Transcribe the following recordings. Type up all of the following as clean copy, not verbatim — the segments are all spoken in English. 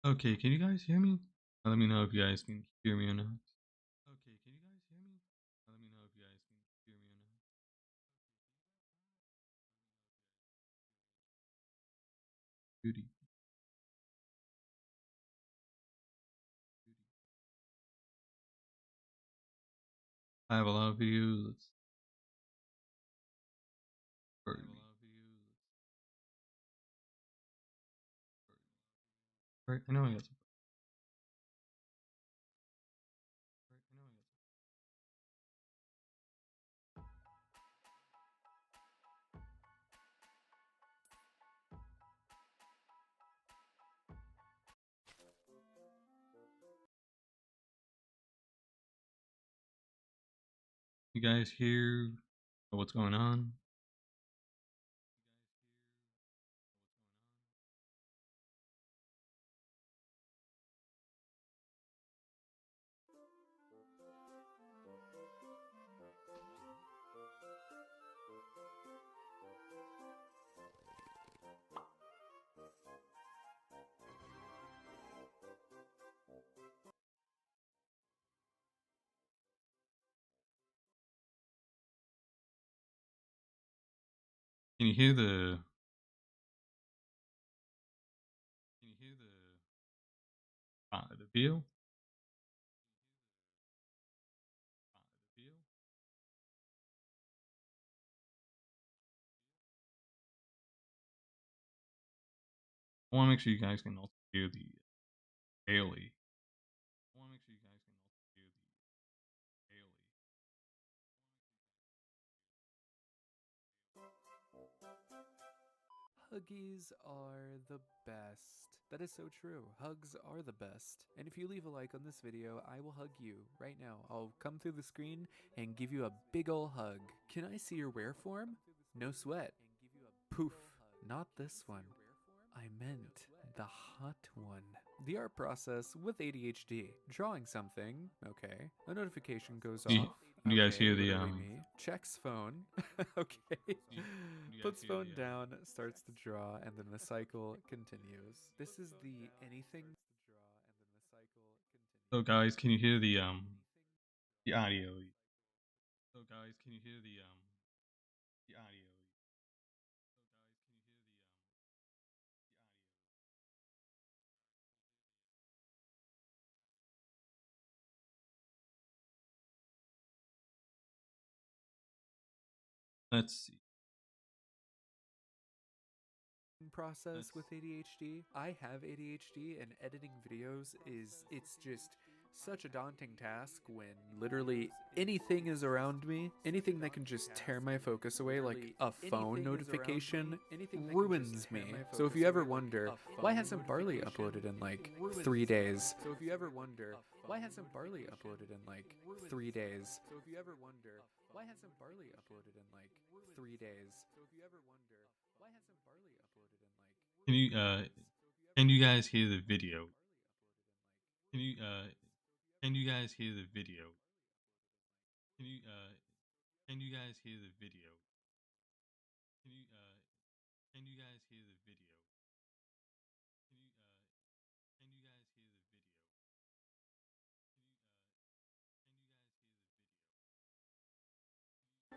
Okay, can you guys hear me? Let me know if you guys can hear me or not. Okay, can you guys hear me? Let me know if you guys can hear me or not. Beauty. I have a lot of videos. Let's Furry. Right, I know I got some. Right, I know I got some. You guys hear what's going on? Can you hear the? Can you hear the video? The video? I want to make sure you guys can also hear the daily. I want to make sure you guys can also hear the daily. Huggies are the best. That is so true. Hugs are the best. And if you leave a like on this video, I will hug you right now. I'll come through the screen and give you a big ol' hug. Can I see your wear form? No sweat. Poof. Not this one. I meant the hot one. The art process with ADHD. Drawing something, okay. A notification goes Do you, off, can you guys okay, hear the literally me. Checks phone, okay. Can you guys Puts hear phone the down, starts to draw, and then the cycle continues. This is the anything. So guys, can you hear the audio? So guys, can you hear the audio? Let's see. Process with ADHD. I have ADHD, and editing videos is it's just such a daunting task when literally anything is around me. Anything that can just tear my focus away, like a phone notification, ruins me. So if you ever wonder, why hasn't Barley uploaded in like 3 days? So if you ever wonder, why hasn't Barley uploaded in like 3 days? So if you ever wonder, why hasn't Barley uploaded in like 3 days? So if you ever wonder, why hasn't Barley uploaded in like Can you 3 days? can you guys hear the video? Can you can you guys hear the video? Can you can you guys hear the video? Can you can you guys hear the video? Can you can you guys hear the video?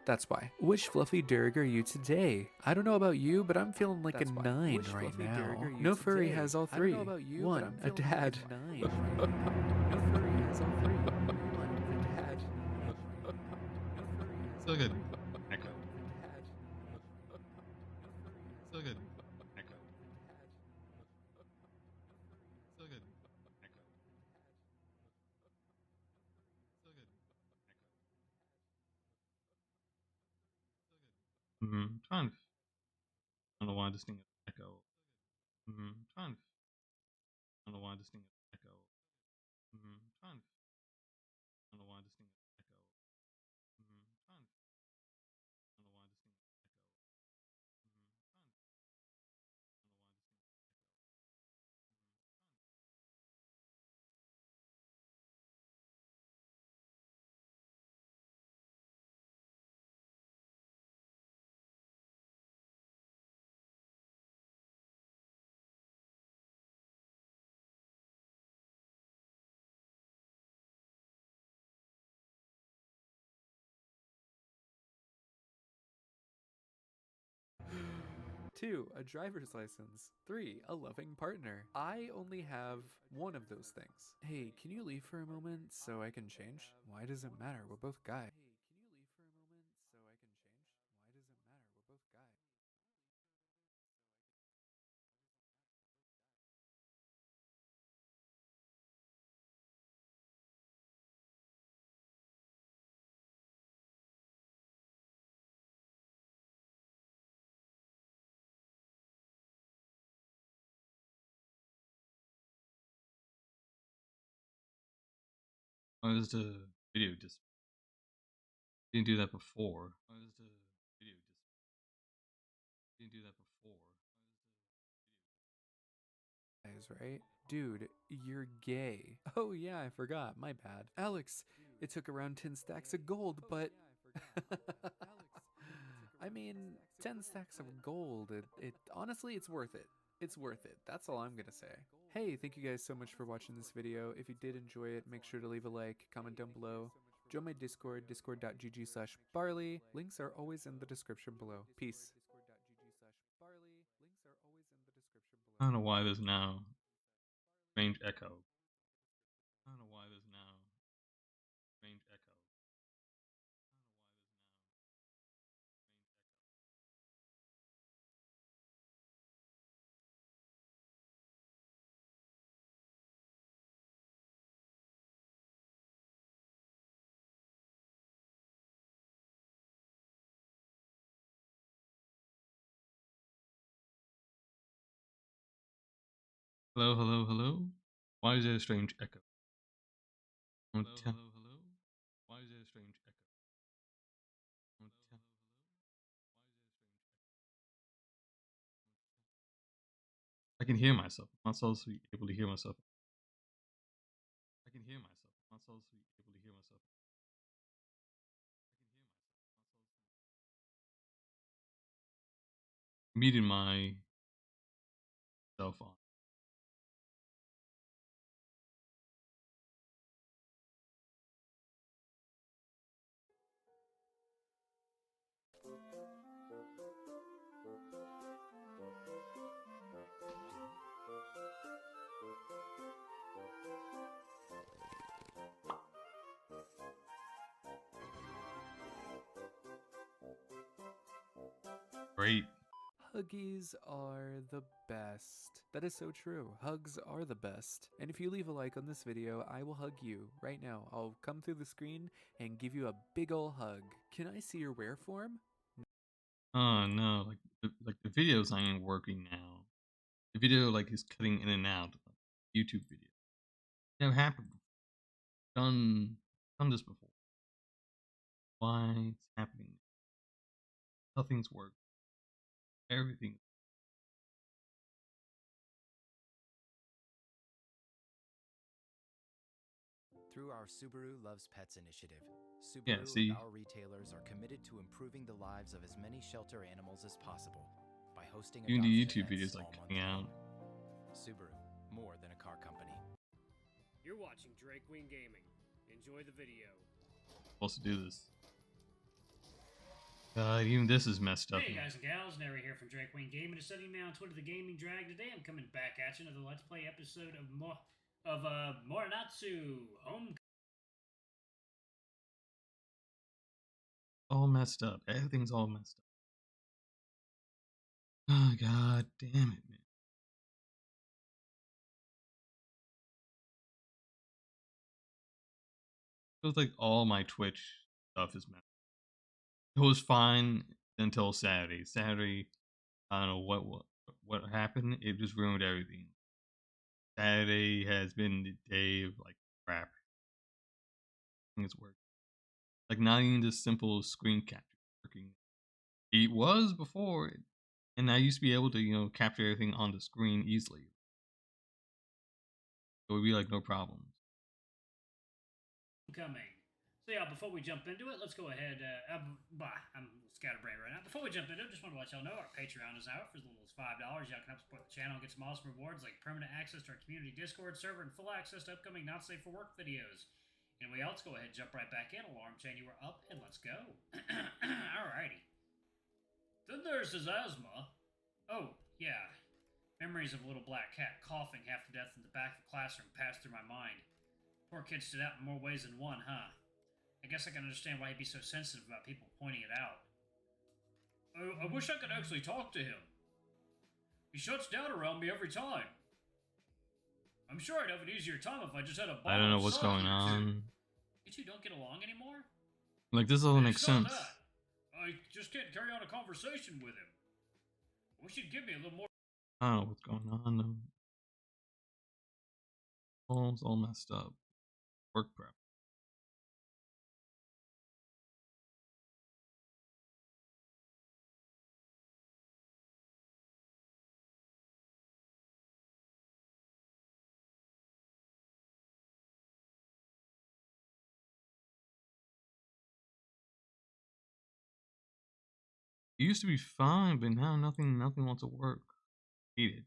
That's why. Which fluffy derg are you today? I don't know about you, but I'm feeling like a 9 right now. No furry has all three. One, a dad. No furry has all three. One, a dad. Still good. Echo. Still good. Echo. Still good. Echo. Still good. Echo. Trying to. I don't know why this thing is echo. Trying to. I don't know why this thing is echo. Trying to. I don't know why this thing is echo. Trying to. I don't know why this thing is echo. 2, a driver's license. 3, a loving partner. I only have one of those things. Hey, can you leave for a moment so I can change? Why does it matter? We're both guys. Why does the video just didn't do that before? Why does the video just didn't do that before? Right? Dude, you're gay. Oh, yeah, I forgot. My bad. Alex, it took around 10 stacks of gold, but. I mean, 10 stacks of gold, it honestly, it's worth it. It's worth it. That's all I'm gonna say. Hey, thank you guys so much for watching this video. If you did enjoy it, make sure to leave a like, comment down below. Join my Discord, discord.gg/barley. Links are always in the description below. Peace. I don't know why there's now strange echo. I don't know why there's now strange echo. Hello, hello, hello. Why is there a strange echo? Hello, hello, hello. Why is there a strange echo? I can hear myself. I'm not supposed to be able to hear myself. I can hear myself. I'm not supposed to be able to hear myself. Muted my cell phone. Great. Huggies are the best. That is so true. Hugs are the best. And if you leave a like on this video, I will hug you right now. I'll come through the screen and give you a big ol' hug. Can I see your wear form? Oh no, like the videos ain't working now. The video like is cutting in and out. Like YouTube video. Never happened before. Done this before. Why it's happening? Nothing's worked. Everything. Through our Subaru Loves Pets initiative, Yeah, Subaru see? and our retailers are committed to improving the lives of as many shelter animals as possible by hosting Even the adoption YouTube events videos like all month cutting out. long. Subaru, more than a car company. You're watching Drake Wing Gaming. Enjoy the video. Supposed to do this. God, even this is messed up. Hey guys and gals, Nary here from Drake Wing Gaming. Just sending me on Twitter the Gaming Drag. Today I'm coming back at you another Let's Play episode of Morinatsu Home. All messed up. Everything's all messed up. Oh god damn it, man. Feels like all my Twitch stuff is messed up. It was fine until Saturday. Saturday, I don't know what happened. It just ruined everything. Saturday has been the day of like crap. It's working. Like not even just simple screen capture working. It was before, and I used to be able to capture everything on the screen easily. It would be like no problems. Coming. So yeah, before we jump into it, let's go ahead. I'm scatterbrained right now. Before we jump into it, just want to let y'all know our Patreon is out for as little as $5. Y'all can help support the channel and get some awesome rewards like permanent access to our community Discord server and full access to upcoming not safe for work videos. Anyway, let's go ahead and jump right back in. Alarm chain, you were up, and let's go. Alrighty. Then there's his asthma. Oh, yeah. Memories of a little black cat coughing half to death in the back of the classroom passed through my mind. Poor kid stood out in more ways than one, huh? I guess I can understand why he'd be so sensitive about people pointing it out. I wish I could actually talk to him. He shuts down around me every time. I'm sure I'd have an easier time if I just had a I don't bottle know of what's sake going or two. on. You two don't get along anymore? Like, this doesn't make It's not sense. that. I just can't carry on a conversation with him. I wish he'd give me a little more. I don't know what's going on though. Phone's all messed up. Work prep. It used to be fine, but now nothing wants to work. Hate it.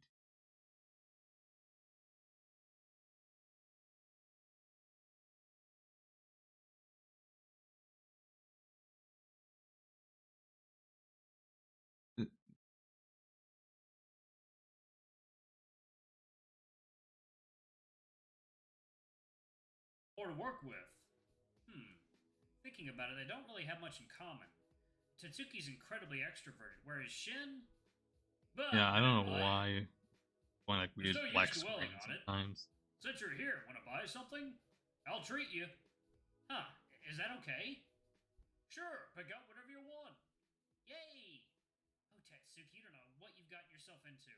More to work with. Thinking about it, they don't really have much in common. Tatsuki's incredibly extroverted, whereas Shin. But Yeah, I don't know anyway, why. Going like there's weird no black use dwelling screen on it. sometimes. Since you're here, want to buy something? I'll treat you. Huh? Is that okay? Sure. Pick out whatever you want. Yay! Oh, Tatsuki, you don't know what you've gotten yourself into.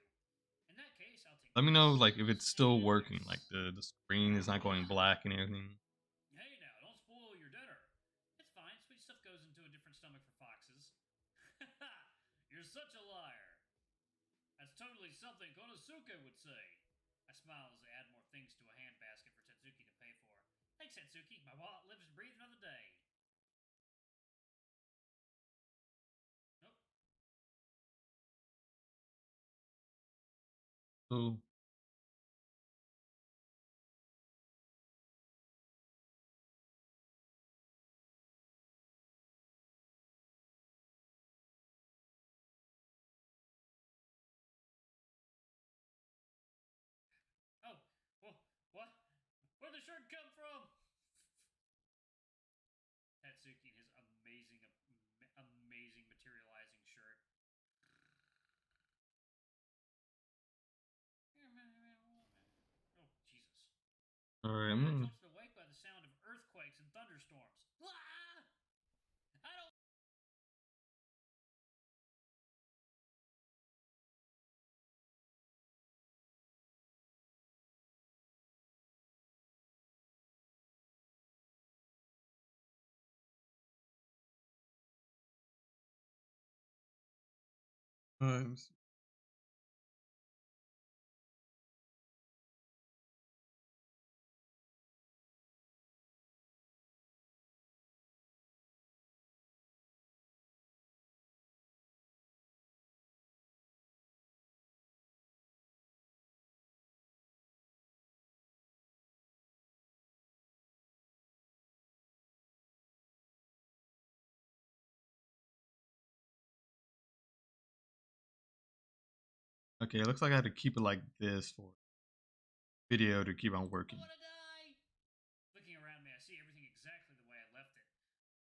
In that case, I'll take. Let me know like if this it's still and working, this. like the screen is not going black and everything. Hey now, don't spoil your dinner. It's fine. Sweet stuff goes into a different stomach for foxes. You're such a liar. That's totally something Konosuke would say. I smile as I add more things to a handbasket for Tatsuki to pay for. Thanks, Tatsuki. My wallet lives and breathes another day. Nope. So Oh, well, what? Where'd the shirt come from? Tatsuki and his amazing materializing shirt. Oh, Jesus. alright, I I'm jolted awake by the sound of earthquakes and thunderstorms. Ah! I don't. times. Okay, it looks like I had to keep it like this for video to keep on I working. want to die. Looking around me, I see everything exactly the way I left it.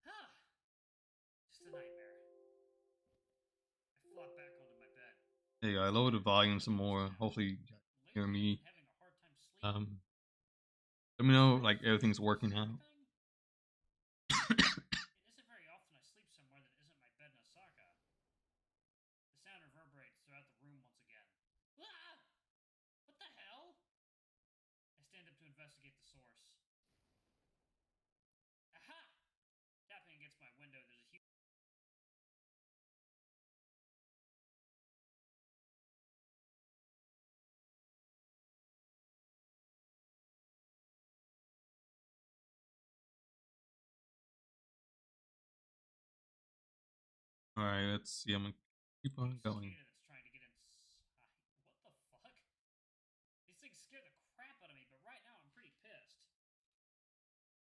Huh. Just a nightmare. I flop back onto my bed. There you go, I lowered the volume some more. Hopefully you guys can hear Lately, I've me. been having a hard time sleeping. Let me know like everything's working out. It isn't very often I sleep somewhere that isn't my bed in Osaka. The sound reverberates throughout the room once again. Ah! What the hell? I stand up to investigate the source. Aha! Tapping against my window, there's a huge. Alright, let's see. I'm gonna keep on going. Cicada that's trying to get inside. What the fuck? These things scare the crap out of me, but right now I'm pretty pissed.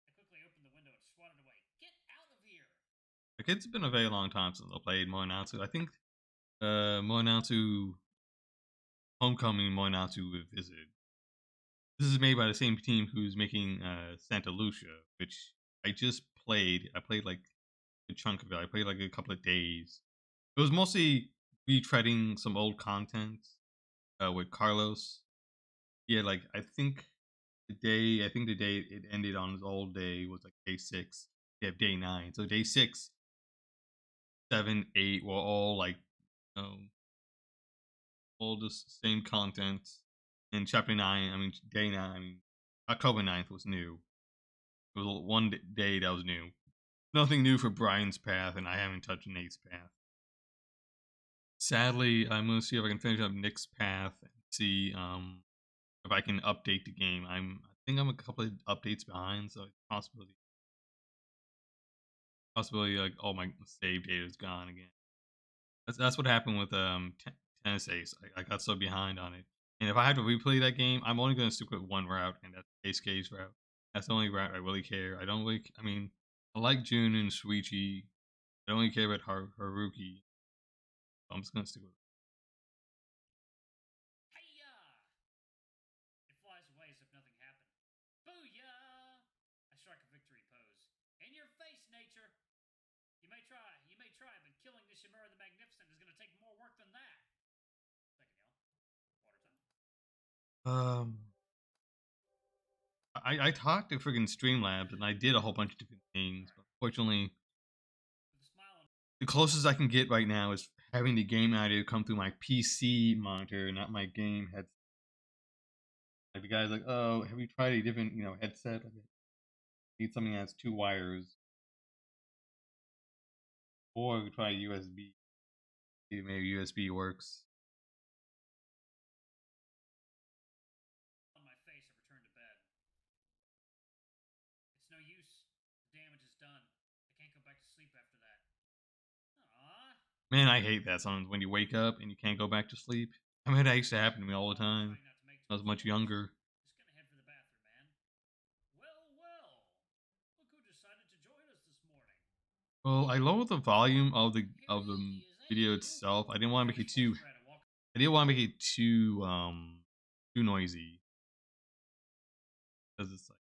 I quickly opened the window and swatted away. Get out of here! Like, it's been a very long time since I played Moinatsu. I think Moinatsu Homecoming Moinatsu Revisited. This is made by the same team who's making Santa Lucia, which I just played. I played like a chunk of it. I played like a couple of days. It was mostly retreading some old content with Carlos. Yeah, like I think the day it ended on his old day was like day 6. They have day 9. So day 6, 7, 8 were all like um, all the same content. And chapter 9, I mean day 9, I mean October 9th was new. It was one day that was new. Nothing new for Brian's path, and I haven't touched Nate's path. Sadly, I'm gonna see if I can finish up Nick's path and see if I can update the game. I think I'm a couple of updates behind, so it's possibility like all my save data is gone again. That's what happened with Tennis Ace. I got so behind on it, and if I had to replay that game, I'm only gonna stick with one route, and that's Ace K's route. That's the only route I really care. I don't really. I mean, I like June and Shuichi. I don't really care about Haruki. So I'm just gonna stick with it. Hiya! It flies away as if nothing happened. Booyah! I strike a victory pose. In your face, nature! You may try, but killing the Shimura the Magnificent is going to take more work than that. Second yell. Water time. I talked to freaking Streamlabs and I did a whole bunch of different things, but unfortunately, the closest I can get right now is having the game audio come through my PC monitor, not my game headset. Like the guy's like, "Oh, have you tried a different, headset? Like, need something that has 2 wires, or we try USB. Maybe USB works." On my face, I return to bed. It's no use. The damage is done. I can't go back to sleep after that. Aww. Man, I hate that sometimes when you wake up and you can't go back to sleep. I mean, that used to happen to me all the time. I was much younger. Just gonna head for the bathroom, man. Well, well. Look who decided to join us this morning. Well, I lowered the volume of the video itself. I didn't want to make it too. I didn't want to make it too noisy because it's like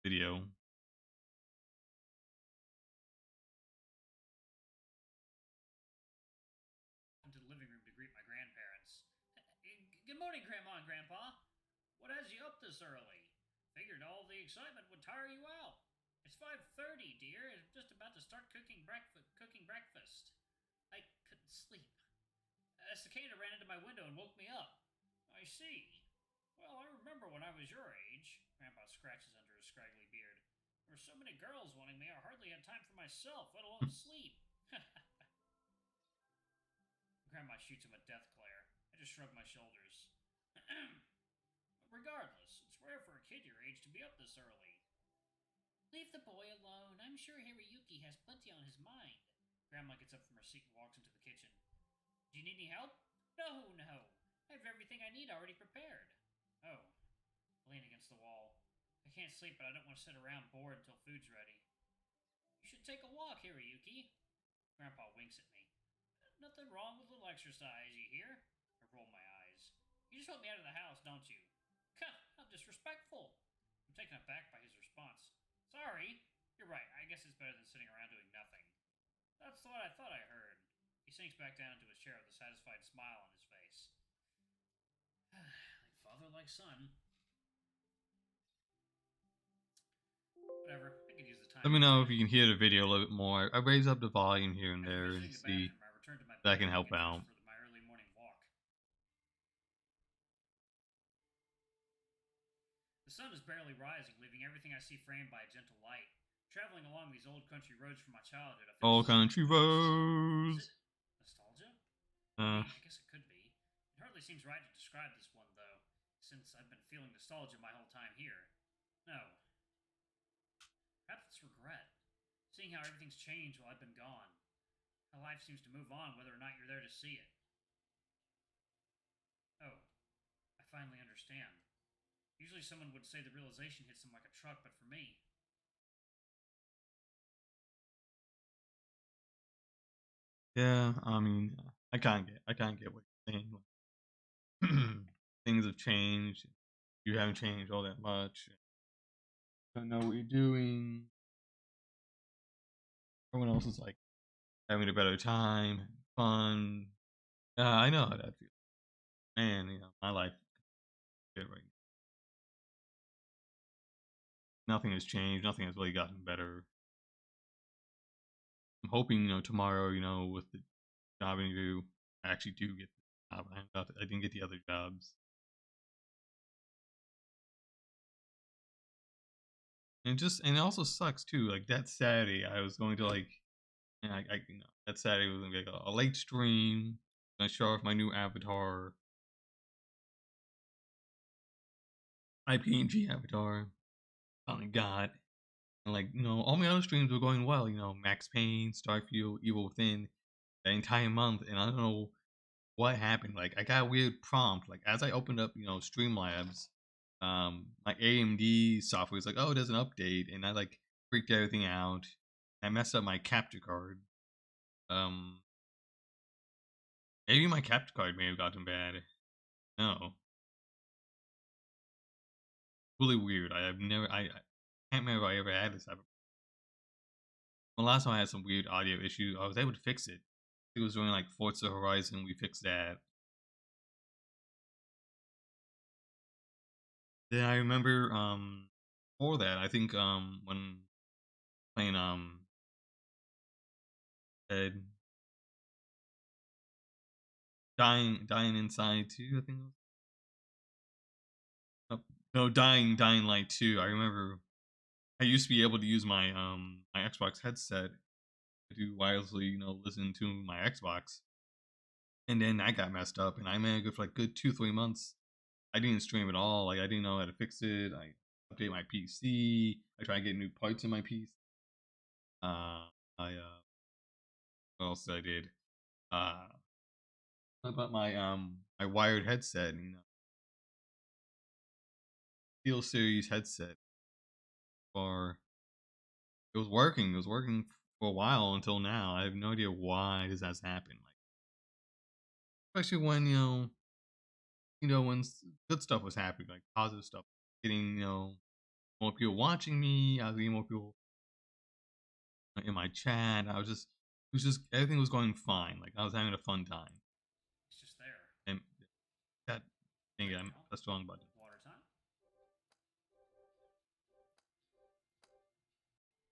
video. Into the living room to greet my grandparents. Good morning, Grandma and Grandpa. What has you up this early? Figured all the excitement would tire you out. It's 5:30, dear. I'm just about to start cooking breakfast. I couldn't sleep. A cicada ran into my window and woke me up. I see. Well, I remember when I was your age. Grandpa scratches under his scraggly beard. There were so many girls wanting me, I hardly had time for myself, let alone sleep. Grandma shoots him a death glare. I just shrug my shoulders. Regardless, it's rare for a kid your age to be up this early. Leave the boy alone. I'm sure Hiroyuki has plenty on his mind. Grandma gets up from her seat and walks into the kitchen. Do you need any help? No. I have everything I need already prepared. Oh. I lean against the wall. I can't sleep, but I don't want to sit around bored until food's ready. You should take a walk, Hiroyuki. Grandpa winks at me. Nothing wrong with a little exercise, you hear? I roll my eyes. You just want me out of the house, don't you? How disrespectful. I'm taken aback by his response. Sorry. You're right. I guess it's better than sitting around doing nothing. That's what I thought I heard. He sinks back down into his chair with a satisfied smile on his face. Like father, like son. Whatever. I could use the time. Let me know if you can hear the video a little bit more. I raise up the volume here and there and see if that can help out. For my early morning walk. The sun is barely rising, leaving everything I see framed by a gentle light. Traveling along these old country roads from my childhood, I feel Old country roads. Is it nostalgia? I guess it could be. It hardly seems right to describe this one, though, since I've been feeling nostalgia my whole time here. No. Perhaps it's regret. Seeing how everything's changed while I've been gone. How life seems to move on whether or not you're there to see it. Oh. I finally understand. Usually someone would say the realization hits them like a truck, but for me... Yeah, I mean, I can't get what you're saying. Like, things have changed. You haven't changed all that much. Don't know what you're doing. Everyone else is like having a better time, fun. I know how that feels. Man, my life is good right now. Nothing has changed. Nothing has really gotten better. I'm hoping, tomorrow, with the job interview, I actually do get the job. I didn't get the other jobs. And it also sucks too. Like that Saturday, I was going to and that Saturday was gonna be like a late stream. Gonna show off my new avatar, my PNG avatar. Finally got, and all my other streams were going well. Max Payne, Starfield, Evil Within, the entire month, and I don't know what happened. Like I got a weird prompt. Like as I opened up, Streamlabs, my AMD software was like, oh, there's an update, and I freaked everything out. I messed up my capture card. Um, Maybe my capture card may have gotten bad. No, really weird. I can't remember if I ever had this happen. Well, last time I had some weird audio issue, I was able to fix it. It was doing Forza Horizon. We fixed that. Then I remember before that, I think when playing Dead, dying inside too. I think. Oh, no, dying light 2. I remember I used to be able to use my Xbox headset to wirelessly listen to my Xbox, and then that got messed up, and I managed for good 2-3 months. I didn't stream at all. I didn't know how to fix it. I update my PC. I try to get new parts in my PC. I what else did I did? What about my wired headset? Steel Series headset. Or it was working. It was working for a while until now. I have no idea why this has happened. Especially when when good stuff was happening, positive stuff, getting more people watching me. I was getting more people in my chat. It was just everything was going fine. I was having a fun time. It's just there. And that thing, I'm a strong button. Water time.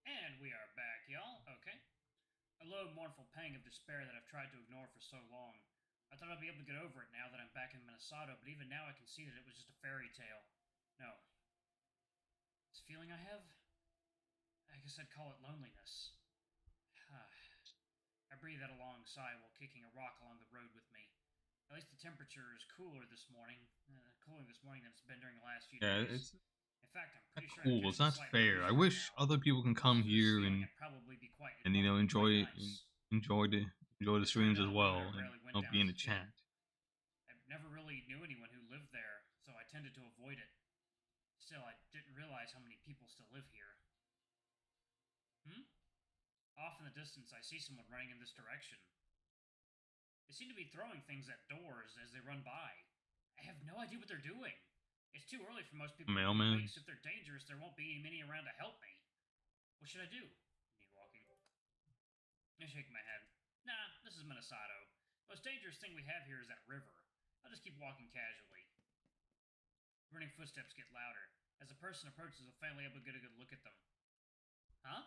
And we are back, y'all. Okay. A low, mournful pang of despair that I've tried to ignore for so long. I thought I'd be able to get over it now that I'm back in Minnesota, but even now I can see that it was just a fairy tale. No. This feeling I have? I guess I'd call it loneliness. I breathe out a long sigh while kicking a rock along the road with me. At least the temperature is cooler this morning. Cooler this morning than it's been during the last few Yeah, days. it's In fact, I'm pretty sure cool. I'm It's catching a not slight fair. breeze I right wish now. other people can come For this here feeling, and I'd probably be quite enjoy nice. enjoy the It turned streams as out a road well, I and rarely went down be in as the a kid. chat. I never really knew anyone who lived there, so I tended to avoid it. Still, I didn't realize how many people still live here. Off in the distance, I see someone running in this direction. They seem to be throwing things at doors as they run by. I have no idea what they're doing. It's too early for most people to be Mailman. awake, so if they're dangerous, there won't be many around to help me. What should I do? Need walking. I shake my head. Nah, this is Minnesota. The most dangerous thing we have here is that river. I'll just keep walking casually. Running footsteps get louder. As a person approaches, I'm finally able to get a good look at them. Huh?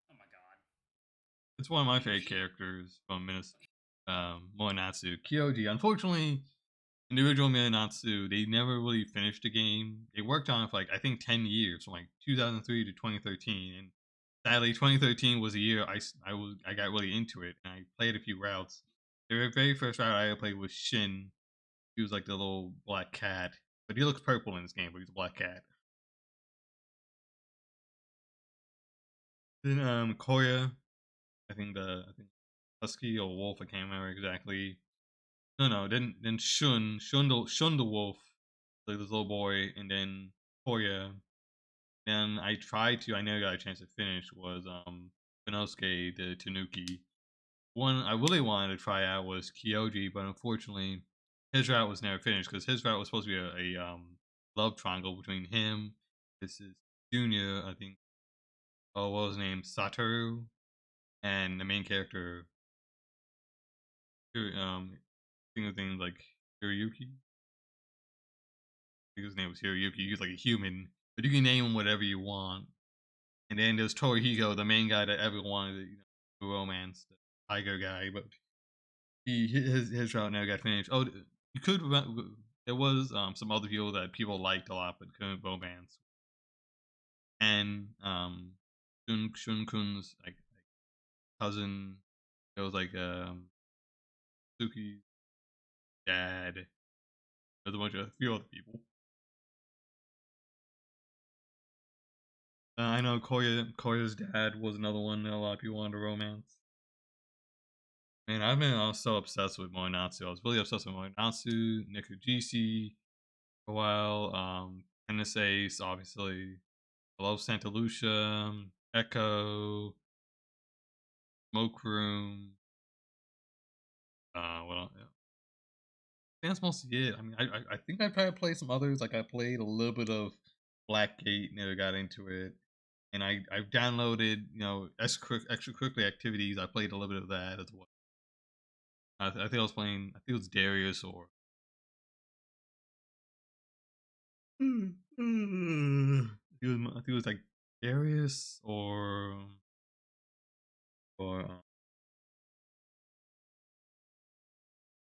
Oh my god. It's one of my favorite characters from Moenatsu. Kyoji. Unfortunately, individual Moenatsu, they never really finished the game. They worked on it for I think 10 years, from 2003 to 2013. And sadly, 2013 was a year I got really into it, and I played a few routes. The very first route I ever played was Shin. He was the little black cat, but he looks purple in this game, but he's a black cat. Then Koya, I think husky or wolf, I can't remember exactly. No. Then Shun the wolf, this little boy, and then Koya. Then I never got a chance to finish. Was Inosuke the Tanuki. one I really wanted to try out was Kyoji, but unfortunately, his route was never finished because his route was supposed to be a love triangle between him, this is Junior, I think. Oh, what was his name? Satoru, and the main character. I think his name was like Hiroyuki. I think his name was Hiroyuki. He was like a human, but you can name him whatever you want. And then there's Torihiko, the main guy that everyone wanted to romance, the tiger guy, but his route never got finished. Oh, you could there was some other people that people liked a lot but couldn't romance, and Shun Kun's like cousin. It was like Suki's dad. There's a few other people. I know Koya's dad was another one that a lot of people wanted to romance. Man, I was so obsessed with Moinatsu. I was really obsessed with Moinatsu, Nikujisi for a while. Tennis Ace, obviously. I love Santa Lucia, Echo, Smoke Room. Well, yeah. That's mostly it. I mean, I think I tried to play some others. Like I played a little bit of Blackgate, never got into it. And I've downloaded, extracurricular activities. I played a little bit of that as well. I think I was playing. I think it was Darius or. I think it was like Darius or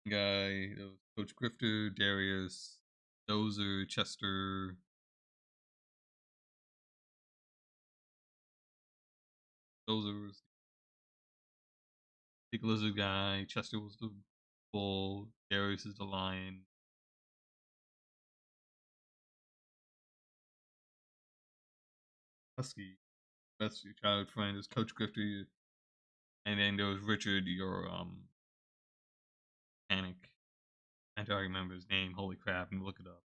guy. It was Coach Grifter, Darius, Dozer, Chester. Dozer was the big lizard guy. Chester was the bull. Darius is the lion. Husky. That's your childhood friend. Is Coach Grifter, and then there was Richard, your mechanic. I don't remember his name. Holy crap! And look it up.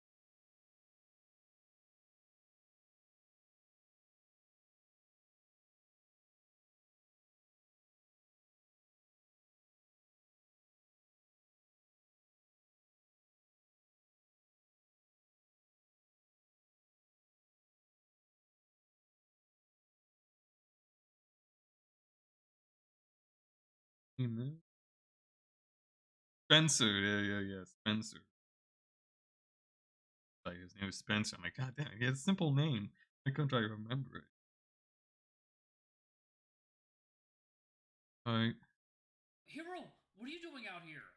Mhm. Spencer. Yeah. Spencer. Like his name was Spencer. I'm like, God damn, he has a simple name. I couldn't try to remember it. Alright. Hero, what are you doing out here?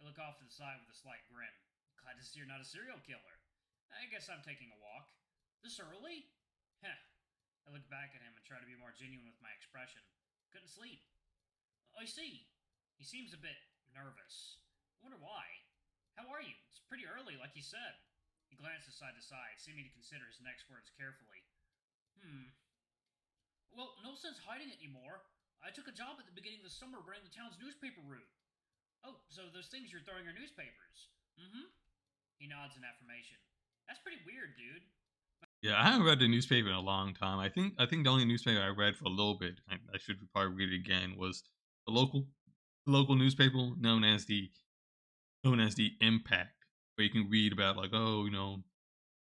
I look off to the side with a slight grin. Glad to see you're not a serial killer. I guess I'm taking a walk. This early? Heh. I look back at him and try to be more genuine with my expression. Couldn't sleep. I see. He seems a bit nervous. I wonder why. How are you? It's pretty early, like you said. He glances side to side, seeming to consider his next words carefully. Well, no sense hiding it anymore. I took a job at the beginning of the summer running the town's newspaper route. Oh, so those things you're throwing are newspapers. Mm-hmm. He nods in affirmation. That's pretty weird, dude. Yeah, I haven't read the newspaper in a long time. I think the only newspaper I read for a little bit, I should probably read it again, was the local newspaper known as the Impact, where you can read about like, oh,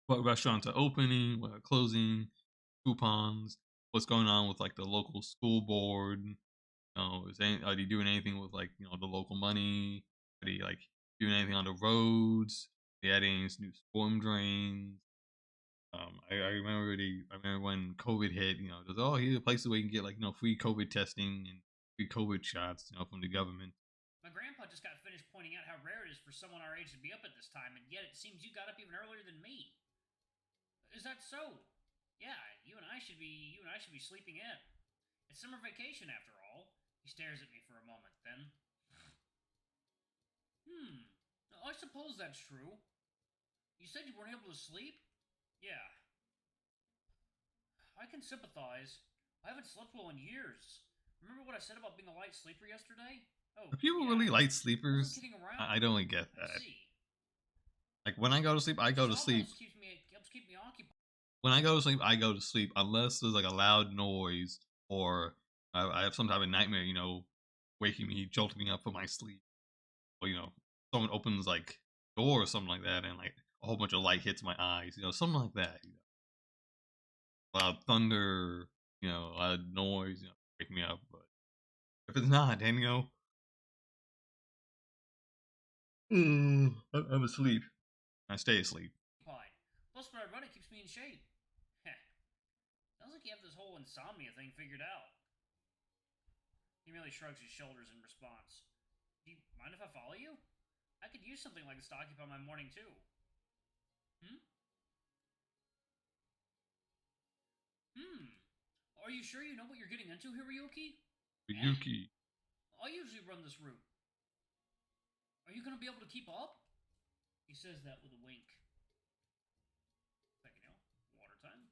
what restaurants are opening, what are closing, coupons, what's going on with like the local school board. Are they doing anything with like the local money? Are they like doing anything on the roads? Are they adding any new storm drains? I remember when COVID hit. There's here's places where you can get like free COVID testing and free COVID shots, from the government. My grandpa just got finished pointing out how rare it is for someone our age to be up at this time, and yet it seems you got up even earlier than me. Is that so? Yeah, you and I should be sleeping in. It's summer vacation after all. He stares at me for a moment, then. I suppose that's true. You said you weren't able to sleep? Yeah, I can sympathize. I haven't slept well in years. Remember what I said about being a light sleeper yesterday? Oh, Are people yeah. really light I wasn't sleepers? kidding around. I don't really get I that. see. Like when I go to sleep, I This go to job sleep. helps keep me occupied. When I go to sleep, I go to sleep unless there's like a loud noise or I have some type of nightmare. waking me, jolting me up from my sleep. Or someone opens like door or something like that, and like a whole bunch of light hits my eyes. Something like that. Loud thunder. Loud noise. Wake me up. But if it's not, then I'm asleep. I stay asleep. Pie. Plus, when I run, it keeps me in shape. Heh. Sounds like you have this whole insomnia thing figured out. He merely shrugs his shoulders in response. Do you mind if I follow you? I could use something like this to occupy my morning, too. Hmm? Are you sure you know what you're getting into, Hiroyuki? Yuki. I usually run this route. Are you gonna be able to keep up? He says that with a wink. Second, water time.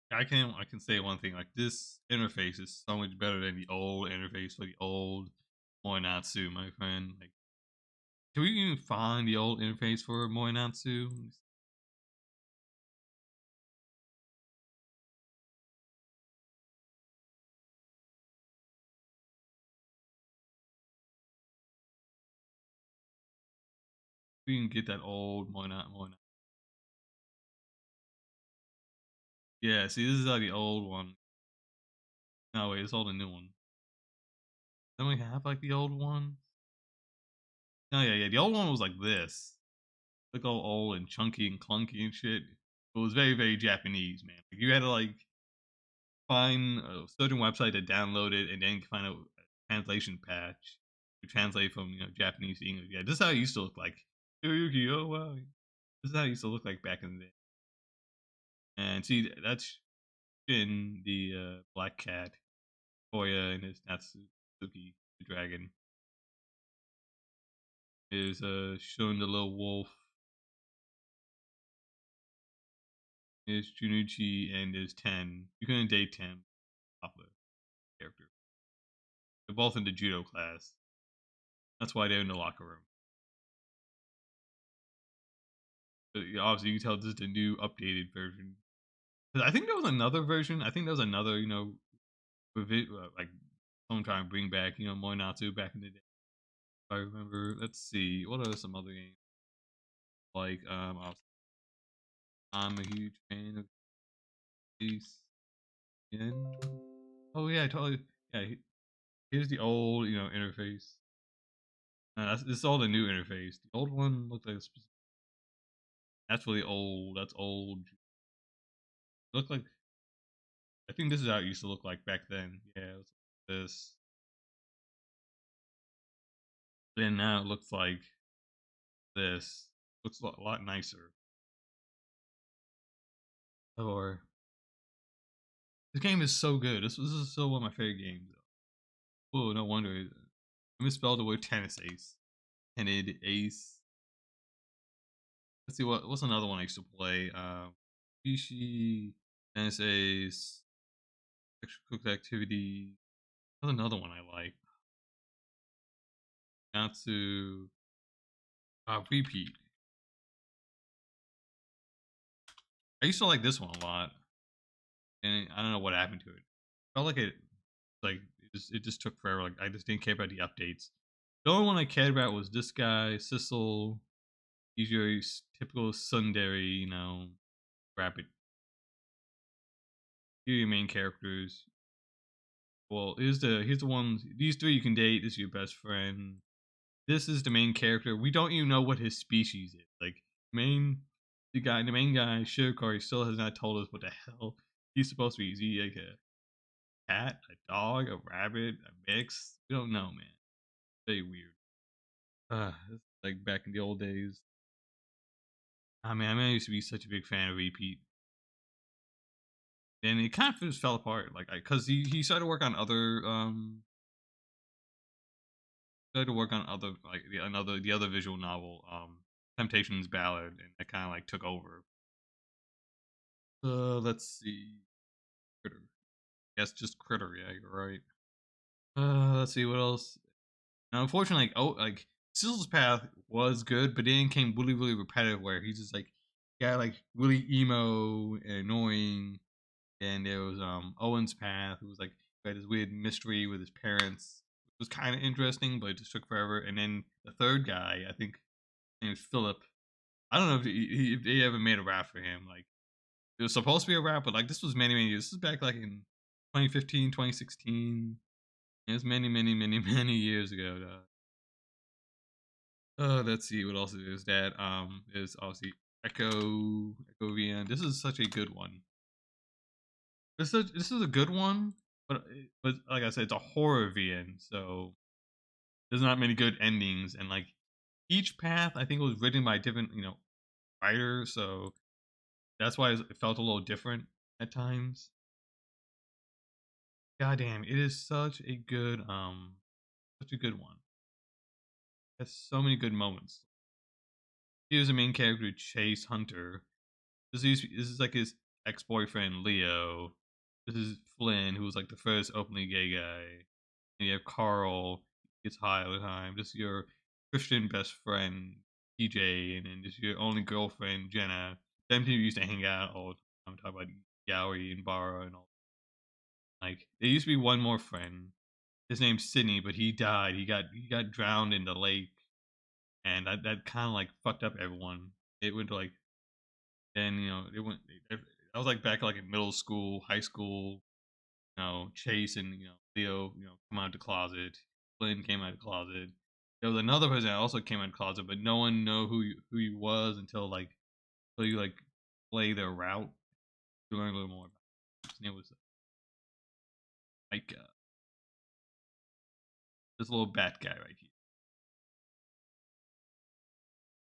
I can say one thing, like this interface is so much better than the old interface for the old Moinatsu, my friend. Like, can we even find the old interface for Moinatsu? We can get that old Moinat. Yeah, see, this is like the old one. No, wait, it's all the new one. Don't we have like the old one? No, yeah. The old one was like this. Look all old and chunky and clunky and shit. It was very, very Japanese, man. Like, you had to like find a certain website to download it and then find a translation patch to translate from Japanese to English. Yeah, this is how it used to look like. Hiroyuki, oh wow. This is how it used to look like back in the day. And see, that's in the black cat, Koya, and his Natsuki, the dragon. Is showing the little wolf. Is Junichi and is 10. You can date 10. Popular character. They're both in the judo class. That's why they're in the locker room. But obviously, you can tell this is the new updated version. I think there was another version. I think there was another, like someone trying to bring back, Moinatsu back in the day. If I remember. Let's see. What are some other games? Like, I'm a huge fan of these. Oh yeah, totally. Yeah, here's the old, interface. This is all the new interface. The old one looked like a specific. That's really old. That's old. Look like. I think this is how it used to look like back then. Yeah, it was like this. Then now it looks like this. Looks a lot nicer. Or this game is so good. This is still one of my favorite games. Oh, no wonder. I misspelled the word tennis ace. Tennis ace. Let's see what's another one I used to play. Ishi, tennis ace, extracurricular activity. That's another one I like. Natsu, repeat. I used to like this one a lot, and I don't know what happened to it. Felt like it just took forever. Like I just didn't care about the updates. The only one I cared about was this guy, Sissel. He's your typical tsundere, rabbit. Here are your main characters. Well, here's the ones. These three you can date. This is your best friend. This is the main character. We don't even know what his species is. Like the main guy, Shirokari, still has not told us what the hell he's supposed to be. Is he like a cat, a dog, a rabbit, a mix? We don't know, man. Very weird. It's like back in the old days. I used to be such a big fan of Repeat, and it kind of just fell apart. Like, cause he started to work on other like the other visual novel, Temptations Ballad, and that kind of like took over. Let's see, Critter. Yes, just Critter. Yeah, you're right. Let's see what else. Now, unfortunately, like Sizzle's Path was good, but then it came really, really repetitive. Where he's just like, yeah, like really emo and annoying. and there was Owen's path, who was like had this weird mystery with his parents. It was kind of interesting, but it just took forever. And then the third guy, I think, his name is Philip. I don't know if they ever made a rap for him. Like it was supposed to be a rap, but like this was many years. This is back like in 2015, 2016. It was many years ago. Let's see what else is that. Is obviously Echo VN. This is such a good one. This is a good one, but like I said, it's a horror VN, so there's not many good endings, and like each path I think was written by a different writer, so that's why it felt a little different at times. God damn, it is such a good one. Has so many good moments. He was the main character, Chase Hunter. This is like his ex boyfriend Leo. This is Flynn, who was like the first openly gay guy. And you have Carl, gets high all the time. This is your Christian best friend, TJ, and then this is your only girlfriend, Jenna. Them two used to hang out all the time, talk about Yowie and Bara and all. Like there used to be one more friend. His name's Sydney, but he died. He got drowned in the lake, and that kind of like fucked up everyone. It went to like then it went. I was like back like in middle school, high school. Chase and Leo, come out of the closet. Flynn came out of the closet. There was another person that also came out of the closet, but no one know who he was until you like play their route. You learn a little more about him. His name was like this little bat guy right here,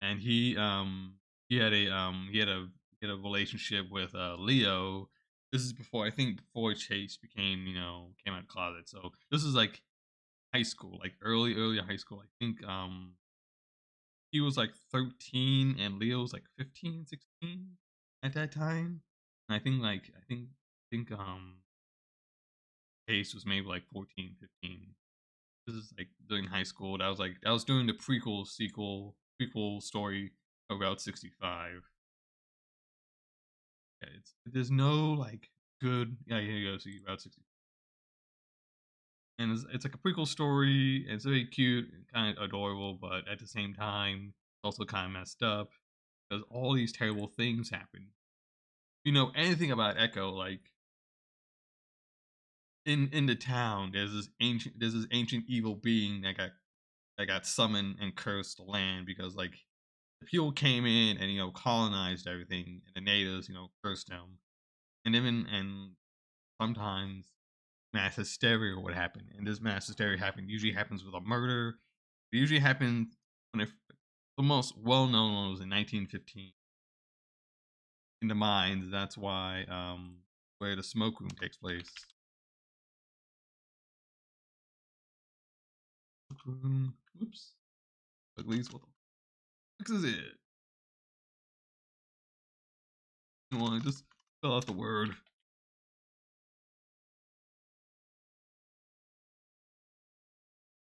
and he had a relationship with Leo. This is before I think before Chase became came out of the closet. So this is like high school, like early high school. I think he was like 13 and Leo was like 15, 16 at that time. And I think Chase was maybe like 14, 15. This is like during high school. That was doing the prequel story of Route 65. Yeah, there's no like good. Yeah, here you go. See Route 65, and it's like a prequel story. And it's very cute and kind of adorable, but at the same time, it's also kind of messed up because all these terrible things happen. If you know anything about Echo, like in the town, there's this ancient evil being that got summoned and cursed the land because like the people came in and colonized everything, and the natives cursed them, and even and sometimes mass hysteria would happen, and this mass hysteria usually happens with a murder. It usually happens when the most well known one was in 1915 in the mines. That's why where the smoke room takes place. Oops. At least what the fuck is it? Come on, just spell out the word.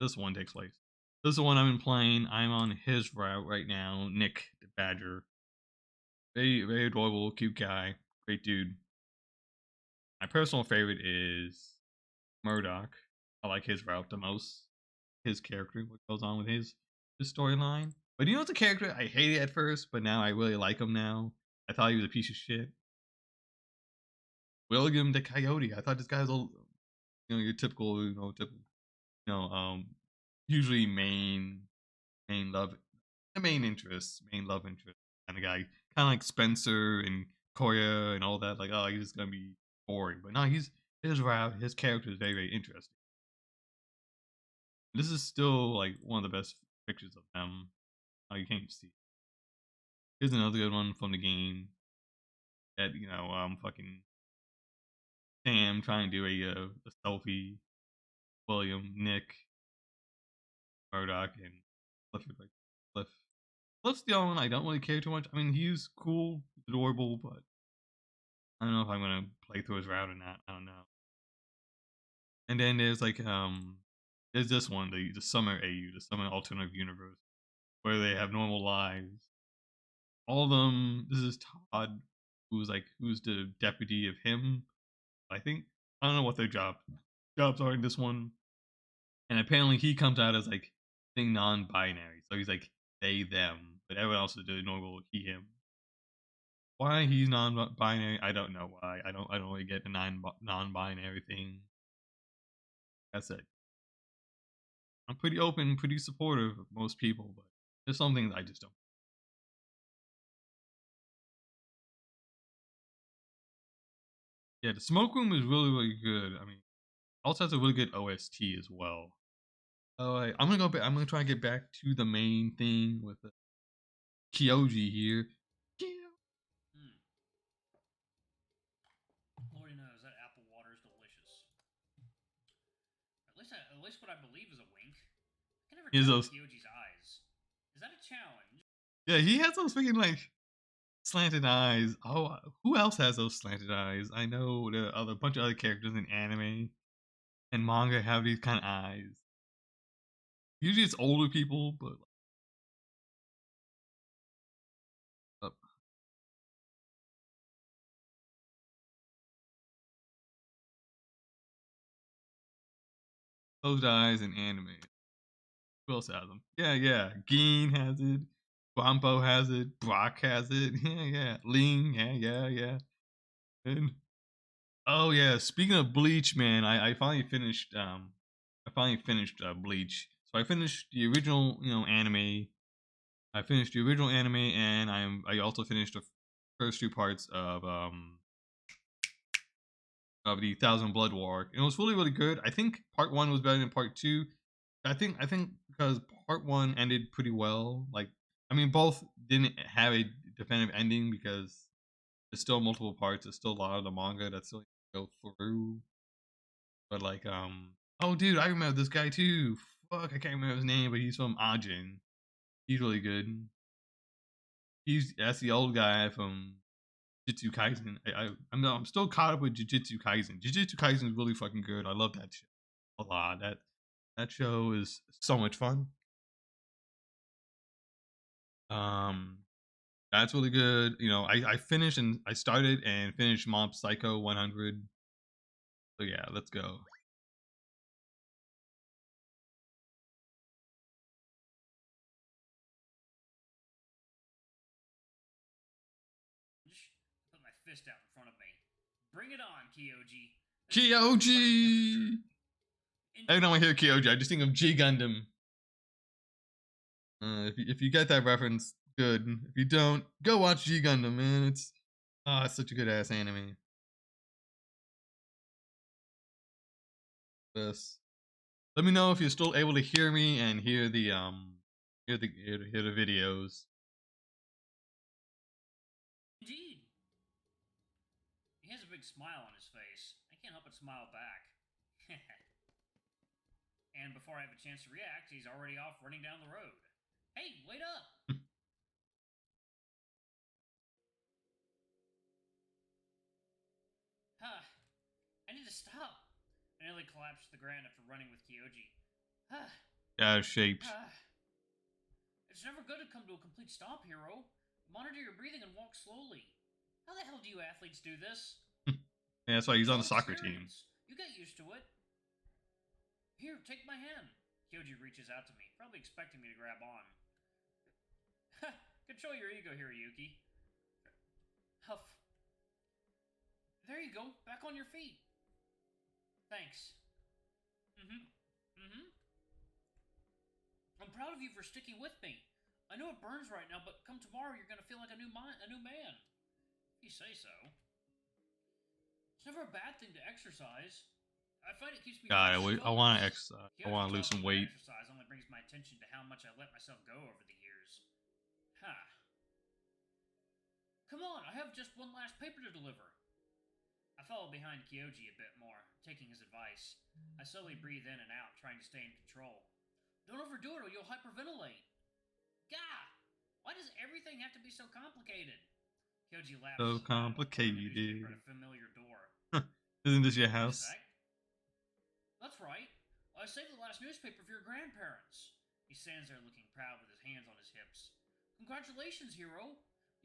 This one takes place. This is the one I've been playing. I'm on his route right now. Nick the Badger. Very adorable, cute guy. Great dude. My personal favorite is Murdoch. I like his route the most. His character, what goes on with his storyline. But you know what's a character I hated at first, but now I really like him now? I thought he was a piece of shit. William the Coyote. I thought this guy was your typical, you know, um, usually main love, main love interest kind of guy, kind of like Spencer and Koya and all that. Like, oh, he's just gonna be boring, but no, his route, his character is very interesting. This is still like one of the best pictures of them. Oh, you can't see. Here's another good one from the game that fucking Sam trying to do a selfie. William, Nick, Murdoch, and Cliff. Cliff. Cliff's the only one I don't really care too much. I mean, he's cool, adorable, but I don't know if I'm gonna play through his route or not. I don't know. And then there's this one, the Summer AU, the Summer Alternative Universe, where they have normal lives. All of them. This is Todd, who's the deputy of him. I think I don't know what their jobs are in this one. And apparently he comes out as like thing non-binary, so he's like they them, but everyone else is the normal he him. Why he's non-binary, I don't know why. I don't really get the non-binary thing. That's it. I'm pretty open, pretty supportive of most people, but there's some things I just don't. Yeah, the Smoke Room is really, really good. I mean, also has a really good OST as well. Oh, I'm gonna go back. I'm gonna try and get back to the main thing with Kyoji here. Lordy knows that apple water is delicious. At least what I believe is a wink. I can never Is tell those? with Kyoji's eyes. Is that a challenge? Yeah, he has those freaking like slanted eyes. Oh, who else has those slanted eyes? I know there are a bunch of other characters in anime and manga have these kind of eyes. Usually it's older people, but uh, closed eyes in anime. Who else has them? Yeah. Geen has it. Wampo has it. Brock has it. Yeah. Ling. Yeah. And oh yeah, speaking of Bleach, man, I finally finished Bleach. So I finished the original, anime. I finished the original anime, and I also finished the first two parts of the Thousand Blood War. And it was really, really good. I think part one was better than part two. I think because part one ended pretty well. Like, I mean, both didn't have a definitive ending because there's still multiple parts. There's still a lot of the manga that's still go through. But like, oh, dude, I remember this guy too. Fuck, I can't remember his name, but he's from Ajin. He's really good. That's the old guy from Jujutsu Kaisen. I'm still caught up with Jujutsu Kaisen. Jujutsu Kaisen is really fucking good. I love that show a lot. That show is so much fun. Um, that's really good. I finished and I started and finished Mob Psycho 100. So yeah, let's go. Put my fist out in front of me. Bring it on, Kyoji. Kyoji! Every time I hear Kyoji, I just think of G Gundam. If you get that reference, good. If you don't, go watch G Gundam, man. It's such a good ass anime. This. Let me know if you're still able to hear me and hear the videos. Indeed. He has a big smile on his face. I can't help but smile back. And before I have a chance to react, he's already off running down the road. Hey, wait up! Huh. I need to stop. I nearly collapsed to the ground after running with Kyoji. Yeah, shaped. It's never good to come to a complete stop, hero. Monitor your breathing and walk slowly. How the hell do you athletes do this? Yeah, that's why he's on the soccer team. You get used to it. Here, take my hand. Kyoji reaches out to me, probably expecting me to grab on. Control your ego, Hiroyuki. Huff. There you go, back on your feet. Thanks. I'm proud of you for sticking with me. I know it burns right now, but come tomorrow, you're gonna feel like a new man. You say so. It's never a bad thing to exercise. I find it keeps me. God, I want to exercise. I want to lose some weight. Exercise only brings my attention to how much I let myself go over the years. Come on, I have just one last paper to deliver. I follow behind Kyoji a bit more, taking his advice. I slowly breathe in and out, trying to stay in control. Don't overdo it or you'll hyperventilate. Gah! Why does everything have to be so complicated? Kyoji laughs. So complicated. At a familiar door. Isn't this your house? That's right. I saved the last newspaper for your grandparents. He stands there looking proud with his hands on his hips. Congratulations, hero.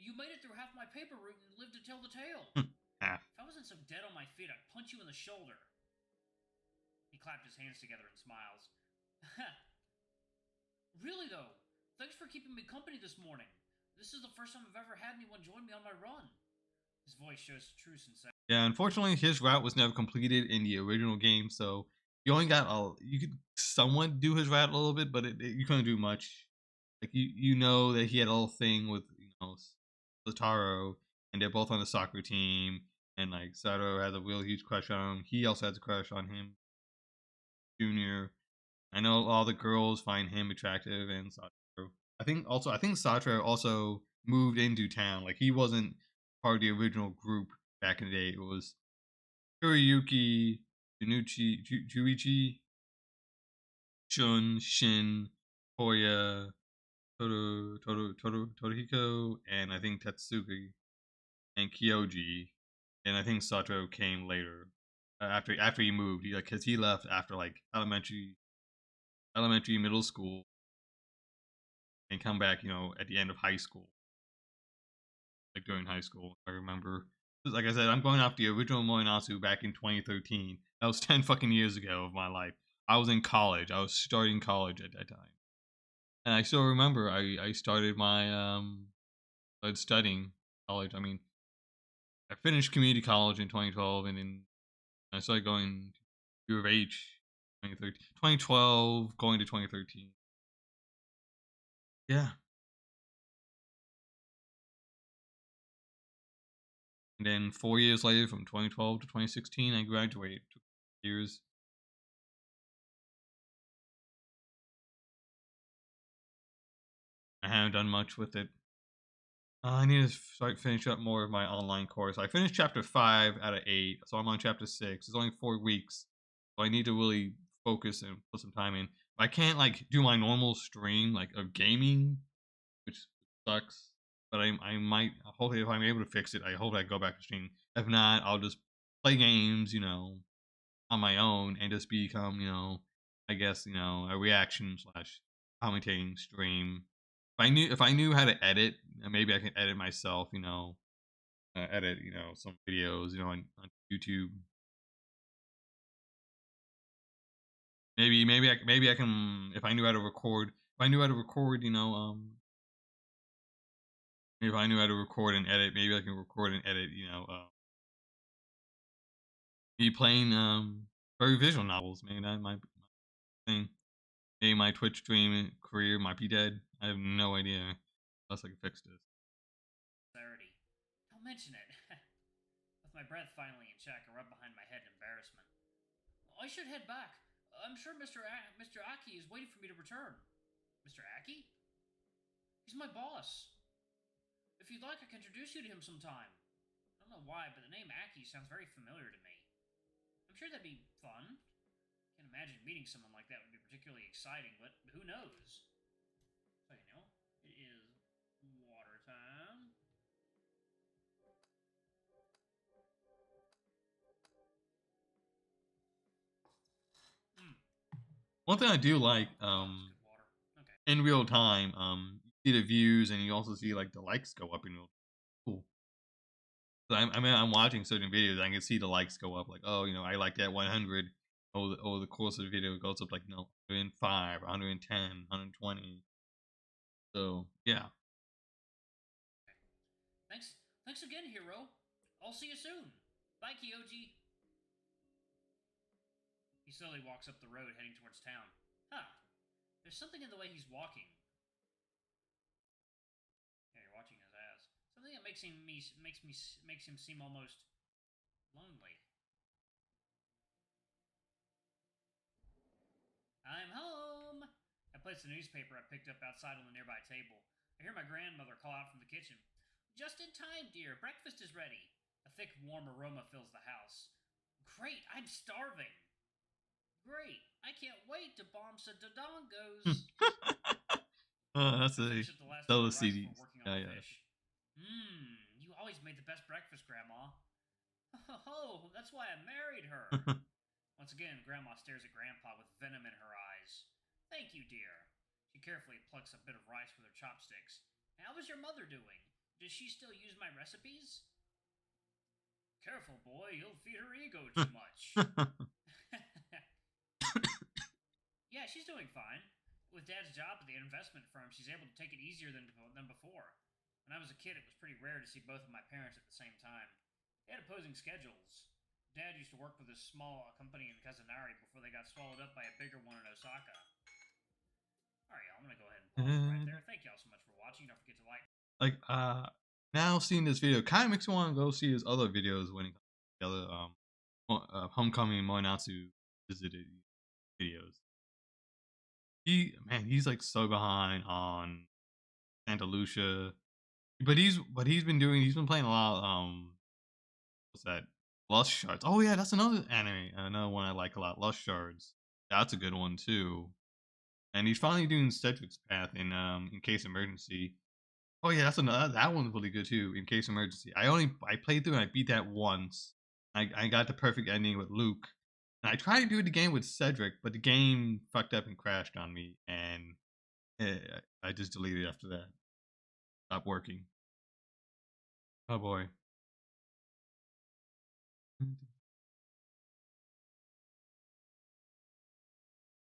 You made it through half my paper route and lived to tell the tale. half. If I wasn't so dead on my feet, I'd punch you in the shoulder. He clapped his hands together and smiles. Really, though, thanks for keeping me company this morning. This is the first time I've ever had anyone join me on my run. His voice shows true sincerity. Yeah, unfortunately, his route was never completed in the original game, so you only got you could somewhat do his route a little bit, but you couldn't do much. Like you know that he had a little thing with Lataro, and they're both on the soccer team, and like Satoru has a real huge crush on him. He also has a crush on him, Junior. I know all the girls find him attractive, and Satoru. I think Satoru also moved into town. Like he wasn't part of the original group back in the day. It was Hiroyuki, Juichi, Shun, Shin, Koya, Todohiko, and I think Tetsuki and Kyoji, and I think Satoru came later after he moved. Because he left after like elementary, middle school, and come back, at the end of high school, like during high school. I remember, like I said, I'm going off the original Moinasu back in 2013. That was 10 fucking years ago of my life. I was in college. I was starting college at that time, and I still remember I started started studying college. I mean, I finished community college in 2012, and then I started going to U of H 2012, going to 2013. Yeah. And then 4 years later, from 2012 to 2016, I graduated. It took years. I haven't done much with it. I need to finish up more of my online course. I finished chapter 5 out of 8, so I'm on chapter 6. It's only 4 weeks, so I need to really focus and put some time in. I can't like do my normal stream like of gaming, which sucks. But I might hopefully if I'm able to fix it, I hope I go back to stream. If not, I'll just play games, on my own and just become, I guess, a reaction slash commentating stream. If I knew how to edit, maybe I can edit myself, edit, some videos, on YouTube. Maybe I can if I knew how to record. If I knew how to record, if I knew how to record and edit, maybe I can record and edit, me playing very visual novels. Maybe that might be my thing. Maybe my Twitch stream career might be dead. I have no idea unless I can fix this. Don't mention it. With my breath finally in check, I rub behind my head in embarrassment. I should head back. I'm sure Mr. Aki is waiting for me to return. Mr. Aki? He's my boss. If you'd like, I can introduce you to him sometime. I don't know why, but the name Aki sounds very familiar to me. I'm sure that'd be fun. Can't imagine meeting someone like that would be particularly exciting, but who knows? So, it is water time. One thing I do like, Okay. in real time, you see the views and you also see like the likes go up in real. Cool. So I'm watching certain videos, and I can see the likes go up. Like, oh, I like that 100. Over the course of the video, it goes up like 105, 110, 120. So yeah. Thanks again, hero. I'll see you soon. Bye, Kyoji. He slowly walks up the road, heading towards town. Huh. There's something in the way he's walking. Yeah, you're watching his ass. Something that makes him seem almost lonely. I'm home. I place the newspaper I picked up outside on the nearby table. I hear my grandmother call out from the kitchen. Just in time, dear. Breakfast is ready. A thick, warm aroma fills the house. Great, I'm starving. Great, I can't wait to bomb some dodongos. That's a Still the CDs. working on the fish. You always made the best breakfast, Grandma. Oh, that's why I married her. Once again, Grandma stares at Grandpa with venom in her eyes. Thank you, dear. She carefully plucks a bit of rice with her chopsticks. How is your mother doing? Does she still use my recipes? Careful, boy, you'll feed her ego too much. Yeah, she's doing fine. With Dad's job at the investment firm, she's able to take it easier than before. When I was a kid, it was pretty rare to see both of my parents at the same time. They had opposing schedules. Dad used to work with a small company in Kazanari before they got swallowed up by a bigger one in Osaka. Alright, y'all, I'm gonna go ahead and pause it right there. Thank y'all so much for watching. Don't forget to like. Like, now seeing this video kind of makes me want to go see his other videos when he comes to the other, Homecoming Moinatsu visited videos. He's like so behind on Santa Lucia, but he's been playing a lot. What's that? Lust Shards. Oh yeah, that's another anime, another one I like a lot. Lust Shards. That's a good one too. And he's finally doing Cedric's Path in Case Emergency. Oh yeah, that's another. That one's really good too. In Case Emergency. I played through and I beat that once. I got the perfect ending with Luke. And I tried to do it again with Cedric, but the game fucked up and crashed on me, and I just deleted it after that. Stopped working. Oh boy.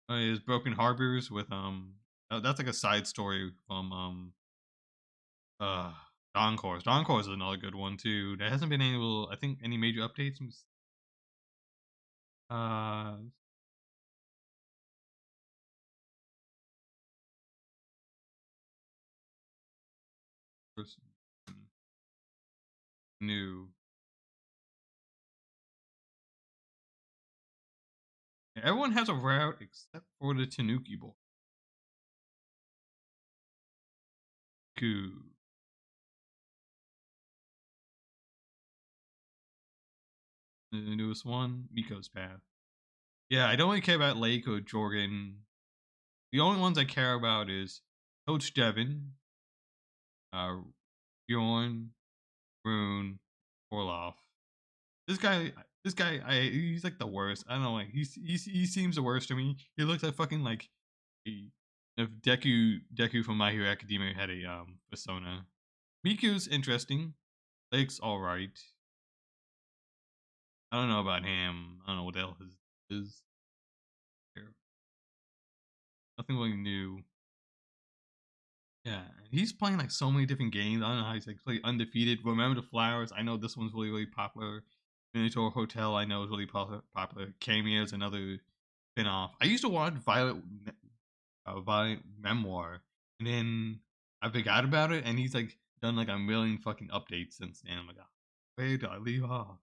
Oh, is Broken Harbors with that's like a side story from uh Dawn Course. Dawn Course is another good one too. There hasn't been I think any major updates. Uh new. Everyone has a route except for the Tanuki boy. Cool. The newest one, Miko's Path. Yeah, I don't really care about Lake or Jorgen. The only ones I care about is Coach Devin, Bjorn, Rune, Orloff. This guy, he's like the worst. I don't know, like he seems the worst to me. He looks like fucking like if Deku from My Hero Academia had a persona. Miku's interesting. Lake's all right. I don't know about him. I don't know what the hell his is. Nothing really new. Yeah, he's playing like so many different games. I don't know how he's like play Undefeated. Remember the Flowers? I know this one's really popular. Minotaur Hotel, I know is really popular. Cameo's another spin-off. I used to watch Violet Memoir, and then I forgot about it. And he's like done like a million fucking updates since then. I'm like, oh, where did I leave off?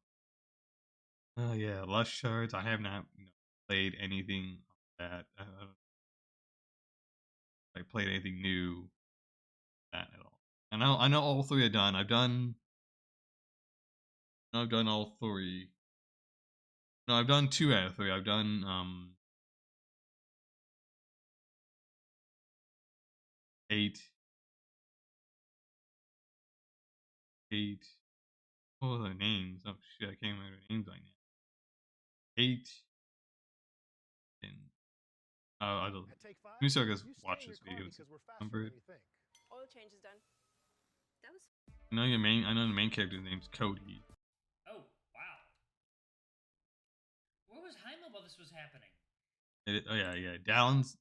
Oh yeah, Lush Shards. I have not played anything that I played anything new that at all. I know all three are done. I've done all three. No, I've done 2 out of 3. I've done 8. What are their names? Oh shit, I can't remember their names right now. 8 and I don't. Let me see if I can watch this video. Number it. Oil change is done. That was. I know the main character's name's Cody. Oh, wow. Where was Heimel while this was happening? Oh yeah.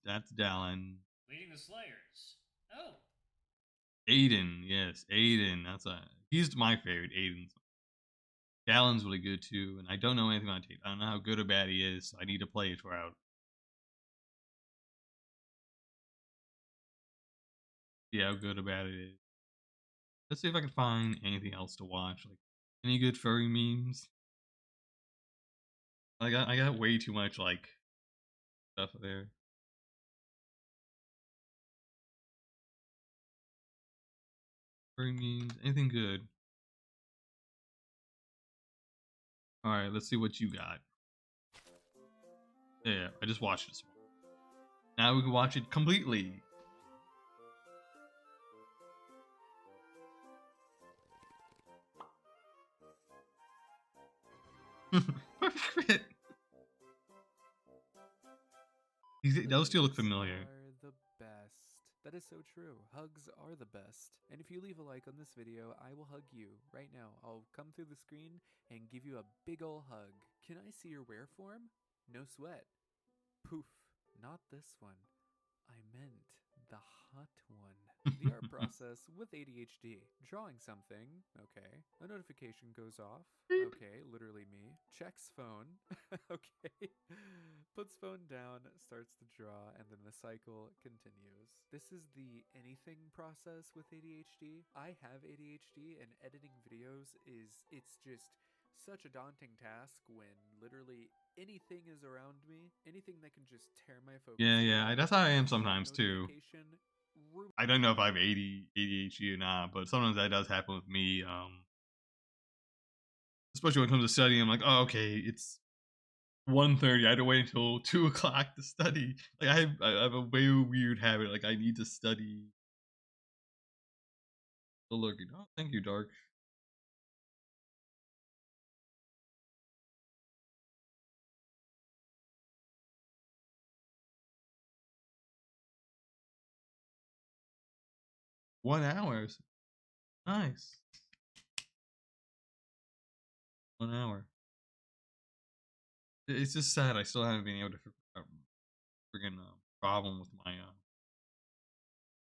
That's Dallin. Leading the Slayers. Oh. Aiden, yes, Aiden. He's my favorite. Aiden's. Dallin's really good too, and I don't know anything about Tate. I don't know how good or bad he is. So I need to play his route. See how good or bad it is. Let's see if I can find anything else to watch. Like any good furry memes. I got way too much like stuff there. Furry memes, anything good? All right, let's see what you got. Yeah, I just watched this one. Now we can watch it completely. Crit. Those two look familiar. Are the best. That That is so true. Hugs are the best. And if you leave a like on this video, I will hug you right now. I'll come through the screen and give you a big ol' hug. Can I see your wear form? No sweat. Poof. Not this one. I meant the hot one. The art process with ADHD. Drawing something. Okay. A notification goes off. Okay, literally me. Checks phone. Okay. Puts phone down, starts to draw, and then the cycle continues. This is the anything process with ADHD. I have ADHD, and editing videos it's just such a daunting task when literally anything is around me, anything that can just tear my focus Yeah, away. that's how I am One sometimes too. notification I don't know if I have ADHD or not, but sometimes that does happen with me. Especially when it comes to studying, I'm like, oh, okay, it's 1:30. I had to wait until 2 o'clock to study. Like I have a very weird habit. Like I need to study. Still lurking. Oh, thank you, Dark. $1. Nice. 1 hour. It's just sad. I still haven't been able to figure out freaking problem with my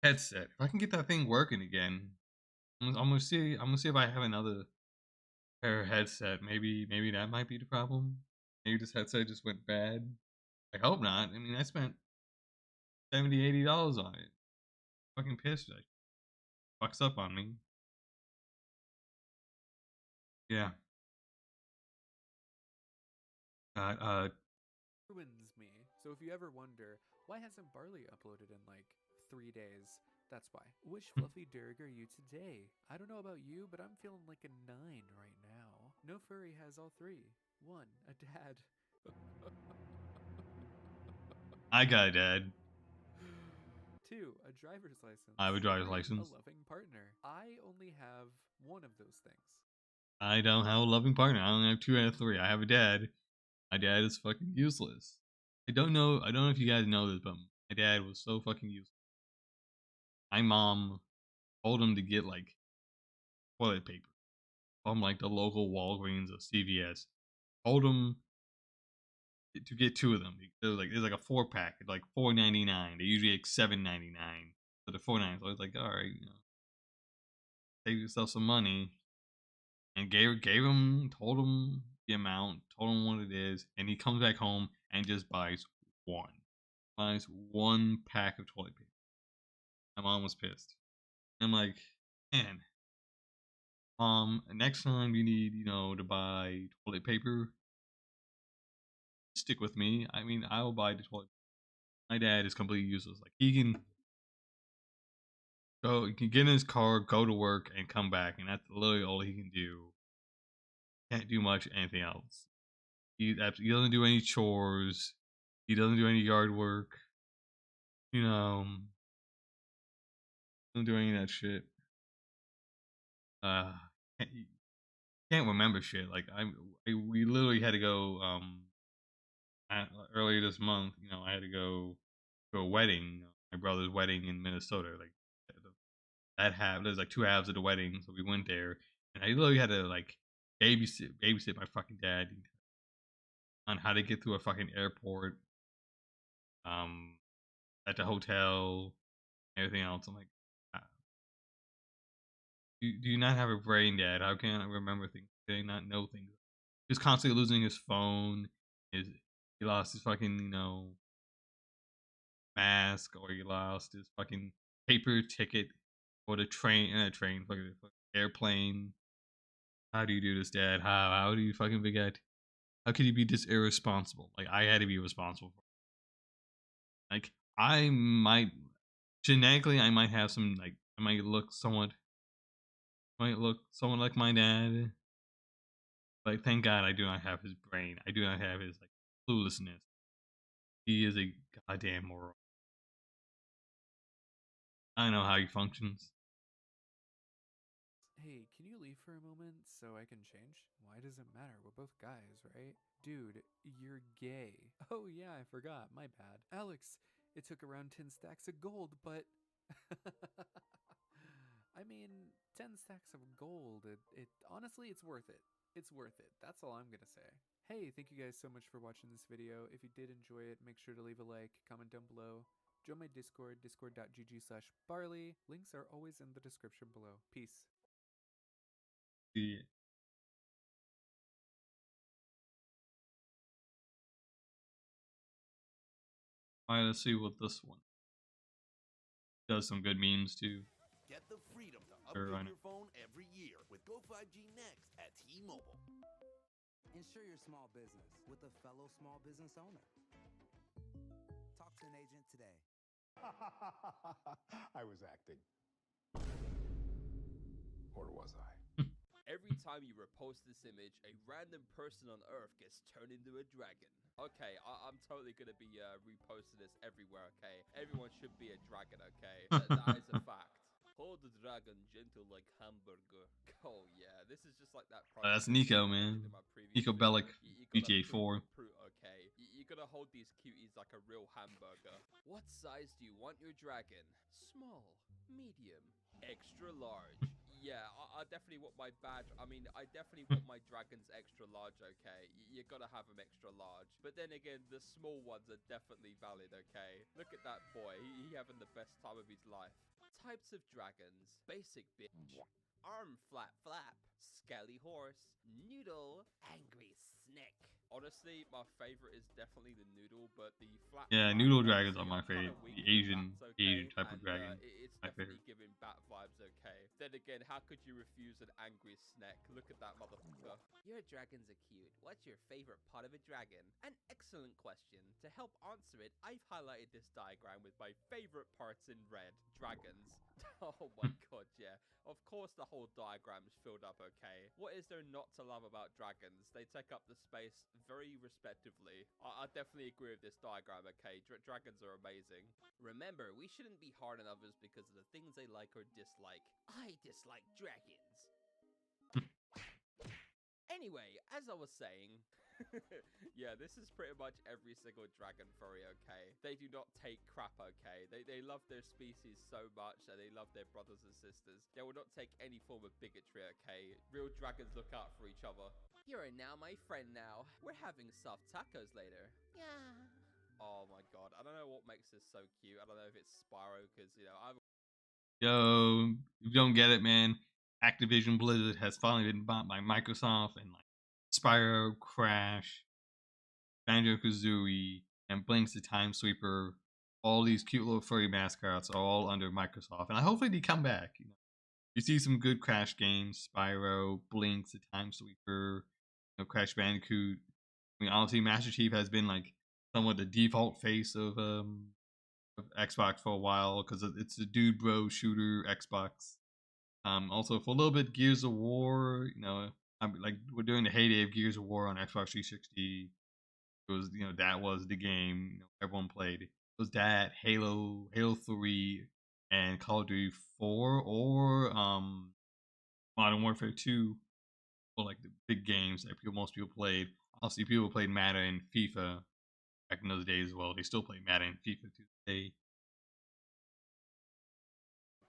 headset. If I can get that thing working again, I'm gonna see. I'm gonna see if I have another pair of headset. Maybe that might be the problem. Maybe this headset just went bad. I hope not. I mean, I spent $70, $80 on it. Fucking pissed. It fucks up on me. Yeah. Uh. ruins me. So if you ever wonder, why hasn't Barley uploaded in like 3 days? That's why. Which fluffy derg are you today? I don't know about you, but I'm feeling like a 9 right now. No Furry has all three. 1, a dad. I got a dad. 2, a driver's license. I have a driver's 3, a license. loving partner. I only have one of those things. I don't have a loving partner. I only have 2 out of 3. I have a dad. My dad is fucking useless. I don't know. I don't know if you guys know this, but my dad was so fucking useless. My mom told him to get like toilet paper from like the local Walgreens or CVS. Told him to get 2 of them. There's like a 4 pack, like $4.99. They usually like $7.99. So the $4.99. So I was like, all right, save yourself some money. And gave him, told him the amount, told him what it is, and he comes back home and just one. Buys 1 pack of toilet paper. My mom was pissed. I'm like, man, next time you need, to buy toilet paper, stick with me. I mean, I will buy the toilet. My dad is completely useless. Like he can get in his car, go to work, and come back, and that's literally all he can do. Can't do much anything else. He doesn't do any chores. He doesn't do any yard work. Doesn't do any of that shit. Uh, can't, can't remember shit. Like we literally had to go earlier this month. I had to go to a wedding, my brother's wedding in Minnesota. Like that half, there's like 2 halves of the wedding, so we went there, and I literally had to like babysit my fucking dad on how to get through a fucking airport, um, at the hotel, everything else. I'm like, do you not have a brain, Dad? How can I remember things? Can I not know things? He was constantly losing his phone. He lost his fucking mask, or he lost his fucking paper ticket for the fucking airplane. How do you do this, Dad? How do you fucking forget? How could you be this irresponsible? Like I had to be responsible for it. Like I might genetically, I might have some like I might look somewhat like my dad. Like, thank God I do not have his brain. I do not have his like cluelessness. He is a goddamn moron. I know how he functions. Hey, can you leave for a moment so I can change? Why does it matter? We're both guys, right? Dude, you're gay. Oh yeah, I forgot. My bad. Alex, it took around 10 stacks of gold, but I mean, 10 stacks of gold, it honestly, it's worth it. It's worth it. That's all I'm gonna say. Hey, thank you guys so much for watching this video. If you did enjoy it, make sure to leave a like, comment down below. Join my Discord, discord.gg/barley. Links are always in the description below. Peace. Yeah. Alright, let's see what this one does. Some good memes too. Get the freedom to Sure, upgrade your phone every year with Go 5G Next at T-Mobile. Ensure your small business with a fellow small business owner. Talk to an agent today. I was acting. Or was I? Every time you repost this image, a random person on Earth gets turned into a dragon. Okay, I'm totally gonna be reposting this everywhere, okay? Everyone should be a dragon, okay? That is a fact. Hold the dragon gentle like hamburger. Oh yeah, this is just like that. That's Nico, man. Nico Bellic, GTA 4. Okay, you're gonna hold these cuties like a real hamburger. What size do you want your dragon? Small, medium, extra large. Yeah, I definitely want my badge. I mean, I definitely want my dragons extra large, okay? You gotta have them extra large. But then again, the small ones are definitely valid, okay? Look at that boy. He having the best time of his life. Types of dragons. Basic bitch. Arm flap flap. Skelly horse. Noodle. Angry snake. Honestly, my favorite is definitely the noodle, but the flap. Yeah, flap, noodle dragons are honestly, my I'm kinda favorite. weak The with Asian bats, okay? type of And, dragon. it's My definitely favorite. giving bat vibes, okay? Then again, how could you refuse an angry snake? Look at that motherfucker. Your dragons are cute. What's your favorite part of a dragon? An excellent question. To help answer it, I've highlighted this diagram with my favorite parts in red. Dragons. Oh my god, yeah. Of course the whole diagram is filled up, okay? What is there not to love about dragons? They take up the space very respectively. I definitely agree with this diagram, okay? Dragons are amazing. Remember, we shouldn't be hard on others because of the things they like or dislike. I dislike dragons. Anyway, as I was saying, yeah, this is pretty much every single dragon furry, okay? They do not take crap, okay? They love their species so much and they love their brothers and sisters. They will not take any form of bigotry, okay? Real dragons look out for each other. You are now my friend now. We're having soft tacos later. Yeah. Oh my god, I don't know what makes this so cute. I don't know if it's Spyro, because, you know, I've... Yo, if you don't get it, man, Activision Blizzard has finally been bought by Microsoft, and like Spyro, Crash, Banjo-Kazooie, and Blinks the Time Sweeper, all these cute little furry mascots are all under Microsoft, and hopefully they come back. You know, you see some good Crash games: Spyro, Blinks the Time Sweeper, you know, Crash Bandicoot. I mean, honestly, Master Chief has been like somewhat the default face of Xbox for a while because it's a dude bro shooter Xbox. Also for a little bit Gears of War, you know, like we're doing the heyday of Gears of War on Xbox 360. It was, you know, that was the game, you know, everyone played. It was that, Halo 3, and Call of Duty 4, or Modern Warfare 2, or like the big games that most people played. Obviously, people played Madden and FIFA back in those days as well. They still play Madden and FIFA to this day.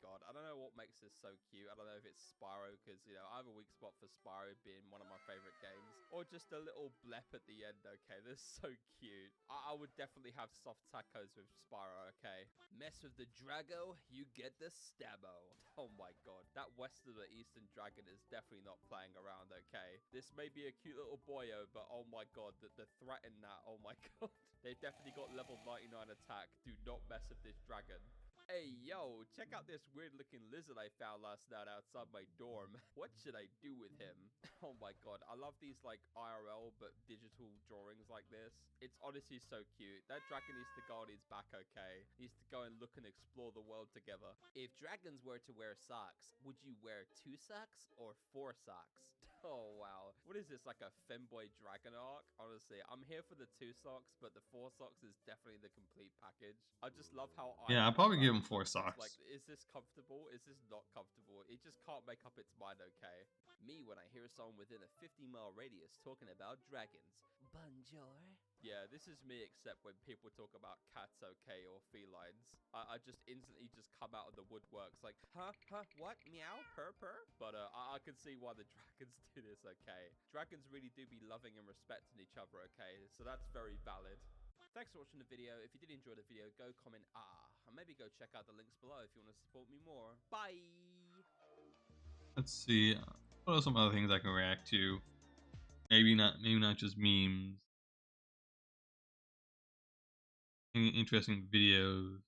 God, I don't know what makes this so cute. I don't know if it's Spyro, because, you know, I have a weak spot for Spyro being one of my favorite games. Or just a little blep at the end, okay? They're so cute. I would definitely have soft tacos with Spyro, okay? Mess with the Drago, you get the Stabbo. Oh my god. That Western or Eastern Dragon is definitely not playing around, okay? This may be a cute little boyo, but oh my god, the threat in that, oh my god. They've definitely got level 99 attack. Do not mess with this dragon. Hey, yo, check out this weird-looking lizard I found last night outside my dorm. What should I do with him? Oh my god, I love these, like, IRL but digital drawings like this. It's honestly so cute. That dragon needs to go on his back, okay? Needs to go and look and explore the world together. If dragons were to wear socks, would you wear 2 socks or 4 socks? Oh, wow. What is this, like a femboy dragon arc? Honestly, I'm here for the 2 socks, but the 4 socks is definitely the complete package. I just love how Yeah, I'll probably give him 4 socks. Like, is this comfortable? Is this not comfortable? It just can't make up its mind, okay? Me, when I hear someone within a 50-mile radius talking about dragons. Bonjour. Yeah, this is me, except when people talk about cats, okay, or felines. I just instantly just come out of the woodworks like, huh, what, meow, purr, purr? But I can see why the dragons do this, okay? Dragons really do be loving and respecting each other, okay? So that's very valid. Thanks for watching the video. If you did enjoy the video, go comment and maybe go check out the links below if you want to support me more. Bye! Let's see. What are some other things I can react to? Maybe not just memes. Any interesting videos.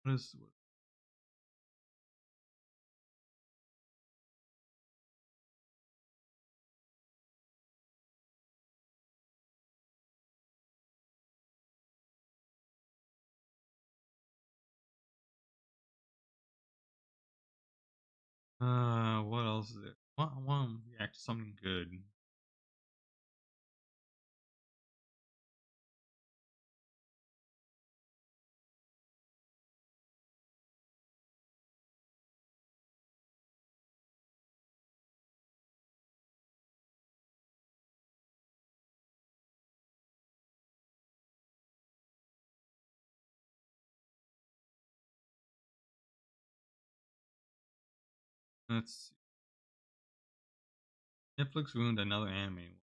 What is what else is there? I want to react to something good. Let's see. Netflix ruined another anime.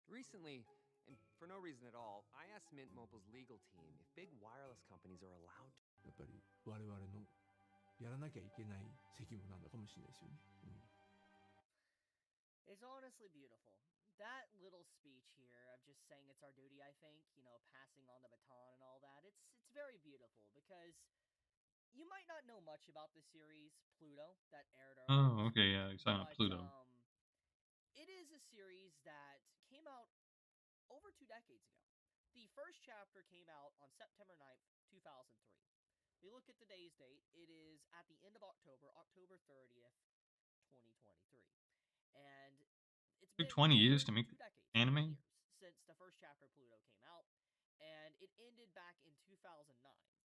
Recently, and for no reason at all, I asked Mint Mobile's legal team if big wireless companies are allowed to. やっぱり我々のやらなきゃいけない責務なんだかもしれないですよね。It's honestly beautiful. That little speech here of just saying it's our duty, I think, you know, passing on the baton and all that, it's very beautiful because you might not know much about the series Pluto that aired earlier. Oh, okay, yeah, excited on Pluto. It is a series that came out over 2 decades ago. The first chapter came out on September 9th, 2003. We look at today's date, it is at the end of October, October 30th, 2023. And it's been 20 years to make 2 decades, anime? years since the first chapter of Pluto came out, and it ended back in 2009.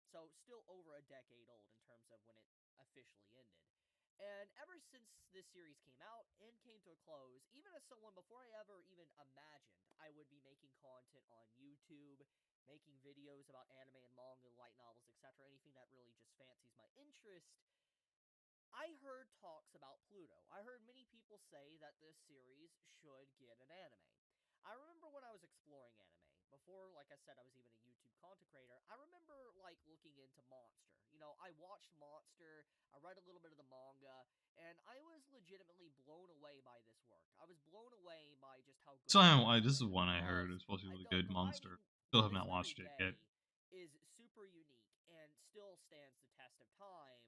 So still over a decade old in terms of when it officially ended. And ever since this series came out and came to a close, even as someone before I ever even imagined I would be making content on YouTube, making videos about anime and manga, light novels, etc., anything that really just fancies my interest, I heard talks about Pluto. I heard many people say that this series should get an anime. I remember when I was exploring anime, before, like I said, I was even a YouTube content creator, I remember, like, looking into Monster. You know, I watched Monster, I read a little bit of the manga, and I was legitimately blown away by this work. I was blown away by just how good This is one I heard is supposed to be really good. Monster. Still have not watched it yet. Is super unique and still stands the test of time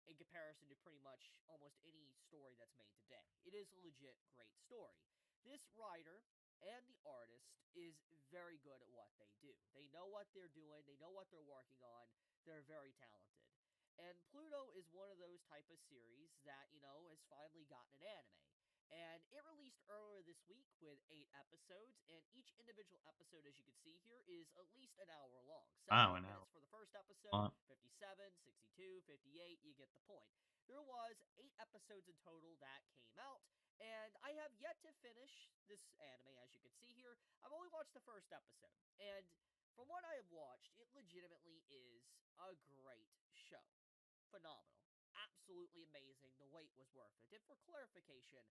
in comparison to pretty much almost any story that's made today. It is a legit great story. This writer and the artist is very good at what they do. They know what they're doing, they know what they're working on, they're very talented. And Pluto is one of those type of series that, you know, has finally gotten an anime. And it released earlier this week with 8 episodes, and each individual episode, as you can see here, is at least an hour long. 7 minutes for the first episode, 57, 62, 58, you get the point. There was 8 episodes in total that came out, and I have yet to finish this anime, as you can see here. I've only watched the first episode, and from what I have watched, it legitimately is a great show. Phenomenal. Absolutely amazing. The wait was worth it. And for clarification,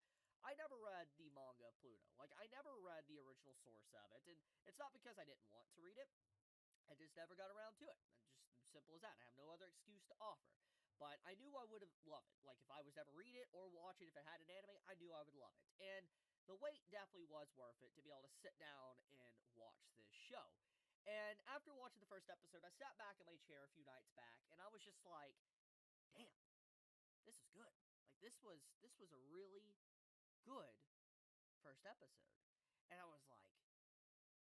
I never read the manga of Pluto. Like, I never read the original source of it, and it's not because I didn't want to read it. I just never got around to it. Just simple as that. I have no other excuse to offer. But I knew I would have loved it. Like, if I was to ever read it or watch it, if it had an anime, I knew I would love it. And the wait definitely was worth it to be able to sit down and watch this show. And after watching the first episode, I sat back in my chair a few nights back, and I was just like, damn, this is good. Like, this was a really good first episode. And I was like,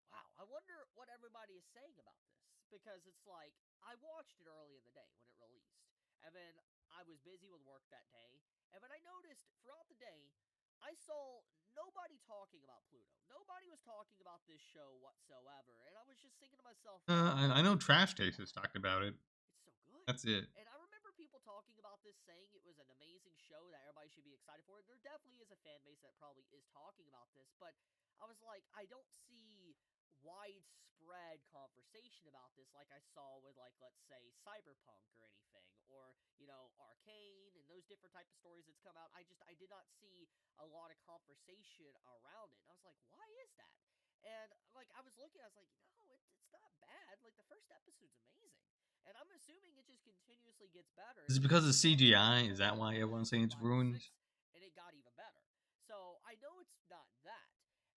wow, I wonder what everybody is saying about this. Because it's like, I watched it early in the day when it released. And then I was busy with work that day, and when I noticed throughout the day, I saw nobody talking about Pluto. Nobody was talking about this show whatsoever, and I was just thinking to myself, I know Trash Taste has talked about it. it's so good. That's it. And I remember people talking about this, saying it was an amazing show that everybody should be excited for. There definitely is a fan base that probably is talking about this, but I was like, I don't see widespread conversation about this like I saw with, like, let's say Cyberpunk or anything, or Arcane and those different type of stories that's come out. I did not see a lot of conversation around it. And I was like, why is that? And like I was looking, I was like, no, it's not bad. Like the first episode's amazing. And I'm assuming it just continuously gets better. Is it because of CGI? Is that why everyone's saying it's ruined? And it got even better. So I know it's not that.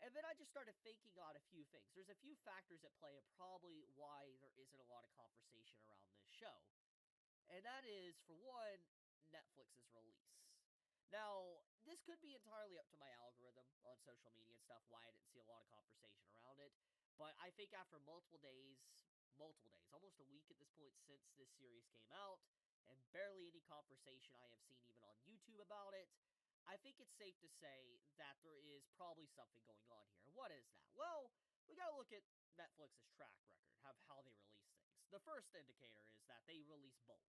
And then I just started thinking on a few things. There's a few factors at play of probably why there isn't a lot of conversation around this show. And that is, for one, Netflix's release. Now, this could be entirely up to my algorithm on social media and stuff, why I didn't see a lot of conversation around it. But I think after multiple days, almost a week at this point since this series came out, and barely any conversation I have seen even on YouTube about it, I think it's safe to say that there is probably something going on here. What is that? Well, we gotta look at Netflix's track record of how they release things. The first indicator is that they release bulk.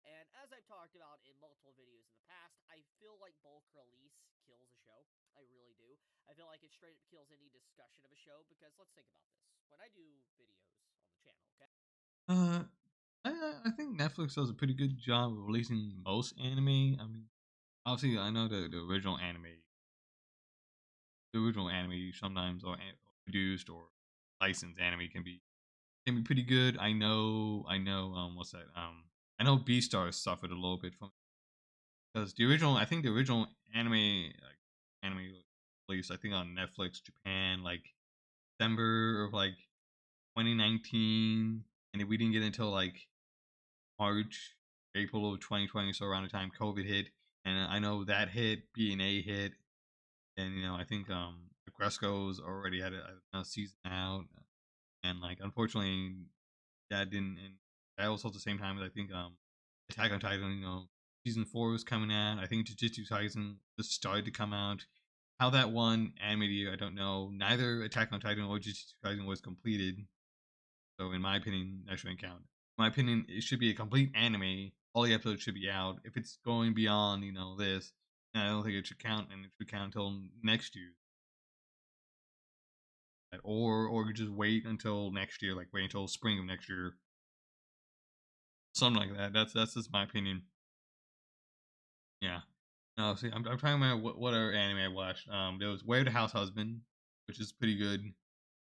And as I've talked about in multiple videos in the past, I feel like bulk release kills a show. I really do. I feel like it straight up kills any discussion of a show, because let's think about this. When I do videos on the channel, okay? I think Netflix does a pretty good job of releasing most anime. I mean, obviously, I know the original anime sometimes or produced or licensed anime can be pretty good. I know. What's that? I know Beastars suffered a little bit from because I think the original anime released, I think on Netflix Japan, like December of like 2019, and we didn't get until like March, April of 2020, so around the time COVID hit, and I know that hit, B&A hit, and I think Agresco's already had a season out, and like unfortunately that didn't, and that was at the same time as I think Attack on Titan, season 4 was coming out. I think Jujutsu Kaisen just started to come out. How that one animated, I don't know. Neither Attack on Titan or Jujutsu Kaisen was completed, so in my opinion, that shouldn't count. In my opinion, it should be a complete anime. All the episodes should be out. If it's going beyond, this, I don't think it should count, and it should count until next year. Or just wait until next year, like wait until spring of next year, something like that. That's just my opinion. Yeah. No, see, I'm trying to remember what other anime I watched. There was Where the House Husband, which is pretty good.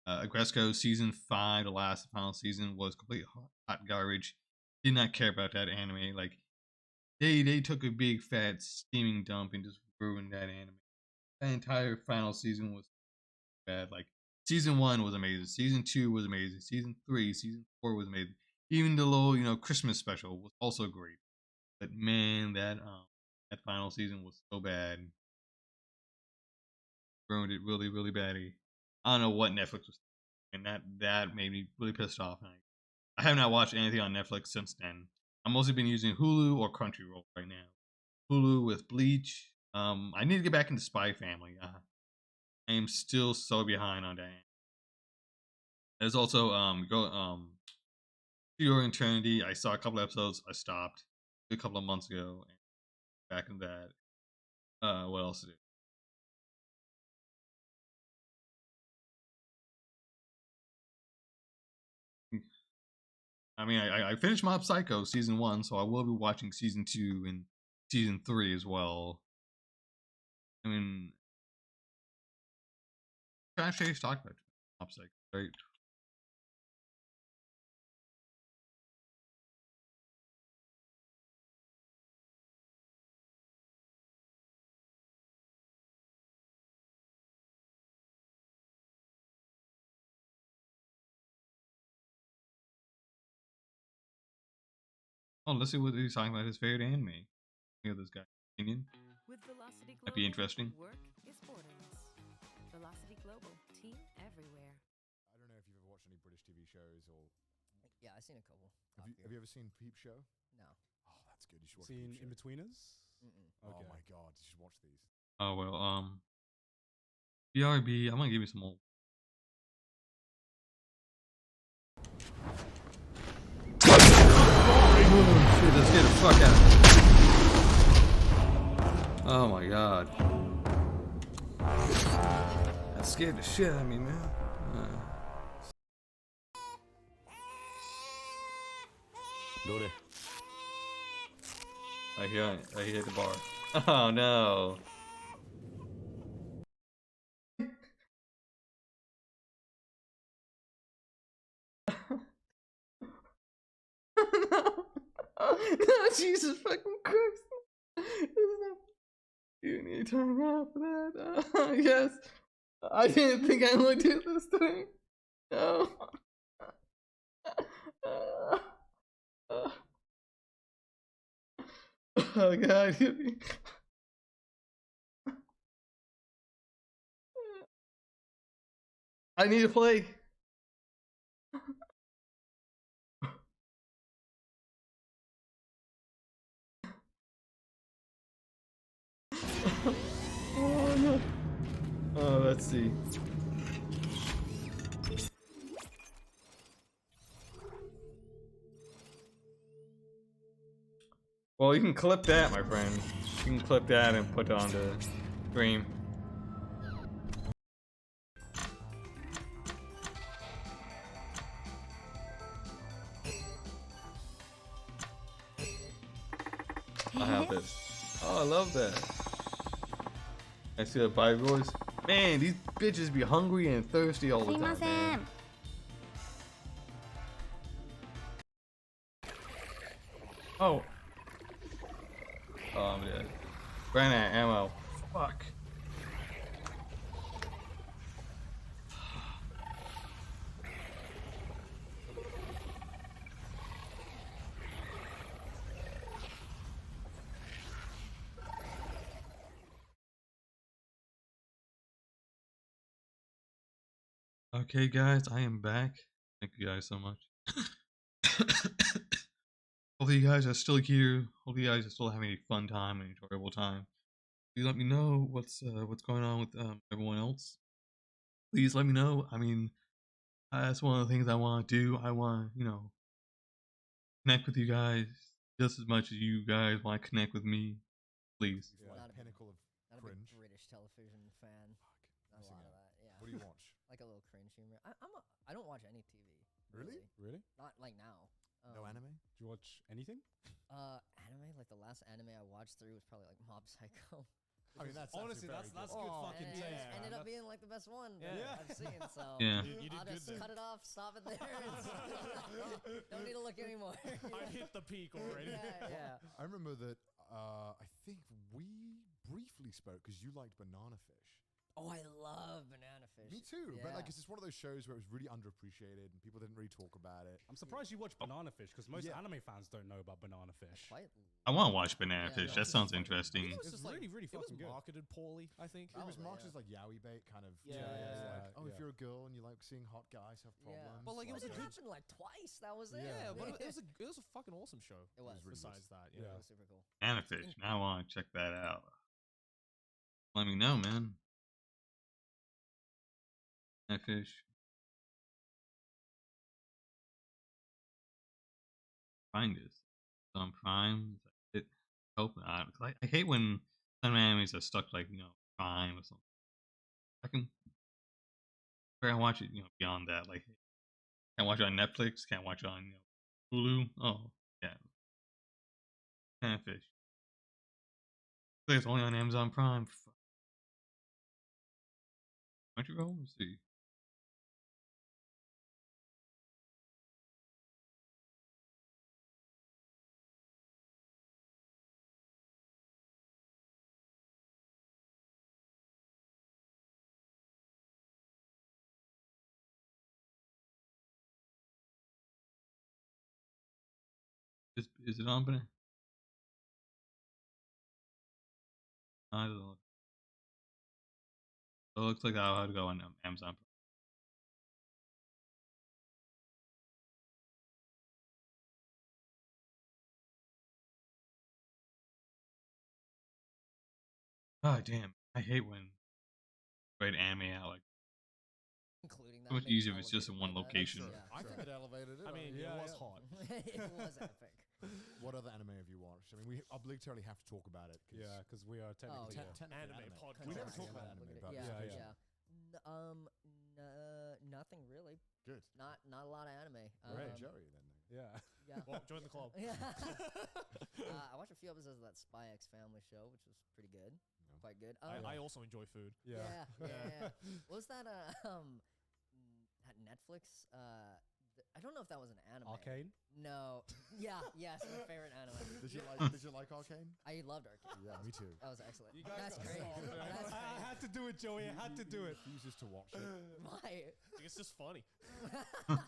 Agresco season 5, the last final season, was complete hot garbage. Did not care about that anime. Like they took a big fat steaming dump and just ruined that anime. That entire final season was bad. Like season 1 was amazing. Season 2 was amazing. Season 3, season 4 was amazing. Even the little Christmas special was also great. But man, that final season was so bad. Ruined it really, really badly. I don't know what Netflix was thinking, and that made me really pissed off. And I have not watched anything on Netflix since then. I've mostly been using Hulu or Crunchyroll right now. Hulu with Bleach. I need to get back into Spy Family. I am still so behind on that. There's also To Your Eternity. I saw a couple episodes. I stopped a couple of months ago. And back in that. What else is it? I mean, I finished Mob Psycho season 1, so I will be watching season 2 and season 3 as well. I mean, Trash Taste talked about Mob Psycho, right? Oh, let's see what he's talking about. His favorite anime. Hear this guy's opinion. With Velocity Global, Might be interesting. work is borderless. Velocity Global, team everywhere. I don't know if you've ever watched any British TV shows or. Yeah, I've seen a couple. Have you ever seen Peep Show? No. Oh, that That's good. You should watch. Seen Peep Show. In-Betweeners? Oh Okay. my god, you should watch these. Oh well, BRB. I'm gonna give you some more. Oh shit! Let's get the fuck out. Oh my god. That scared the shit out of me, man. I hear the bar. Oh no. No, Jesus fucking Christ. You need to turn around for that. Yes. I didn't think I would do this thing. No. Oh god. I need to play. Oh no. Oh, let's see. Well, you can clip that, my friend. You can clip that and put it on the stream. I have this. Oh, I love that. I see the Bible boys. Man, these bitches be hungry and thirsty all the time, man. Oh. Oh, I'm dead. Ran out of ammo. Fuck. Okay, guys, I am back. Thank you guys so much. Hopefully you guys are still here. Hopefully you guys are still having a fun time and enjoyable time. Please let me know what's going on with everyone else. Please let me know. I mean, that's one of the things I want to do. I want to, connect with you guys just as much as you guys want to connect with me. Please. Yeah, pinnacle of cringe. Not a big British television fan. Not a lot of that. Yeah. What do you watch? Like a little cringe humor. I don't watch any TV. Really? Not like now. No anime? Do you watch anything? Anime, like the last anime I watched through was probably like Mob Psycho. I mean, that's honestly that's good fucking taste. It ended up being like the best one I've seen. So Yeah. I'll just cut it off, stop it there. Don't need to look anymore. I hit the peak already. Yeah. I remember that. I think we briefly spoke because you liked Banana Fish. Oh, I love Banana Fish. Me too, Yeah. but like it's just one of those shows where it was really underappreciated and people didn't really talk about it. I'm surprised you watch Banana Fish because most anime fans don't know about Banana Fish. I want to watch Banana Fish. That sounds interesting. It was just really fucking It was good. marketed poorly, I think. It was marked as like yaoi bait, kind of. Like, if you're a girl and you like seeing hot guys have problems. But like it was a good happened like twice. That was it. Yeah, but it was a fucking awesome show. It was. Besides that, It was super cool. Banana Fish. Now I want to check that out. Let me know, man. Banana Fish. Find this. It's on Prime. It hope not. I hate when some animes are stuck like Prime or something. I can watch it beyond that. Like can't watch it on Netflix. Can't watch it on Hulu. Oh yeah. Banana Fish. I think it's only on Amazon Prime. Crunchyroll. Let's see. Is it on Banana? I don't know. So it looks like I'll have to go on Amazon. Oh damn! I hate when write anime out like. Including So that. much maybe easier if it's just in one elevated by that. location. Sure, Yeah, I sure. think it elevated it. I mean, yeah, it was hot. It was epic. What other anime have you watched? I mean, we obligatory have to talk about it. Yeah, because we are technically Anime podcast. We never Yeah, talk about anime, but yeah. Nothing really. Good. Not a lot of anime. Right, Joey then. Yeah. Yeah. Well, join the club. Yeah. I watched a few episodes of that Spy X Family show, which was pretty good. Yeah. Quite good. I also enjoy food. Yeah. What was that? That Netflix. I don't know if that was an anime. Arcane? No. Yeah. Yes, my favorite anime. Did you like Arcane? I loved Arcane. Yeah, me too. That was excellent. You guys That's got great. solved, man. That's I great. had to do it, Joey. I had to do it. Refuses to watch it. Why? It's just funny.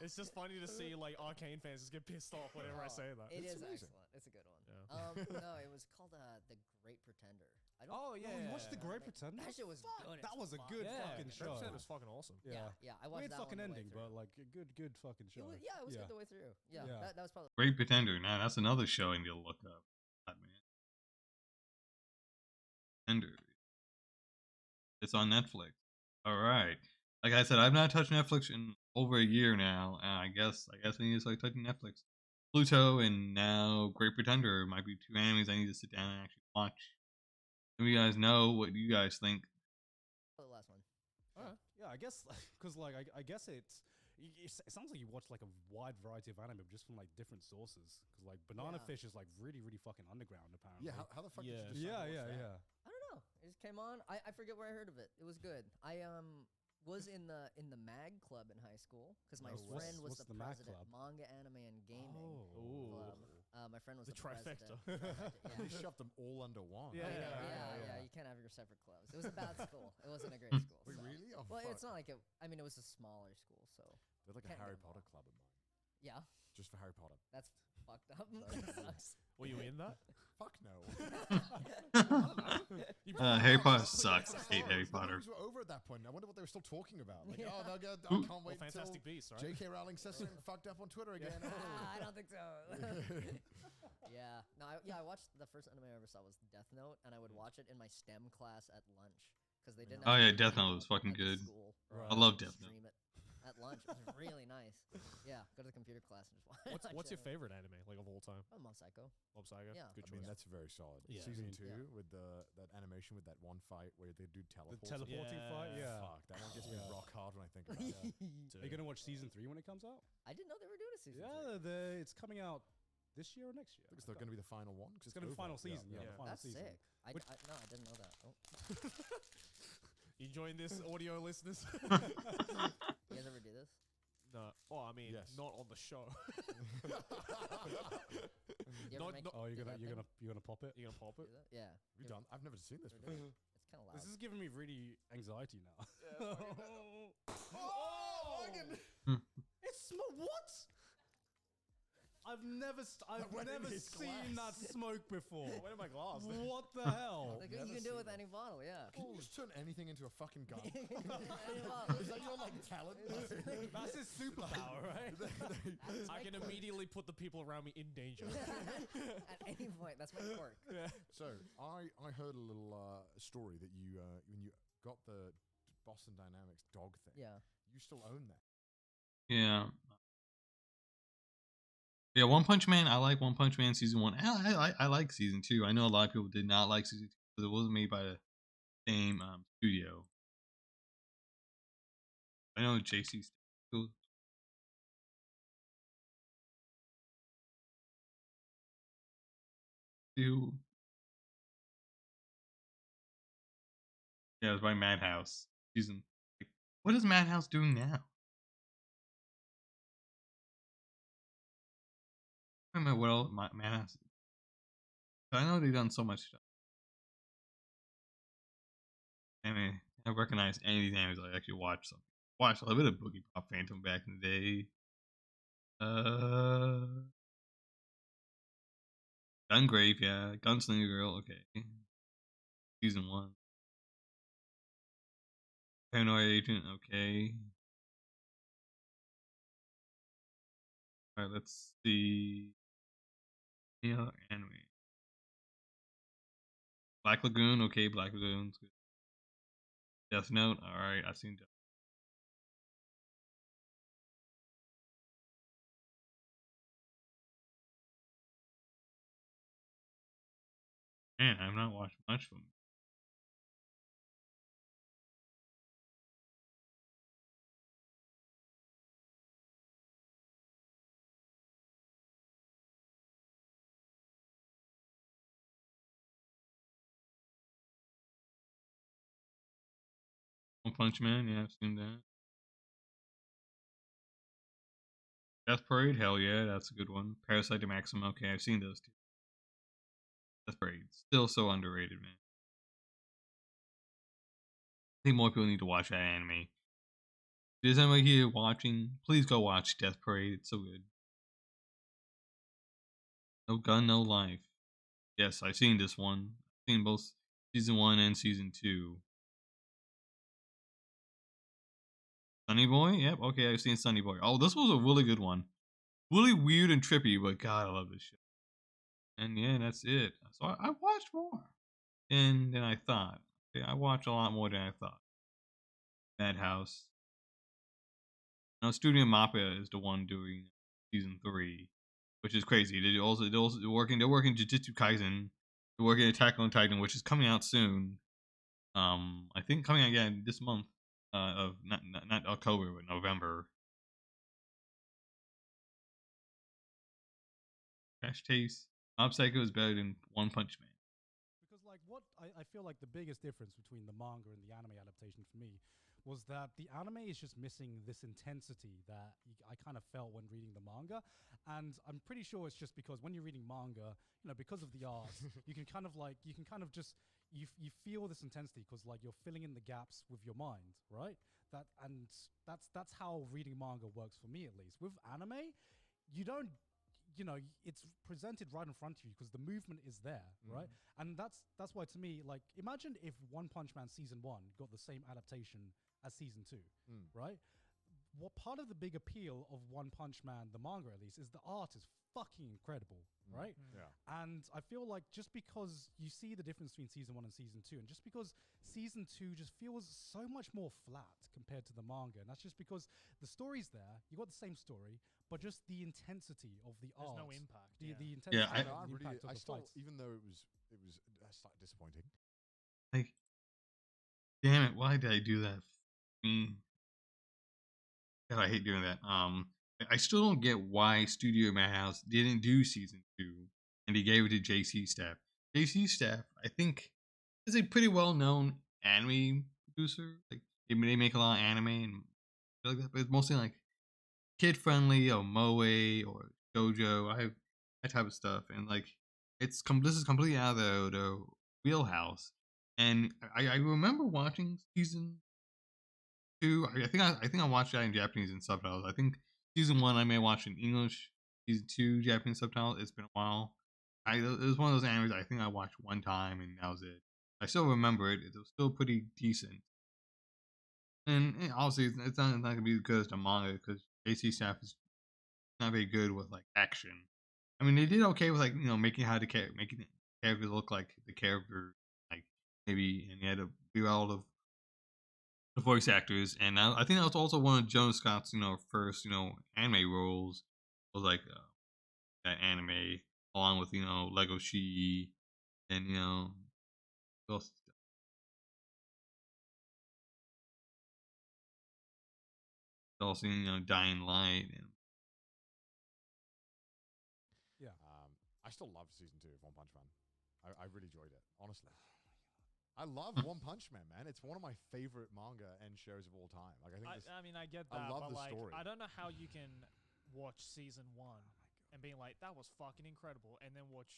It's just funny to see like Arcane fans just get pissed off whenever I say that. It It's is amazing. excellent. It's a good one. Yeah. No, it was called The Great Pretender. I don't. Oh, yeah, You yeah, watched The yeah. Great Pretender? That shit was good. That as was a fuck. good fucking show. That was fucking awesome. Yeah. I watched Weird that fucking one the way ending, through. but like a good fucking show. It was good the way through. Yeah. Yeah. That was probably. Great Pretender. Now that's another show I need to look up. God, man. Pretender. It's on Netflix. All right. Like I said, I've not touched Netflix in over a year now, and I guess I need to start touching Netflix. Pluto and now Great Pretender might be two animes I need to sit down and actually watch. Let me guys know what you guys think. The last one. Yeah, I guess because like I guess it sounds like you watch like a wide variety of anime just from like different sources. Because like Banana Fish is like really fucking underground apparently. Yeah, how the fuck did you decide Yeah, to watch yeah, that? yeah. I don't know. It just came on. I forget where I heard of it. It was good. I was in the mag club in high school because my Oh, friend was what's the the mag president. club? Manga, anime, and gaming Oh. club. My friend was The the trifecta. president. They Yeah. shoved them all under one. Yeah. Yeah, you can't have your separate clubs. It was a bad school. It wasn't a great school. Wait, so. really? Oh, Well, fuck. it's not like it. I mean, it was a smaller school, so They're like a Can't Harry get them Potter all. club at mine. yeah, Just for Harry Potter. that's fucked up. That sucks. Were you in that? Fuck no. Harry Potter sucks. I hate Harry Potter. We're over at that point. I wonder what they were still talking about. Like, Yeah. oh, they'll go, I Ooh. can't wait Well, Fantastic till Beasts, right? J.K. Rowling says something fucked up on Twitter again. Oh. I don't think so. Yeah. No, I watched the first anime I ever saw was Death Note, and I would watch it in my STEM class at lunch because they didn't. Oh, have yeah, to Death do it Note was fucking at the good. school, or I love Death stream it at lunch. It was really nice. Yeah, go to the computer class and just watch. What's your it. favorite anime like of all time? Oh, Mob Psycho. Mob Psycho. Yeah. Good I mean, choice. that's very solid. Yeah. Season I mean- 2 with that animation with that one fight where they do The teleport. teleporting fight, yeah. Fuck, that one gets me Yeah. rock hard when I think about it. Are you gonna watch season 3 when it comes out? I didn't know they were doing a season. Yeah, it's coming out this year or next year. I think it's going to be the final one. 'cause It's gonna be over. final season. Yeah, Yeah. the final That's season. sick. I didn't know that. Oh. You enjoying this, audio listeners? You guys ever do this? No. Oh, I mean, Yes. not on the show. You ever make Oh, you're do gonna that you're thing? gonna pop it. You gonna pop Do it? that? Yeah. You done? I've never seen this Ever before. do it? It's kind of loud. This is giving me really anxiety now. Oh, It's what? I've never went in his seen glass. that smoke before. Where did my glass? What the hell? Like, Never you can do it seen with that. any bottle, yeah. Can you just turn anything into a fucking gun? Any bottle. Is that your like talent? That's his superpower, right? I can immediately put the people around me in danger. At any point, that's my quirk. So I heard a little story that you when you got the Boston Dynamics dog thing. Yeah. You still own that. Yeah. Yeah, One Punch Man. I like One Punch Man season 1. I like season 2. I know a lot of people did not like season 2 because it wasn't made by the same studio. I know JC still. Yeah, it was by Madhouse. Season. What is Madhouse doing now? I don't remember what else Madhouse. I know they've done so much stuff. I mean, I recognize any of these animes I actually watched something. Watched a little bit of Boogie Pop Phantom back in the day. Gungrave, yeah. Gunslinger Girl, okay. Season 1. Paranoid Agent, okay. Alright, let's see. Any other anime? Black Lagoon. Okay, Black Lagoon's good. Death Note. All right, I've seen Death. Man, I've not watched much from. One Punch Man. Yeah, I've seen that. Death Parade. Hell yeah, that's a good one. Parasite to Maximum. Okay, I've seen those two. Death Parade. Still so underrated, man. I think more people need to watch that anime. If there's anybody here watching, please go watch Death Parade. It's so good. No Gun, No Life. Yes, I've seen this one. I've seen both season 1 and season 2. Sunny Boy? Yep, okay, I've seen Sunny Boy. Oh, this was a really good one. Really weird and trippy, but God, I love this shit. And yeah, that's it. So I watched more than I thought. Okay, I watched a lot more than I thought. Madhouse. Now, Studio Mappa is the one doing season 3, which is crazy. They're working Jujutsu Kaisen. They're working Attack on Titan, which is coming out soon. I think coming out again this month. Of not October but November. Trash Taste. Mob Psycho is better than One Punch Man. Because like what I feel like the biggest difference between the manga and the anime adaptation for me was that the anime is just missing this intensity that I kind of felt when reading the manga, and I'm pretty sure it's just because when you're reading manga, because of the art, you can kind of just you feel this intensity because like you're filling in the gaps with your mind, right? That's how reading manga works for me, at least. With anime, you don't it's presented right in front of you because the movement is there, right? And that's why to me, like, imagine if One Punch Man season 1 got the same adaptation as season 2, right? What part of the big appeal of One Punch Man, the manga at least, is the art is fucking incredible, right? Yeah. And I feel like just because you see the difference between season 1 and season 2, and just because season 2 just feels so much more flat compared to the manga, and that's just because the story's there, you got the same story, but just the intensity of the There's art. no impact. The intensity Yeah, of I the really, impact of I the still, fights. even though it was slightly disappointing. Like, damn it, why did I do that? God, I hate doing that. I still don't get why Studio Madhouse didn't do season 2 and he gave it to JC Staff. JC Staff, I think, is a pretty well known anime producer. Like they make a lot of anime and like that, but it's mostly like kid friendly or moe or shoujo. I have that type of stuff, and like this is completely out of the wheelhouse. And I remember watching season 2. I think I watched that in Japanese and subtitles. I think season 1 I may watch in English. Season 2 Japanese subtitles. It's been a while. It was one of those animes I think I watched one time and that was it. I still remember it. It was still pretty decent. And obviously, it's not going to be as good as the manga because JC Staff is not very good with like action. I mean, they did okay with like making making the character look like the character, like maybe, and they had to do all of the voice actors. And I think that was also one of Jonas Scott's first anime roles was like that anime along with Lego She and who else? Also Dying Light and Yeah. I still love season 2 of One Punch Man. I really enjoyed it, honestly. I love One Punch Man, man. It's one of my favorite manga and shows of all time. Like I mean, I get that, I love but the like, story. I don't know how you can watch season 1 and being like, that was fucking incredible, and then watch,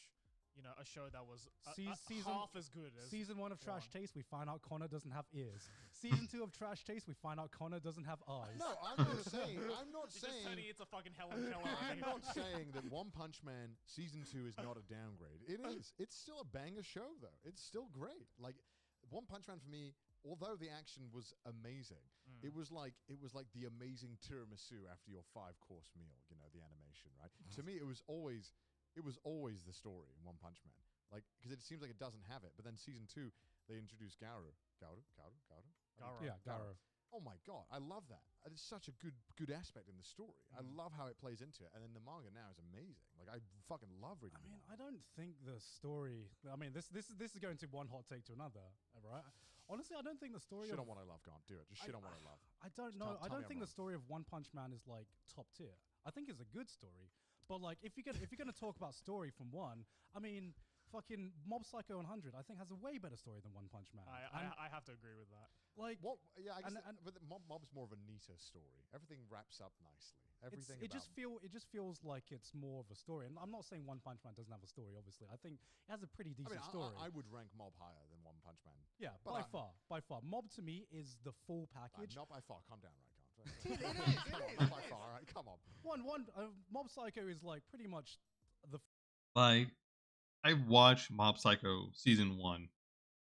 a show that was half as good as season 1 of Trash Taste. We find out Connor doesn't have ears. Season 2 of Trash Taste. We find out Connor doesn't have eyes. No, I'm not saying. You're just turning into fucking Helen Keller. I'm not saying that One Punch Man season 2 is not a downgrade. It is. It's still a banger show, though. It's still great. Like One Punch Man for me, although the action was amazing, it was like the amazing tiramisu after your 5-course meal. The animation, right? To me, it was always the story in One Punch Man. Like, because it seems like it doesn't have it. But then season 2, they introduced Garu. Garu? Yeah, Garo. Oh my god, I love that. It's such a good aspect in the story. I love how it plays into it, and then the manga now is amazing. Like I fucking love reading. I mean, I don't think the story. I mean, this is going to one hot take to another, right? Honestly, I don't think the story. Shit of, on what I love, can't do it. Just shit on what I love. I don't know. I don't think the story of One Punch Man is like top tier. I think it's a good story, but like if you're gonna talk about story from one, I mean, fucking Mob Psycho 100, I think has a way better story than One Punch Man. I have to agree with that. Like what? Yeah, I guess. But Mob's more of a neater story. Everything wraps up nicely. Everything. It just feels like it's more of a story. And I'm not saying One Punch Man doesn't have a story. Obviously, I think it has a pretty decent story. I would rank Mob higher than One Punch Man. Yeah, by far. Mob to me is the full package. Not by far. Calm down, right? Not by far. All right, come on. Mob Psycho is like pretty much the. Like, I watched Mob Psycho season 1.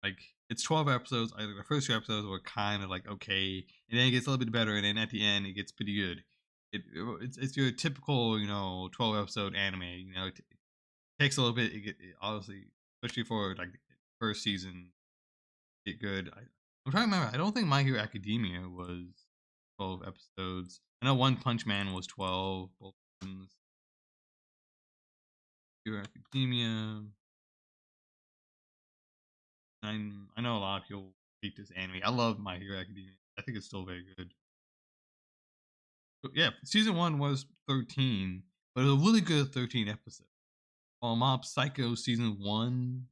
Like, it's 12 episodes. The first 2 episodes were kind of like okay, and then it gets a little bit better, and then at the end it gets pretty good. It's your typical 12 episode anime. It takes a little bit. Obviously, especially for like the first season, get good. I'm trying to remember. I don't think My Hero Academia was 12 episodes. I know One Punch Man was 12. Both seasons. Hero Academia. I know a lot of people hate this anime. I love My Hero Academia. I think it's still very good. But yeah, season 1 was 13, but it was a really good 13 episodes. While Mob Psycho season 1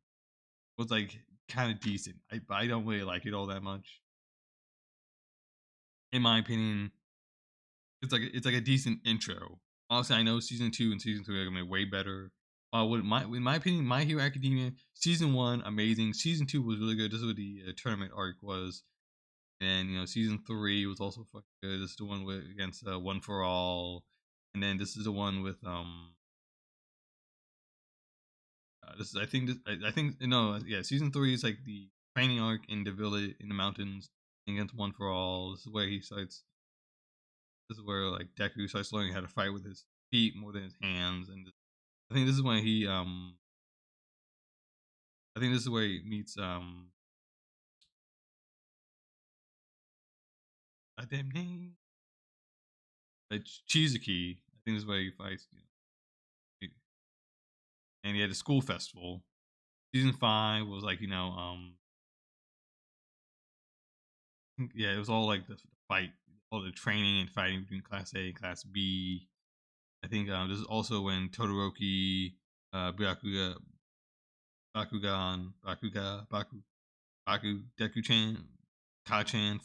was like kind of decent. I don't really like it all that much. In my opinion, it's like a decent intro. Honestly, I know season 2 and season 3 are gonna be way better. In my opinion, My Hero Academia season 1 amazing. Season 2 was really good. This is what the tournament arc was, and season 3 was also fucking good. This is the one against One for All, and then this is the one with season 3 is like the training arc in the village in the mountains against One for All. This is where he starts. This is where like Deku starts learning how to fight with his feet more than his hands, and I think this is when he I think this is where he meets a damn name. Chizuki. I think this is where he fights. And he had a school festival. Season 5 was like, it was all like the fight, all the training and fighting between Class A and Class B. I think this is also when Todoroki, Bakugan, Baku, Deku-chan, Ka-chan,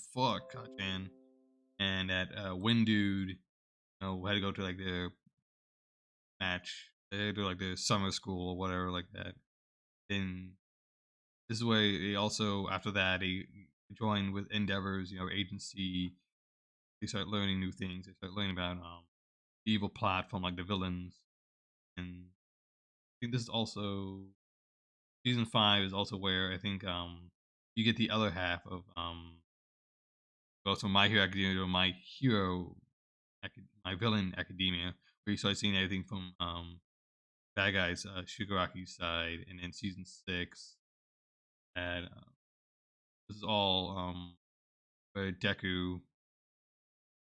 and that Wind Dude, had to go to like their match. They had to do like their summer school or whatever like that. And this is where he also, after that, he joined with Endeavor's, agency. They start learning new things. They start learning about the evil plot from like the villains. And I think this is also season 5 is also where I think you get the other half of from My Hero Academia to My Villain Academia, where you start seeing everything from bad guys Shigaraki's side, and then season 6 and this is all where Deku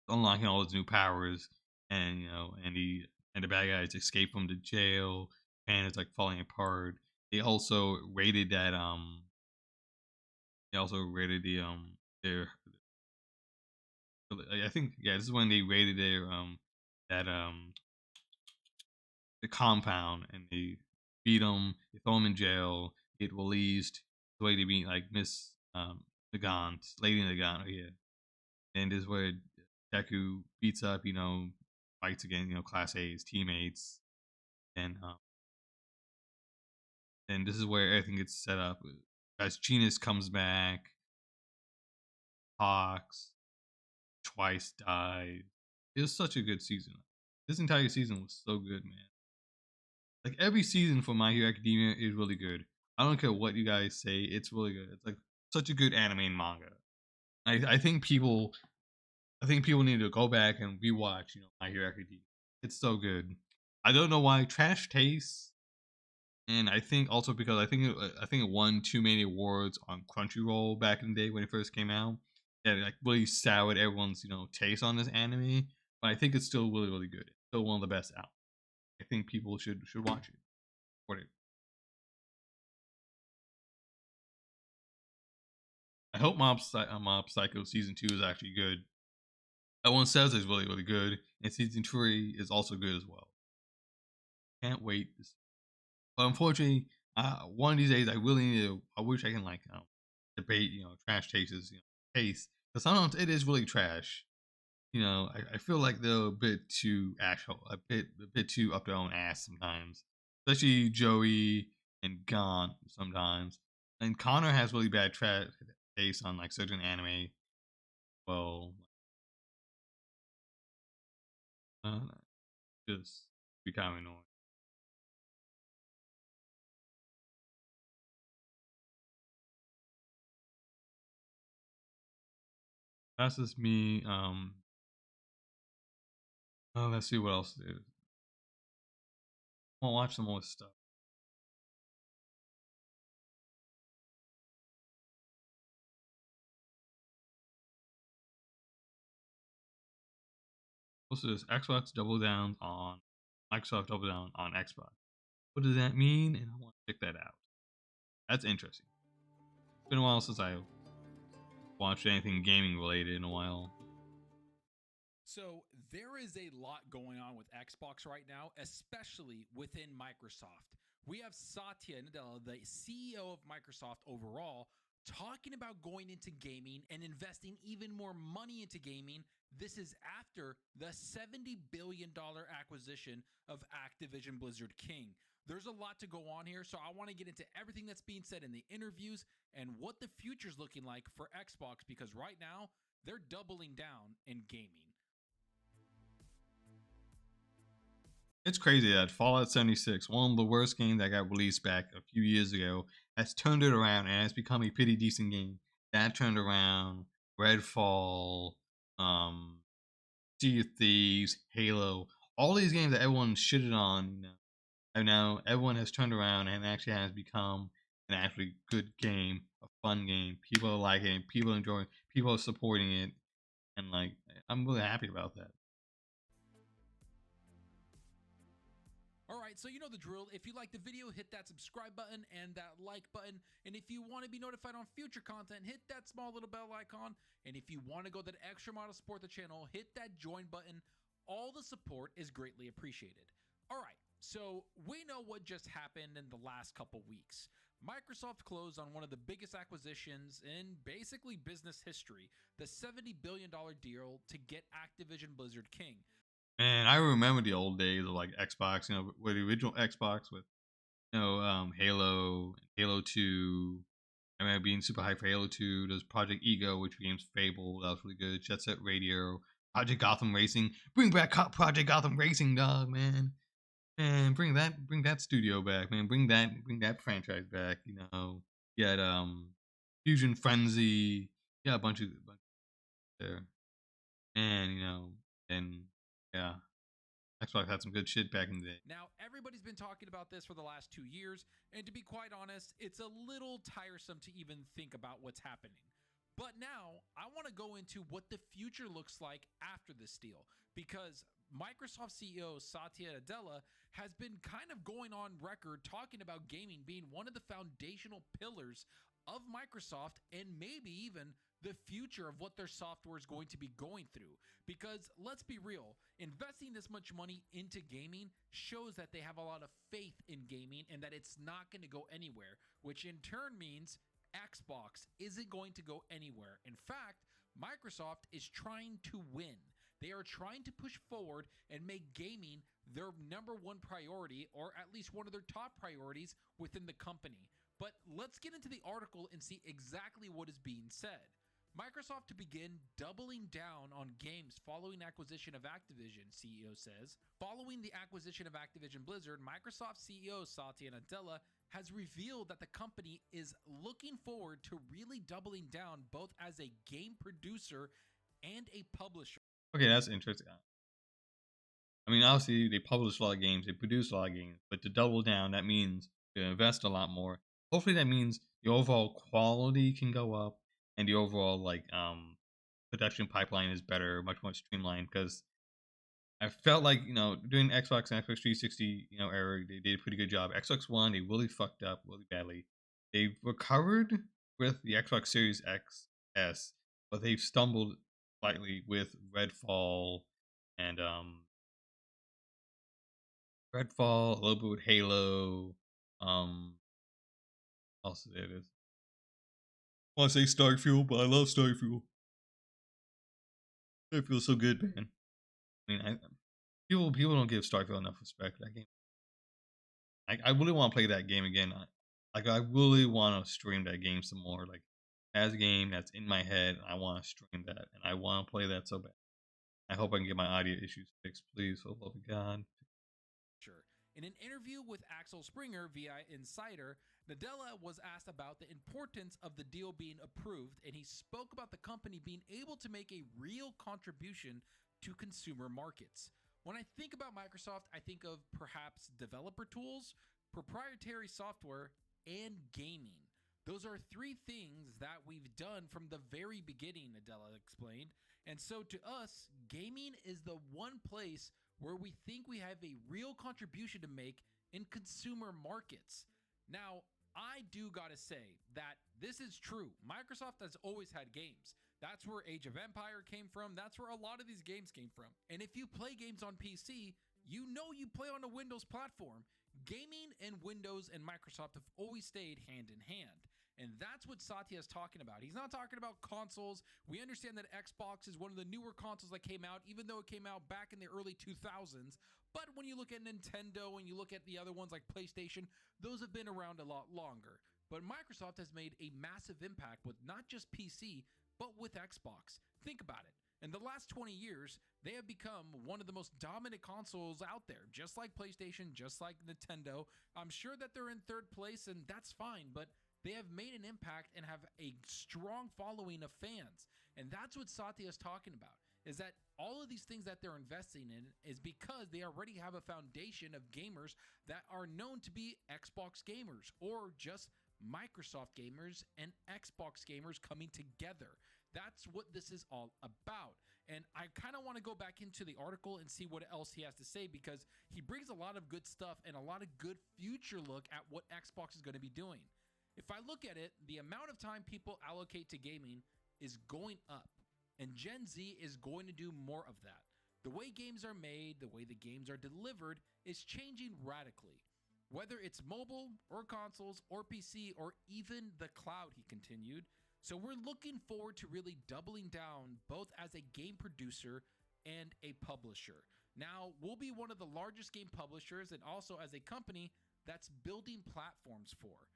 unlocking all his new powers, and the bad guys escape from the jail, and it's like falling apart. They also raided that they also raided the their I think this is when they raided their that the compound, and they beat them, they throw them in jail, get released. The way they beat like Miss Nagant, Lady Nagant, and this is where Deku beats up, fights again, Class A's teammates, and this is where everything gets set up. As Genus comes back, Hawks twice died. It was such a good season. This entire season was so good, man. Like every season for My Hero Academia is really good. I don't care what you guys say, it's really good. It's like such a good anime and manga. I think people need to go back and rewatch, My Hero Academia. It's so good. I don't know why trash tastes. And I think also because I think it won too many awards on Crunchyroll back in the day when it first came out. That like really soured everyone's taste on this anime. But I think it's still really really good. It's still one of the best out. I think people should watch it. What it. I hope Mob Psycho season 2 is actually good. Everyone says it's really really good, and season 3 is also good as well. Can't wait. But unfortunately, one of these days I really need to. I wish I can like debate trash tastes taste, because sometimes it is really trash. I feel like they're a bit too asshole, a bit too up their own ass sometimes, especially Joey and Gaunt sometimes. And Connor has really bad trash taste on like certain anime. Well, uh, just be kind of annoying. That's just me. Let's see what else. I'll watch some more stuff. Also, this Xbox Double Down on Microsoft Double Down on Xbox. What does that mean? And I want to check that out. That's interesting. It's been a while since I watched anything gaming related in a while. So there is a lot going on with Xbox right now, especially within Microsoft. We have Satya Nadella, the CEO of Microsoft overall, talking about going into gaming and investing even more money into gaming. This is after the $70 billion acquisition of Activision Blizzard King. There's a lot to go on here, so I want to get into everything that's being said in the interviews and what the future's looking like for Xbox, because right now they're doubling down in gaming. It's crazy that Fallout 76, one of the worst games that got released back a few years ago, has turned it around and has become a pretty decent game. That turned around Redfall, Sea of Thieves, Halo, all these games that everyone shitted on, and now everyone has turned around and actually has become an actually good game, a fun game. People are liking it, people are enjoying it, people are supporting it, and like I'm really happy about that. All right, so you know the drill. If you like the video, hit that subscribe button and that like button. And if you want to be notified on future content, hit that small little bell icon. And if you want to go that extra mile to support the channel, hit that join button. All the support is greatly appreciated. All right, so we know what just happened in the last couple weeks. Microsoft closed on one of the biggest acquisitions in basically business history, the $70 billion deal to get Activision Blizzard King. Man, I remember the old days of like Xbox, with the original Xbox with Halo, Halo 2. I remember being super hyped for Halo 2. There's Project Ego, which became Fable. That was really good. Jet Set Radio, Project Gotham Racing. Bring back Project Gotham Racing, dog, man. Man, bring that studio back, man. Bring that franchise back. You had Fusion Frenzy. Yeah, a bunch of there, and and yeah. Xbox had some good shit back in the day. Now, everybody's been talking about this for the last 2 years, and to be quite honest, it's a little tiresome to even think about what's happening. But now, I want to go into what the future looks like after this deal, because Microsoft CEO Satya Nadella has been kind of going on record talking about gaming being one of the foundational pillars of Microsoft and maybe even the future of what their software is going to be going through. Because let's be real, investing this much money into gaming shows that they have a lot of faith in gaming and that it's not going to go anywhere, which in turn means Xbox isn't going to go anywhere. In fact, Microsoft is trying to win. They are trying to push forward and make gaming their number one priority, or at least one of their top priorities within the company. But let's get into the article and see exactly what is being said. Microsoft to begin doubling down on games following acquisition of Activision, CEO says. Following the acquisition of Activision Blizzard, Microsoft CEO Satya Nadella has revealed that the company is looking forward to really doubling down both as a game producer and a publisher. Okay, that's interesting. I mean, obviously, they publish a lot of games, they produce a lot of games, but to double down, that means to invest a lot more. Hopefully that means the overall quality can go up and the overall production pipeline is better, much more streamlined. Because I felt like doing Xbox and Xbox 360 era, they did a pretty good job. Xbox One, they really fucked up really badly. They've recovered with the Xbox Series X S, but they've stumbled slightly with Redfall and Redfall, a little bit with Halo. Also there it is. I want to say Starfield, but I love Starfield. Starfield's so good, man. I mean, people don't give Starfield enough respect. That game, I really want to play that game again. I really want to stream that game some more. Like, as a game that's in my head, I want to stream that, and I want to play that so bad. I hope I can get my audio issues fixed, please. For the love of God. In an interview with Axel Springer via Insider, Nadella was asked about the importance of the deal being approved, and he spoke about the company being able to make a real contribution to consumer markets. When I think about Microsoft, I think of perhaps developer tools, proprietary software, and gaming. Those are three things that we've done from the very beginning, Nadella explained. And so to us, gaming is the one place where we think we have a real contribution to make in consumer markets. Now, I do gotta say that this is true. Microsoft has always had games. That's where Age of Empire came from. That's where a lot of these games came from. And if you play games on PC, you know you play on a Windows platform. Gaming and Windows and Microsoft have always stayed hand in hand. And that's what Satya is talking about. He's not talking about consoles. We understand that Xbox is one of the newer consoles that came out, even though it came out back in the early 2000s. But when you look at Nintendo and you look at the other ones like PlayStation, those have been around a lot longer. But Microsoft has made a massive impact with not just PC, but with Xbox. Think about it. In the last 20 years, they have become one of the most dominant consoles out there, just like PlayStation, just like Nintendo. I'm sure that they're in third place, and that's fine, but they have made an impact and have a strong following of fans. And that's what Satya is talking about, is that all of these things that they're investing in is because they already have a foundation of gamers that are known to be Xbox gamers or just Microsoft gamers and Xbox gamers coming together. That's what this is all about. And I kind of want to go back into the article and see what else he has to say, because he brings a lot of good stuff and a lot of good future look at what Xbox is going to be doing. If I look at it, the amount of time people allocate to gaming is going up, and Gen Z is going to do more of that. The way games are made, the way the games are delivered is changing radically. Whether it's mobile or consoles or PC or even the cloud, he continued. So we're looking forward to really doubling down both as a game producer and a publisher. Now, we'll be one of the largest game publishers and also as a company that's building platforms for.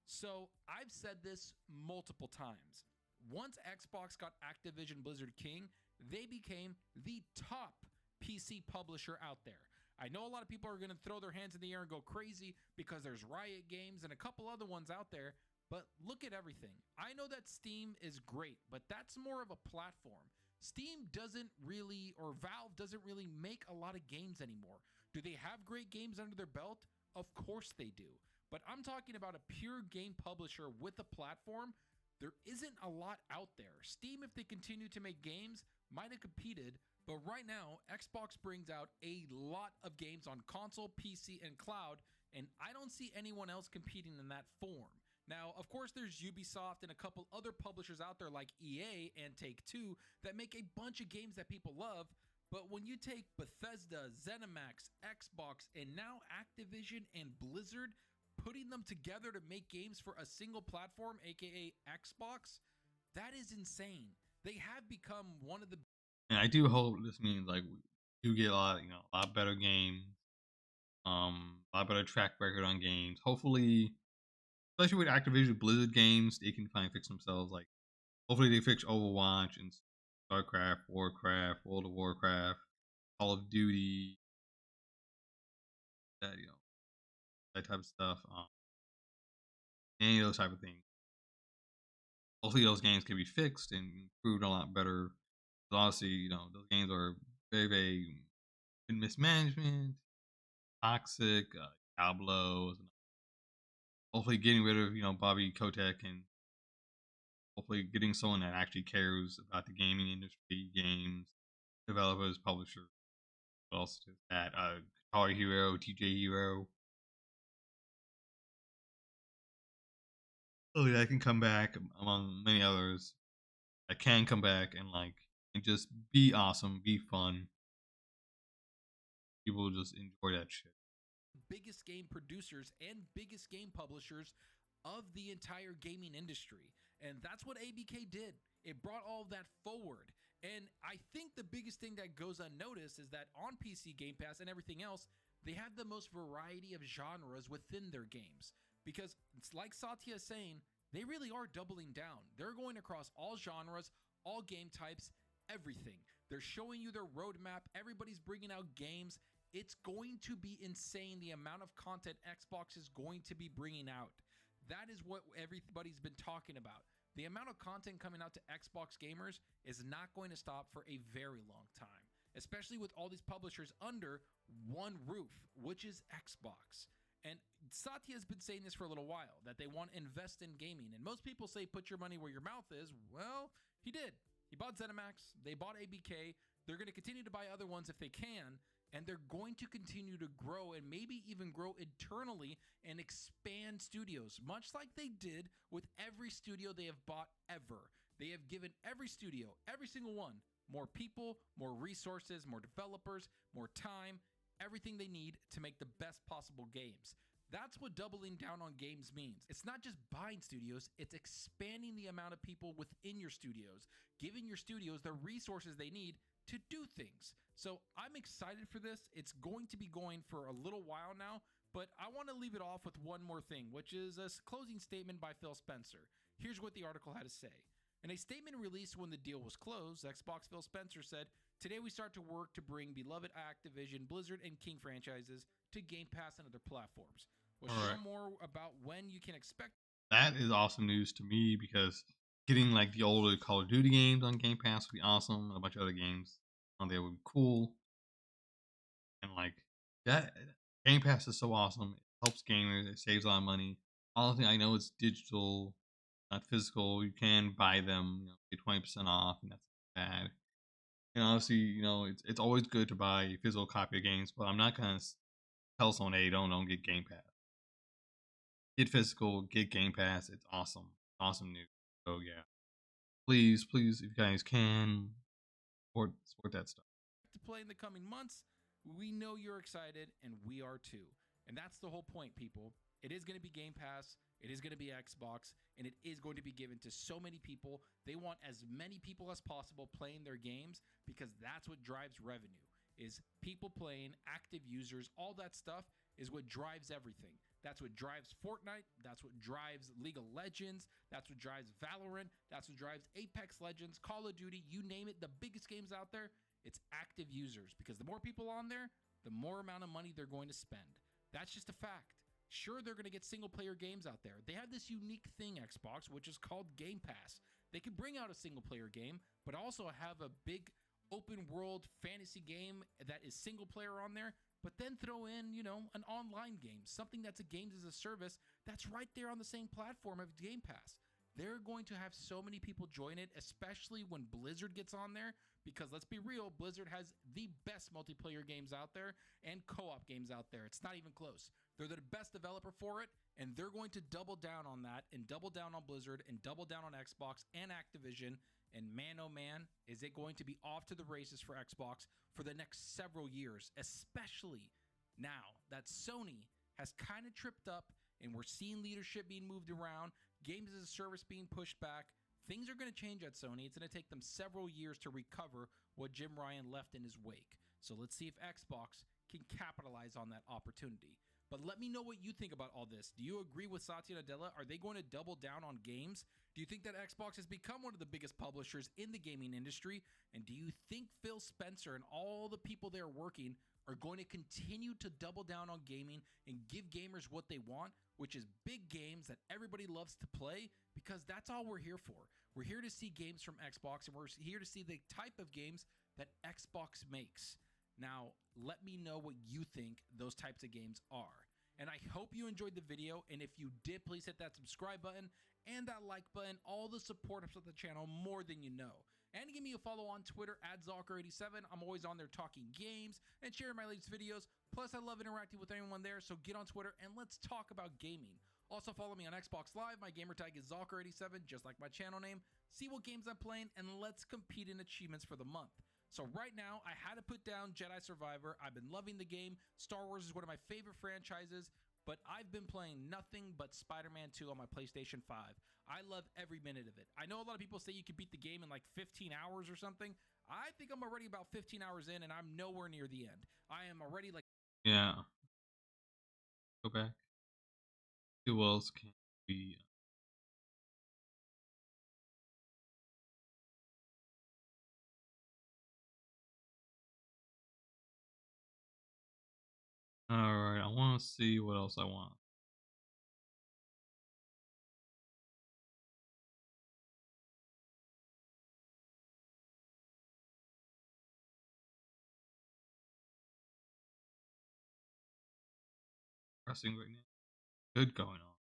So I've said this multiple times. Once Xbox got Activision Blizzard King, they became the top PC publisher out there. I know a lot of people are going to throw their hands in the air and go crazy because there's Riot Games and a couple other ones out there, but look at everything. I know that Steam is great, but that's more of a platform. Steam doesn't really, or Valve doesn't really make a lot of games anymore. Do they have great games under their belt? Of course they do. But I'm talking about a pure game publisher with a platform. There isn't a lot out there. Steam, if they continue to make games, might have competed, but right now, Xbox brings out a lot of games on console, PC, and cloud, and I don't see anyone else competing in that form. Now, of course, there's Ubisoft and a couple other publishers out there like EA and Take-Two that make a bunch of games that people love, but when you take Bethesda, ZeniMax, Xbox, and now Activision and Blizzard, putting them together to make games for a single platform, aka Xbox, that is insane. They have become one of the. And I do hope this means like we do get a lot better games, a lot better track record on games. Hopefully, especially with Activision Blizzard games, they can finally fix themselves. Like, hopefully they fix Overwatch and StarCraft, Warcraft, World of Warcraft, Call of Duty, that that type of stuff. Any of those type of things. Hopefully those games can be fixed and improved a lot better. Obviously, those games are very, very mismanagement, toxic, Diablos, hopefully getting rid of Bobby Kotick and hopefully getting someone that actually cares about the gaming industry, games, developers, publishers. What else is that? Guitar Hero, TJ Hero. Oh, that can come back among many others that can come back and just be awesome, be fun. People just enjoy that shit. Biggest game producers and biggest game publishers of the entire gaming industry. And that's what ABK did. It brought all of that forward. And I think the biggest thing that goes unnoticed is that on PC Game Pass and everything else, they have the most variety of genres within their games. Because it's like Satya is saying, they really are doubling down. They're going across all genres, all game types, everything. They're showing you their roadmap. Everybody's bringing out games. It's going to be insane the amount of content Xbox is going to be bringing out. That is what everybody's been talking about. The amount of content coming out to Xbox gamers is not going to stop for a very long time, especially with all these publishers under one roof, which is Xbox. And Satya has been saying this for a little while, that they want to invest in gaming. And most people say put your money where your mouth is. Well, he did. He bought ZeniMax. They bought ABK. They're going to continue to buy other ones if they can. And they're going to continue to grow and maybe even grow internally and expand studios, much like they did with every studio they have bought ever. They have given every studio, every single one, more people, more resources, more developers, more time, everything they need to make the best possible games. That's what doubling down on games means. It's not just buying studios, it's expanding the amount of people within your studios, giving your studios the resources they need to do things. So I'm excited for this. It's going to be going for a little while now, but I want to leave it off with one more thing, which is a closing statement by Phil Spencer. Here's what the article had to say. In a statement released when the deal was closed, Xbox Phil Spencer said, "Today we start to work to bring beloved Activision, Blizzard, and King franchises to Game Pass and other platforms. We'll share more about when you can expect." That is awesome news to me because getting the older Call of Duty games on Game Pass would be awesome, and a bunch of other games on there would be cool. And that Game Pass is so awesome. It helps gamers. It saves a lot of money. Honestly, I know it's digital, not physical. You can buy them, get 20% off, and that's not bad. And honestly, it's always good to buy a physical copy of games, but I'm not gonna tell someone, hey, don't get Game Pass. Get physical, get Game Pass. It's awesome. Awesome news. So yeah. Please, if you guys can, support that stuff. To play in the coming months, we know you're excited, and we are too. And that's the whole point, people. It is going to be Game Pass, it is going to be Xbox, and it is going to be given to so many people. They want as many people as possible playing their games because that's what drives revenue, is people playing, active users, all that stuff is what drives everything. That's what drives Fortnite. That's what drives League of Legends. That's what drives Valorant. That's what drives Apex Legends, Call of Duty, you name it, the biggest games out there. It's active users, because the more people on there, the more amount of money they're going to spend. That's just a fact. Sure, they're going to get single-player games out there. They have this unique thing, Xbox, which is called Game Pass. They can bring out a single-player game, but also have a big open-world fantasy game that is single-player on there, but then throw in, an online game, something that's a games as a service that's right there on the same platform of Game Pass. They're going to have so many people join it, especially when Blizzard gets on there, because let's be real, Blizzard has the best multiplayer games out there and co-op games out there. It's not even close. They're the best developer for it, and they're going to double down on that and double down on Blizzard and double down on Xbox and Activision. And man, oh man, is it going to be off to the races for Xbox for the next several years, especially now that Sony has kind of tripped up and we're seeing leadership being moved around, games as a service being pushed back. Things are going to change at Sony. It's going to take them several years to recover what Jim Ryan left in his wake. So let's see if Xbox can capitalize on that opportunity. But let me know what you think about all this. Do you agree with Satya Nadella? Are they going to double down on games? Do you think that Xbox has become one of the biggest publishers in the gaming industry? And do you think Phil Spencer and all the people there working are going to continue to double down on gaming and give gamers what they want, which is big games that everybody loves to play? Because that's all we're here for. We're here to see games from Xbox, and we're here to see the type of games that Xbox makes. Now, let me know what you think those types of games are. And I hope you enjoyed the video. And if you did, please hit that subscribe button and that like button. All the support helps the channel more than you know. And give me a follow on Twitter at Zalker87. I'm always on there talking games and sharing my latest videos. Plus, I love interacting with anyone there, so get on Twitter and let's talk about gaming. Also, follow me on Xbox Live. My gamer tag is Zalker87, just like my channel name. See what games I'm playing, and let's compete in achievements for the month. So right now, I had to put down Jedi Survivor. I've been loving the game. Star Wars is one of my favorite franchises, but I've been playing nothing but Spider-Man 2 on my PlayStation 5. I love every minute of it. I know a lot of people say you can beat the game in like 15 hours or something. I think I'm already about 15 hours in, and I'm nowhere near the end. I am already like... Yeah. Go back. Who else can be... Alright, I want to see what else I want. Pressing right now. Good going on.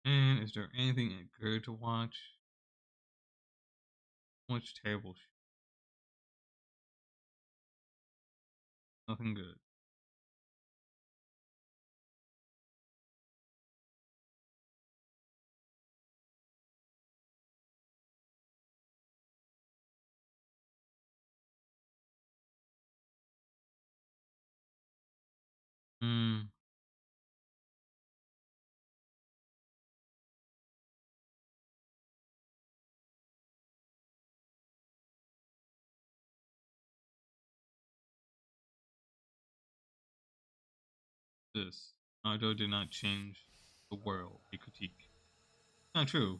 And is there anything good to watch? Watch table show. Nothing good. Hmm. This. Naruto did not change the world, a critique. Not true.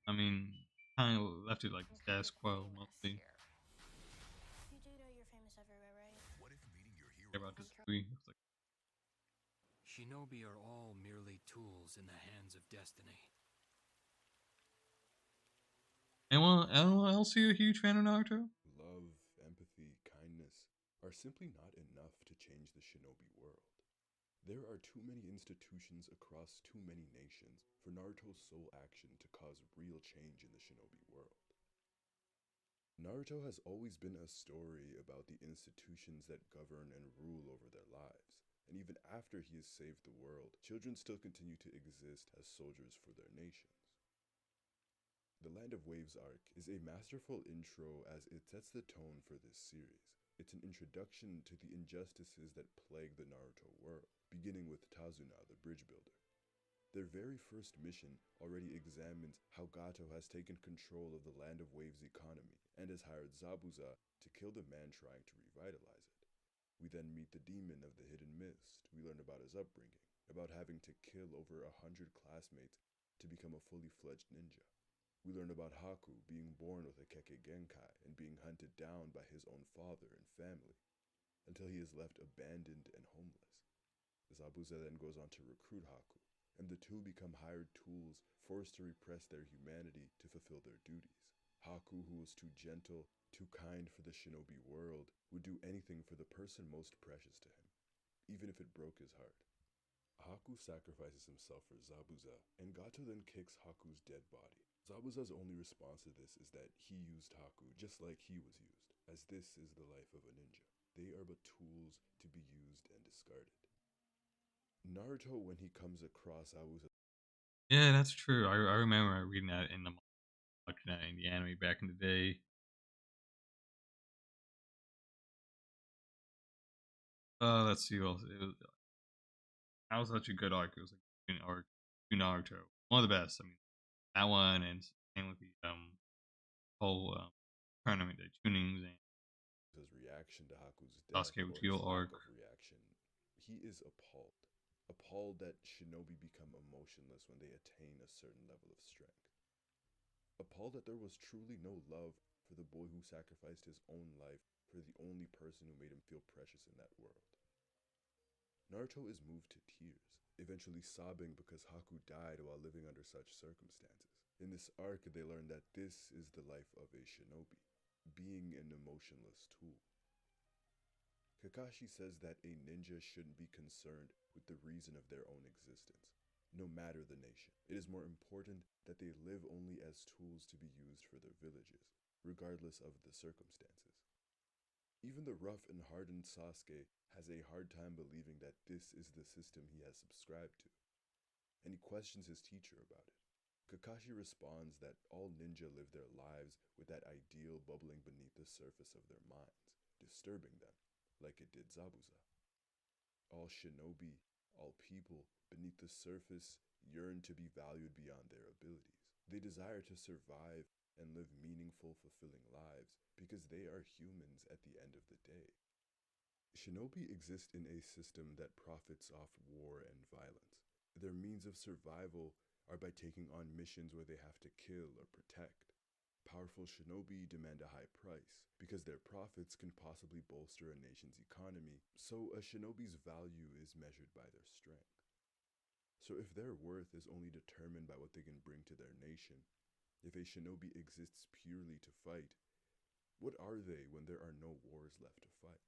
I mean, kind of left it like status quo mostly. You do know you're famous everywhere, right? What if meeting your hero About disagree. It's like, Shinobi are all merely tools in the hands of destiny. anyone else here a huge fan of Naruto? Love, empathy, kindness are simply not enough to change the shinobi world. There are too many institutions across too many nations for Naruto's sole action to cause real change in the shinobi world. Naruto has always been a story about the institutions that govern and rule over their lives. And even after he has saved the world, children still continue to exist as soldiers for their nations. The Land of Waves arc is a masterful intro as it sets the tone for this series. It's an introduction to the injustices that plague the Naruto world, beginning with Tazuna, the bridge builder. Their very first mission already examines how Gato has taken control of the Land of Waves economy and has hired Zabuza to kill the man trying to revitalize it. We then meet the demon of the Hidden Mist. We learn about his upbringing, about having to kill over 100 classmates to become a fully fledged ninja. We learn about Haku being born with a Kekkei Genkai and being hunted down by his own father and family, until he is left abandoned and homeless. Zabuza then goes on to recruit Haku, and the two become hired tools forced to repress their humanity to fulfill their duties. Haku, who was too gentle, too kind for the shinobi world, would do anything for the person most precious to him, even if it broke his heart. Haku sacrifices himself for Zabuza, and Gato then kicks Haku's dead body. Zabuza's only response to this is that he used Haku just like he was used, as this is the life of a ninja. They are but tools to be used and discarded. Naruto, when he comes across Zabuza... Yeah, that's true. I remember reading that in the watching that in the anime back in the day. Let's see what else. That was such a good arc. It was like an arc to Naruto. One of the best. I mean, that one and same with the whole tournament, the tunings and his reaction to Haku's death, Sasuke or his Uchiha lack arc. of reaction. he is appalled. Appalled that shinobi become emotionless when they attain a certain level of strength. Appalled that there was truly no love for the boy who sacrificed his own life for the only person who made him feel precious in that world. Naruto is moved to tears, eventually sobbing because Haku died while living under such circumstances. In this arc, they learn that this is the life of a shinobi, being an emotionless tool. Kakashi says that a ninja shouldn't be concerned with the reason of their own existence, no matter the nation. It is more important that they live only as tools to be used for their villages, regardless of the circumstances. Even the rough and hardened Sasuke has a hard time believing that this is the system he has subscribed to, and he questions his teacher about it. Kakashi responds that all ninja live their lives with that ideal bubbling beneath the surface of their minds, disturbing them, like it did Zabuza. All shinobi, all people, beneath the surface, yearn to be valued beyond their abilities. They desire to survive and live meaningful, fulfilling lives because they are humans at the end of the day. Shinobi exist in a system that profits off war and violence. Their means of survival are by taking on missions where they have to kill or protect. Powerful shinobi demand a high price because their profits can possibly bolster a nation's economy, so a shinobi's value is measured by their strength. So if their worth is only determined by what they can bring to their nation, if a shinobi exists purely to fight, what are they when there are no wars left to fight?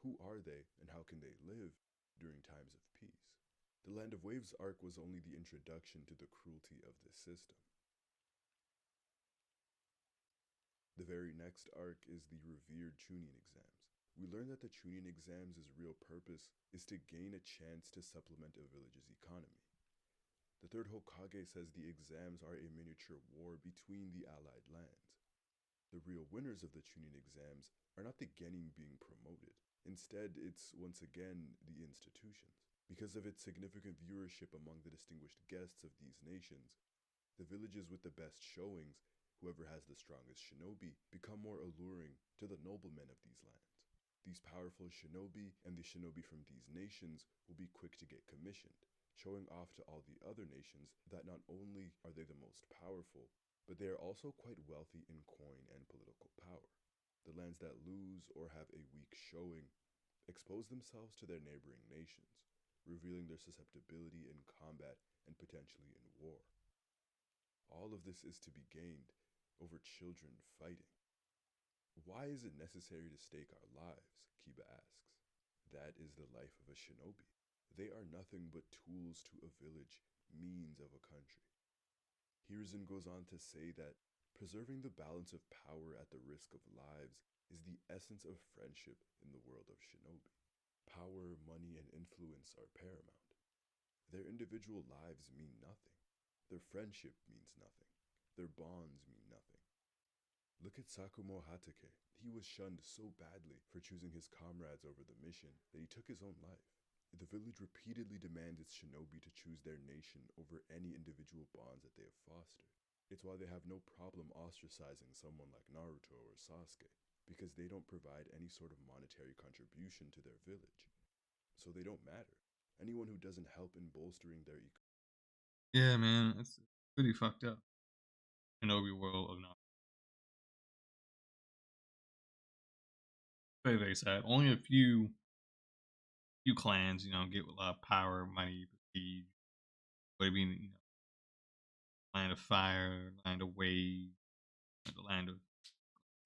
Who are they and how can they live during times of peace? The Land of Waves arc was only the introduction to the cruelty of this system. The very next arc is the revered Chunin exams. We learn that the Chunin exams' real purpose is to gain a chance to supplement a village's economy. The third Hokage says the exams are a miniature war between the allied lands. The real winners of the Chunin exams are not the genin being promoted. Instead, it's once again the institutions. Because of its significant viewership among the distinguished guests of these nations, the villages with the best showings, whoever has the strongest shinobi, become more alluring to the noblemen of these lands. These powerful shinobi and the shinobi from these nations will be quick to get commissioned, showing off to all the other nations that not only are they the most powerful, but they are also quite wealthy in coin and political power. The lands that lose or have a weak showing expose themselves to their neighboring nations, revealing their susceptibility in combat and potentially in war. All of this is to be gained over children fighting. Why is it necessary to stake our lives? Kiba asks. That is the life of a shinobi. They are nothing but tools to a village, means of a country. Hiruzen goes on to say that preserving the balance of power at the risk of lives is the essence of friendship in the world of shinobi. Power, money, and influence are paramount. Their individual lives mean nothing. Their friendship means nothing. Their bonds mean nothing. Look at Sakumo Hatake. He was shunned so badly for choosing his comrades over the mission that he took his own life. The village repeatedly demands its shinobi to choose their nation over any individual bonds that they have fostered. It's why they have no problem ostracizing someone like Naruto or Sasuke, because they don't provide any sort of monetary contribution to their village. So they don't matter. Anyone who doesn't help in bolstering their Yeah, man, it's pretty fucked up. Shinobi world of Naruto. Very, very sad. Only a few clans, get a lot of power, money, prestige. But being, land of fire, land of wave, the land of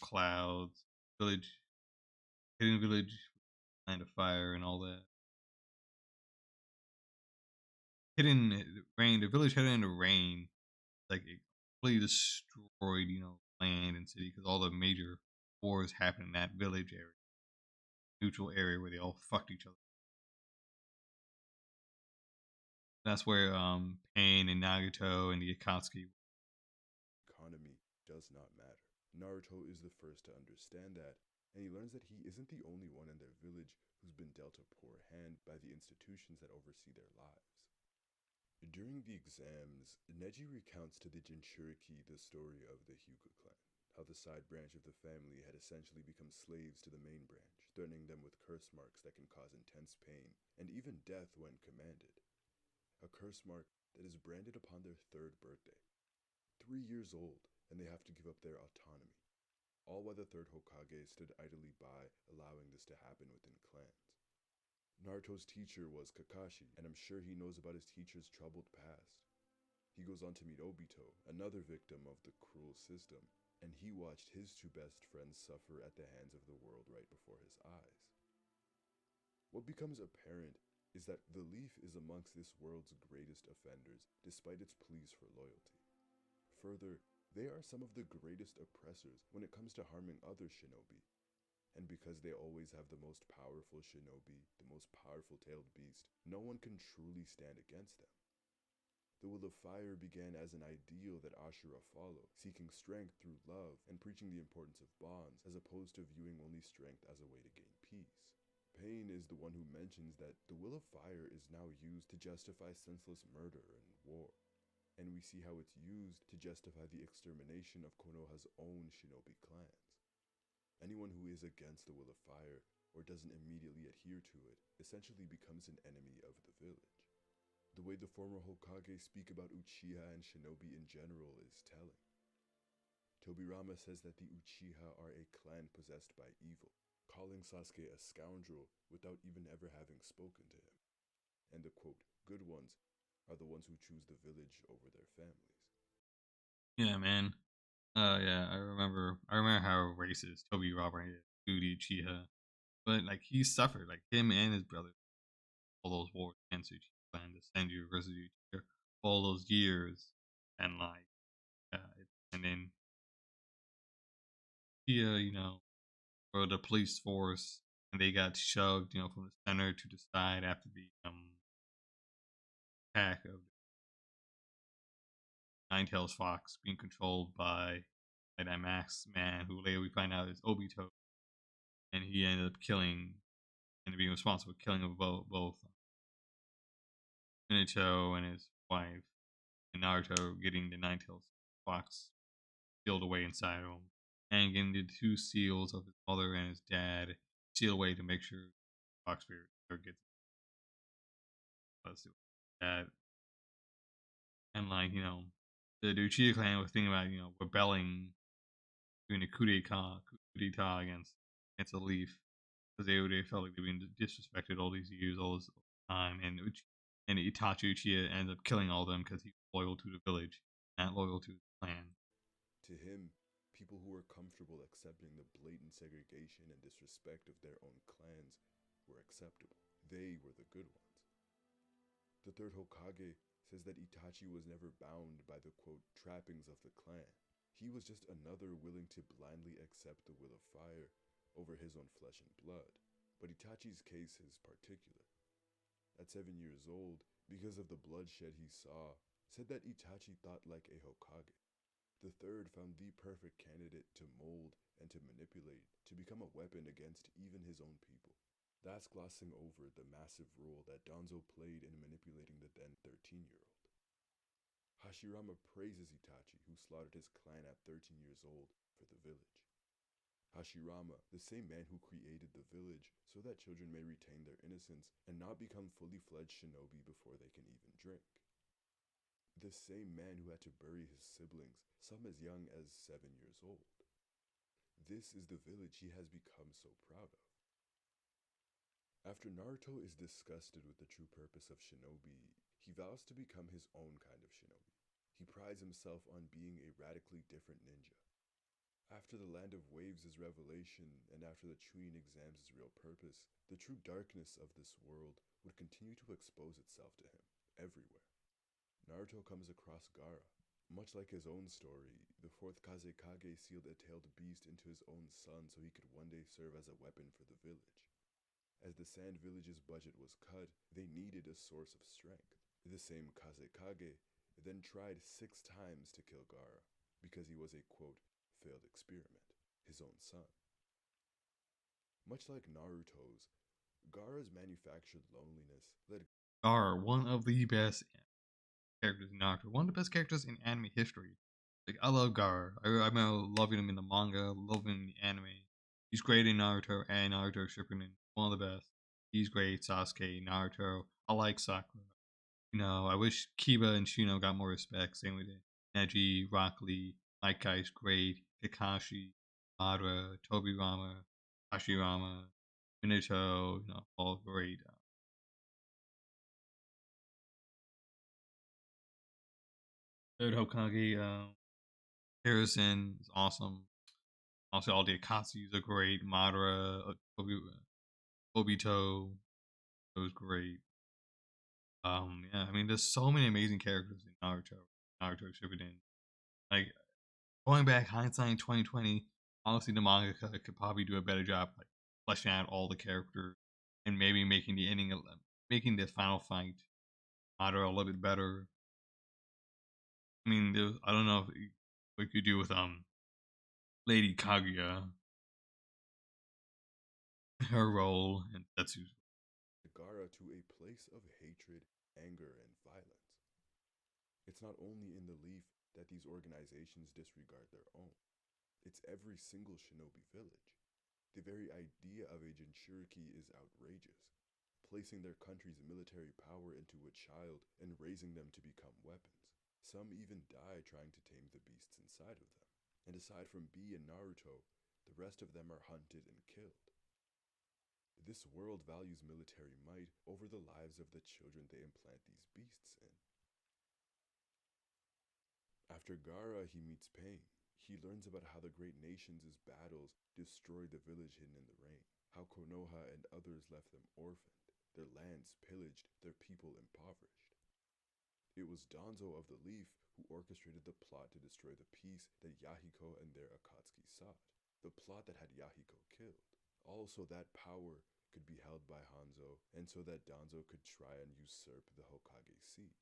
clouds, village, hidden village, land of fire, and all that. Hidden rain, the village hidden in the rain, like it completely destroyed, land and city because all the major wars happened in that village area, neutral area where they all fucked each other. That's where Pain and Nagato and the Akatsuki. Economy does not matter. Naruto is the first to understand that, and he learns that he isn't the only one in their village who's been dealt a poor hand by the institutions that oversee their lives. During the exams, Neji recounts to the Jinchuriki the story of the Hyuga clan, how the side branch of the family had essentially become slaves to the main branch, threatening them with curse marks that can cause intense pain and even death when commanded. A curse mark that is branded upon their 3rd birthday. 3 years old, and they have to give up their autonomy. All while the 3rd Hokage stood idly by, allowing this to happen within clans. Naruto's teacher was Kakashi, and I'm sure he knows about his teacher's troubled past. He goes on to meet Obito, another victim of the cruel system, and he watched his 2 best friends suffer at the hands of the world right before his eyes. What becomes apparent is that the Leaf is amongst this world's greatest offenders, despite its pleas for loyalty. Further, they are some of the greatest oppressors when it comes to harming other shinobi. And because they always have the most powerful shinobi, the most powerful tailed beast, no one can truly stand against them. The Will of Fire began as an ideal that Ashura followed, seeking strength through love and preaching the importance of bonds, as opposed to viewing only strength as a way to gain peace. Pain is the one who mentions that the Will of Fire is now used to justify senseless murder and war. And we see how it's used to justify the extermination of Konoha's own shinobi clans. Anyone who is against the Will of Fire, or doesn't immediately adhere to it, essentially becomes an enemy of the village. The way the former Hokage speak about Uchiha and shinobi in general is telling. Tobirama says that the Uchiha are a clan possessed by evil, calling Sasuke a scoundrel without even ever having spoken to him. And the quote, good ones are the ones who choose the village over their families. Yeah, man. Yeah, I remember how racist Tobirama is to the Uchiha. But like he suffered, like him and his brother, all those wars against Uchiha clan, the Senju versus Uchiha, all those years, and like, and then Uchiha, or the police force, and they got shoved, from the center to the side after the attack of Ninetales Fox being controlled by that masked man who later we find out is Obito, and he ended up being responsible for killing of both Minato and his wife, and Naruto getting the Ninetales Fox sealed away inside him, and getting the 2 seals of his mother and his dad sealed away to make sure Fox Spirit never gets that. And like, the Uchiha clan was thinking about, rebelling, doing a coup d'etat against the Leaf, because they felt like they've been disrespected all these years, all this time, and Itachi Uchiha ends up killing all of them because he's loyal to the village, not loyal to his clan. To him, people who were comfortable accepting the blatant segregation and disrespect of their own clans were acceptable. They were the good ones. The 3rd Hokage says that Itachi was never bound by the quote trappings of the clan. He was just another willing to blindly accept the Will of Fire over his own flesh and blood. But Itachi's case is particular. At 7 years old, because of the bloodshed he saw, said that Itachi thought like a Hokage. The 3rd found the perfect candidate to mold and to manipulate to become a weapon against even his own people. That's glossing over the massive role that Danzo played in manipulating the then 13-year-old. Hashirama praises Itachi, who slaughtered his clan at 13 years old, for the village. Hashirama, the same man who created the village so that children may retain their innocence and not become fully fledged shinobi before they can even drink. The same man who had to bury his siblings, some as young as 7 years old. This is the village he has become so proud of. After Naruto is disgusted with the true purpose of shinobi, he vows to become his own kind of shinobi. He prides himself on being a radically different ninja. After the Land of Waves' revelation, and after the Chunin exams' real purpose, the true darkness of this world would continue to expose itself to him, everywhere. Naruto comes across Gaara. Much like his own story, the 4th Kazekage sealed a tailed beast into his own son so he could one day serve as a weapon for the village. As the Sand Village's budget was cut, they needed a source of strength. The same Kazekage then tried 6 times to kill Gaara, because he was a, quote, failed experiment, his own son. Much like Naruto's, Gaara's manufactured loneliness led Gaara, one of the best characters in Naruto, one of the best characters in anime history. Like, I love Gaara. I remember loving him in the manga, loving him in the anime. He's great in Naruto and Naruto Shippuden. One of the best. He's great. Sasuke, Naruto. I like Sakura. I wish Kiba and Shino got more respect. Same with Neji, Rock Lee, Mike Guy's great. Kakashi, Madara, Tobirama, Hashirama, Minato, all great. Third Hokage, Harrison is awesome. Also, all the Akatsus are great. Madara, Obito was great. Yeah, I mean, there's so many amazing characters in Naruto Shippuden. Like, going back, hindsight 2020, honestly, the manga could probably do a better job, like, fleshing out all the characters and maybe making the ending, making the final fight Madara a little bit better. I mean, I don't know what you do with Lady Kaguya, her role, and that's Gaara to a place of hatred, anger, and violence. It's not only in the Leaf that these organizations disregard their own. It's every single shinobi village. The very idea of a Jinchuriki is outrageous, placing their country's military power into a child and raising them to become weapons. Some even die trying to tame the beasts inside of them. And aside from Bee and Naruto, the rest of them are hunted and killed. This world values military might over the lives of the children they implant these beasts in. After Gaara, he meets Pain. He learns about how the great nations' battles destroyed the village hidden in the rain, how Konoha and others left them orphaned, their lands pillaged, their people impoverished. It was Danzo of the Leaf who orchestrated the plot to destroy the peace that Yahiko and their Akatsuki sought, the plot that had Yahiko killed. Also, that power could be held by Hanzo, and so that Danzo could try and usurp the Hokage seat.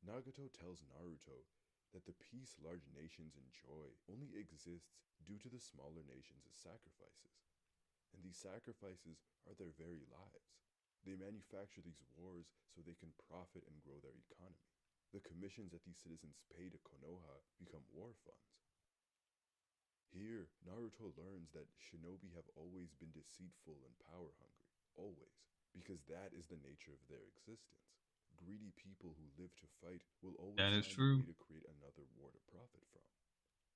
Nagato tells Naruto that the peace large nations enjoy only exists due to the smaller nations' sacrifices. And these sacrifices are their very lives. They manufacture these wars so they can profit and grow their economy. The commissions that these citizens pay to Konoha become war funds. Here, Naruto learns that shinobi have always been deceitful and power hungry. Always. Because that is the nature of their existence. Greedy people who live to fight will always find a way to create another war to profit from.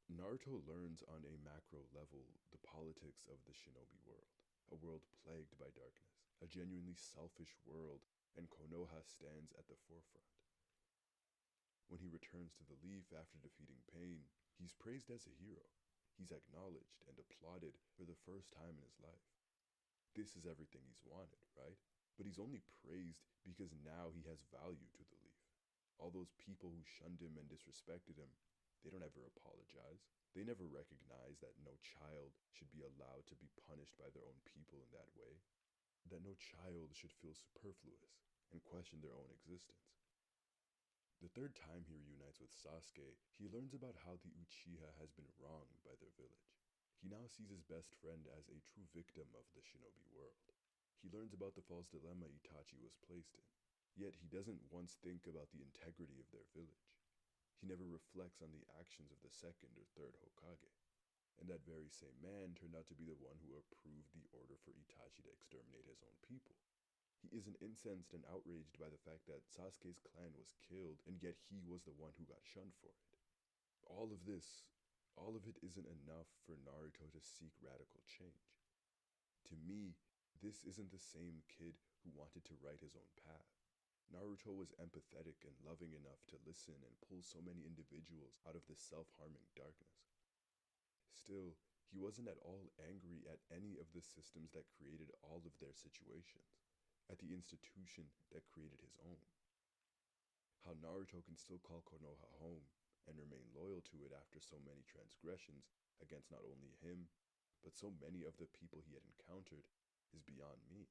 Naruto learns on a macro level the politics of the shinobi world, a world plagued by darkness, a genuinely selfish world, and Konoha stands at the forefront. When he returns to the Leaf after defeating Pain, he's praised as a hero. He's acknowledged and applauded for the first time in his life. This is everything he's wanted, right? But he's only praised because now he has value to the Leaf. All those people who shunned him and disrespected him, they don't ever apologize. They never recognize that no child should be allowed to be punished by their own people in that way. That no child should feel superfluous and question their own existence. The third time he reunites with Sasuke, he learns about how the Uchiha has been wronged by their village. He now sees his best friend as a true victim of the shinobi world. He learns about the false dilemma Itachi was placed in, yet he doesn't once think about the integrity of their village. He never reflects on the actions of the second or third Hokage. And that very same man turned out to be the one who approved the order for Itachi to exterminate his own people. He isn't incensed and outraged by the fact that Sasuke's clan was killed, and yet he was the one who got shunned for it. All of it isn't enough for Naruto to seek radical change. To me, this isn't the same kid who wanted to write his own path. Naruto was empathetic and loving enough to listen and pull so many individuals out of this self-harming darkness. Still, he wasn't at all angry at any of the systems that created all of their situations, at the institution that created his own. How Naruto can still call Konoha home and remain loyal to it after so many transgressions against not only him, but so many of the people he had encountered is beyond me.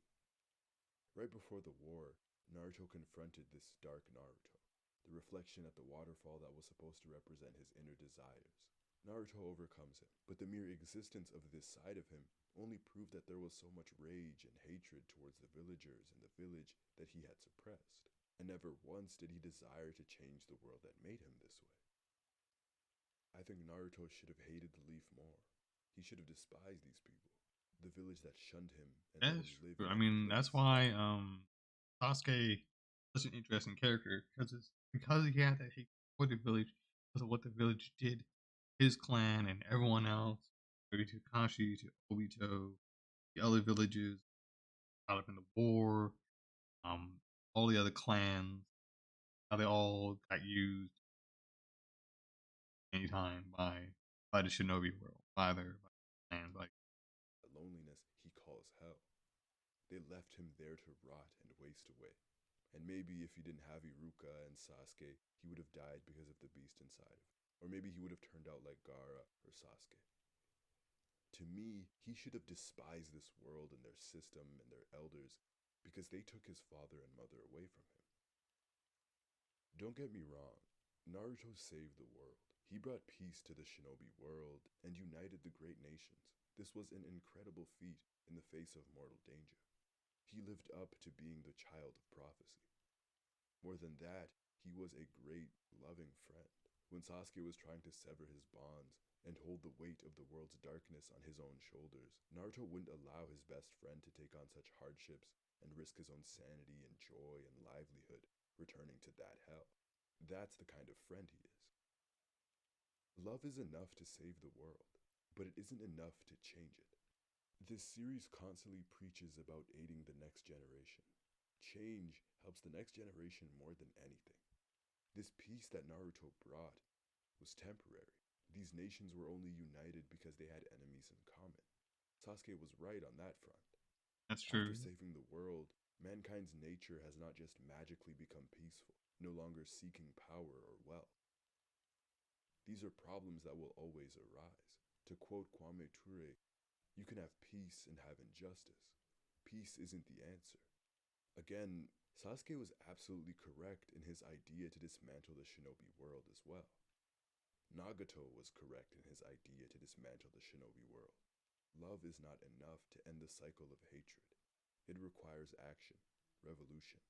Right before the war, Naruto confronted this dark Naruto, the reflection at the waterfall that was supposed to represent his inner desires. Naruto overcomes him, but the mere existence of this side of him only proved that there was so much rage and hatred towards the villagers in the village that he had suppressed, and never once did he desire to change the world that made him this way. I think Naruto should have hated the Leaf more. He should have despised these people, the village that shunned him and let That's him live true. in I their mean, place. that's why Sasuke is such an interesting character because he had that hate for the village because of what the village did, his clan and everyone else, maybe to Kashi, to Obito, the other villages caught up in the war, um, all the other clans, how they all got used anytime by the shinobi world, by clans, like The loneliness he calls hell. They left him there to rot and waste away. And maybe if he didn't have Iruka and Sasuke, he would have died because of the beast inside of him. Or maybe he would have turned out like Gaara or Sasuke. To me, he should have despised this world and their system and their elders because they took his father and mother away from him. Don't get me wrong, Naruto saved the world. He brought peace to the shinobi world and united the great nations. This was an incredible feat in the face of mortal danger. He lived up to being the child of prophecy. More than that, he was a great, loving friend. When Sasuke was trying to sever his bonds and hold the weight of the world's darkness on his own shoulders, Naruto wouldn't allow his best friend to take on such hardships and risk his own sanity and joy and livelihood, returning to that hell. That's the kind of friend he is. Love is enough to save the world, but it isn't enough to change it. This series constantly preaches about aiding the next generation. Change helps the next generation more than anything. This peace that Naruto brought was temporary. These nations were only united because they had enemies in common. Sasuke was right on that front. that's After true. saving the world, mankind's nature has not just magically become peaceful, no longer seeking power or wealth. These are problems that will always arise. To quote Kwame Ture, you can have peace and have injustice. Peace isn't the answer. Again, Sasuke was absolutely correct in his idea to dismantle the shinobi world as well. Nagato was correct in his idea to dismantle the shinobi world. Love is not enough to end the cycle of hatred. It requires action, revolution.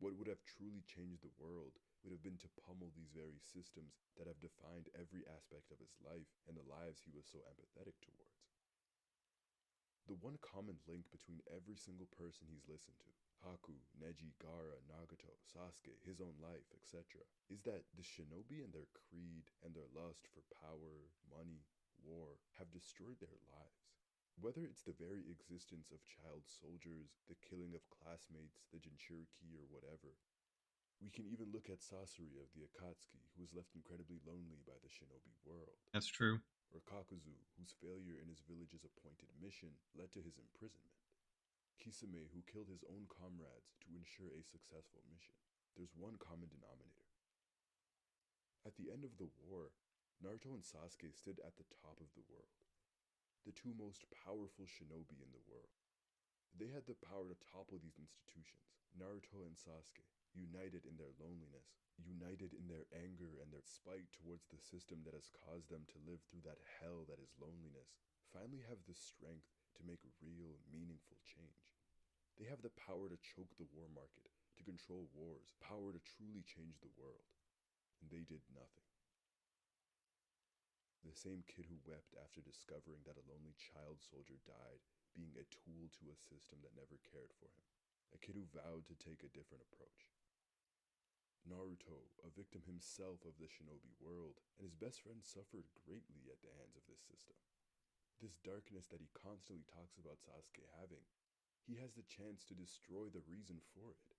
What would have truly changed the world would have been to pummel these very systems that have defined every aspect of his life and the lives he was so empathetic towards. The one common link between every single person he's listened to, Haku, Neji, Gaara, Nagato, Sasuke, his own life, etc., is that the shinobi and their creed and their lust for power, money, war have destroyed their lives. Whether it's the very existence of child soldiers, the killing of classmates, the Jinchuriki, or whatever, we can even look at Sasori of the Akatsuki, who was left incredibly lonely by the shinobi world. That's true. Or Kakuzu, whose failure in his village's appointed mission led to his imprisonment. Kisame, who killed his own comrades to ensure a successful mission. There's one common denominator. At the end of the war, Naruto and Sasuke stood at the top of the world, the two most powerful shinobi in the world. They had the power to topple these institutions. Naruto and Sasuke, united in their loneliness, united in their anger and their spite towards the system that has caused them to live through that hell that is loneliness, finally have the strength to make real, meaningful change. They have the power to choke the war market, to control wars, power to truly change the world. And they did nothing. The same kid who wept after discovering that a lonely child soldier died, being a tool to a system that never cared for him. A kid who vowed to take a different approach. Naruto, a victim himself of the shinobi world, and his best friend suffered greatly at the hands of this system. This darkness that he constantly talks about Sasuke having, he has the chance to destroy the reason for it.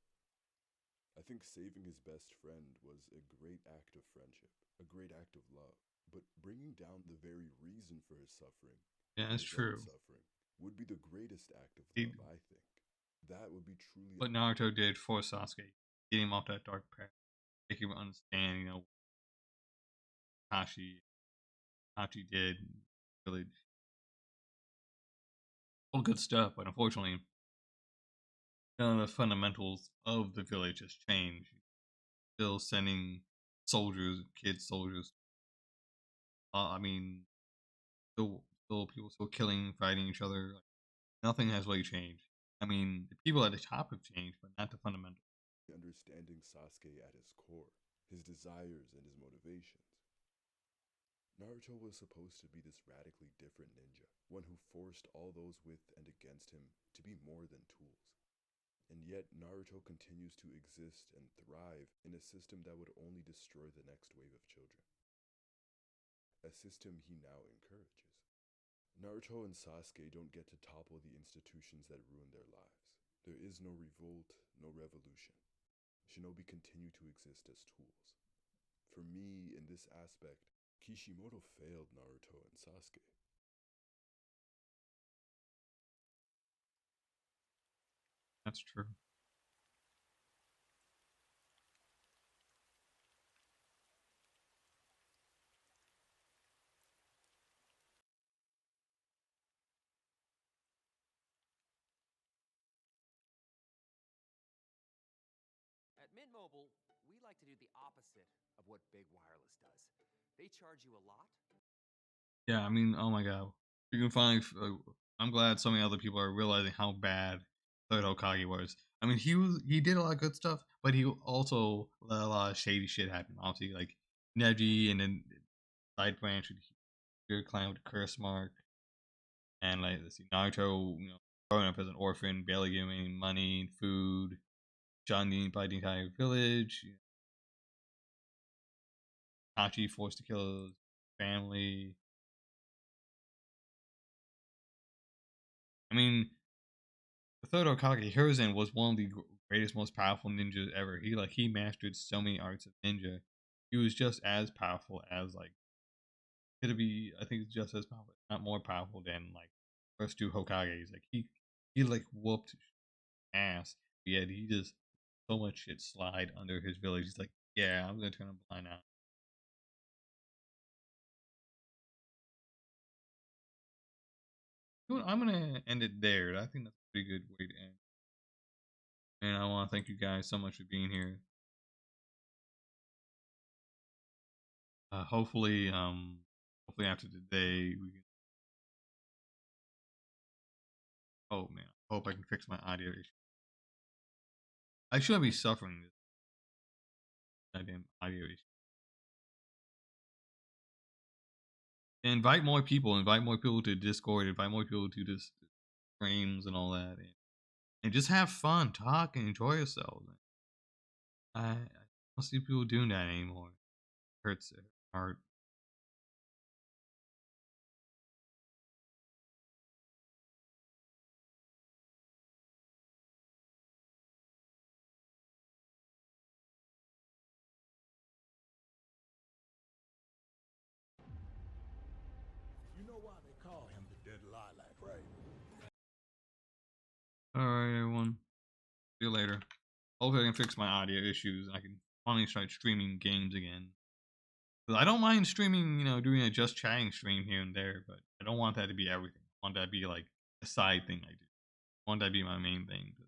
I think saving his best friend was a great act of friendship, a great act of love. But bringing down the very reason for his suffering, Yeah, that's his own true. suffering, would be the greatest act of He, love, I think. That would be truly. what Naruto did for Sasuke, get him off that dark path, make him understand, Kashi, Hachi did, really all good stuff. But unfortunately, none of the fundamentals of the village has changed. Still sending soldiers, kid soldiers. I mean, still people still killing, fighting each other. Like, nothing has really changed. I mean, the people at the top have changed, but not the fundamentals. Understanding Sasuke at his core, his desires and his motivations. Naruto was supposed to be this radically different ninja, one who forced all those with and against him to be more than tools. And yet, Naruto continues to exist and thrive in a system that would only destroy the next wave of children. A system he now encourages. Naruto and Sasuke don't get to topple the institutions that ruined their lives. There is no revolt, no revolution. Shinobi continue to exist as tools. For me, in this aspect, Kishimoto failed Naruto and Sasuke. That's true. At Mint Mobile, we like to do the opposite of what Big Wireless does. They charge you a lot. Yeah, I mean, oh my god, you can finally. I'm glad so many other people are realizing how bad Third Hokage was. I mean, he did a lot of good stuff, but he also let a lot of shady shit happen. Obviously, like Neji, and then side branch with your clan with the curse mark, and like let's see, Naruto, growing up as an orphan, barely getting any money, food, Johnny by the entire village. Hachi forced to kill his family. I mean, the third Hokage, Hiruzen, was one of the greatest, most powerful ninjas ever. He mastered so many arts of ninja. He was just as powerful as could be. I think just as powerful, not more powerful than first two Hokages. He whooped ass. Yet he just so much shit slide under his village. He's like, yeah, I'm gonna turn a blind eye. You know what, I'm gonna end it there. I think that's a pretty good way to end. And I want to thank you guys so much for being here. Hopefully after today we can. Oh man, I hope I can fix my audio issue. I shouldn't be suffering this goddamn audio issue. Invite more people. Invite more people to Discord. Invite more people to this streams and all that, and just have fun, talk, and enjoy yourselves. I don't see people doing that anymore. It hurts their heart. You know why they call him the dead lilac, right? Alright, everyone. See you later. Hopefully I can fix my audio issues and I can finally start streaming games again. I don't mind streaming, doing a just chatting stream here and there, but I don't want that to be everything. I want that to be like a side thing I do. I want that to be my main thing. I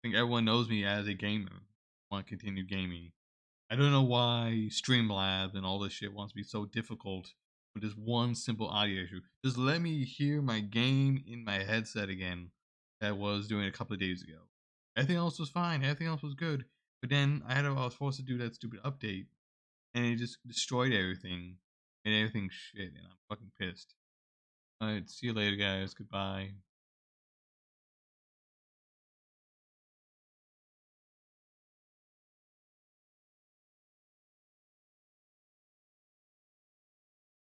think everyone knows me as a gamer. I want to continue gaming. I don't know why Streamlabs and all this shit wants to be so difficult with this one simple audio issue. Just let me hear my game in my headset again that was doing a couple of days ago. Everything else was fine. Everything else was good. But then I was forced to do that stupid update, and it just destroyed everything, and everything's shit, and I'm fucking pissed. Alright, see you later, guys. Goodbye.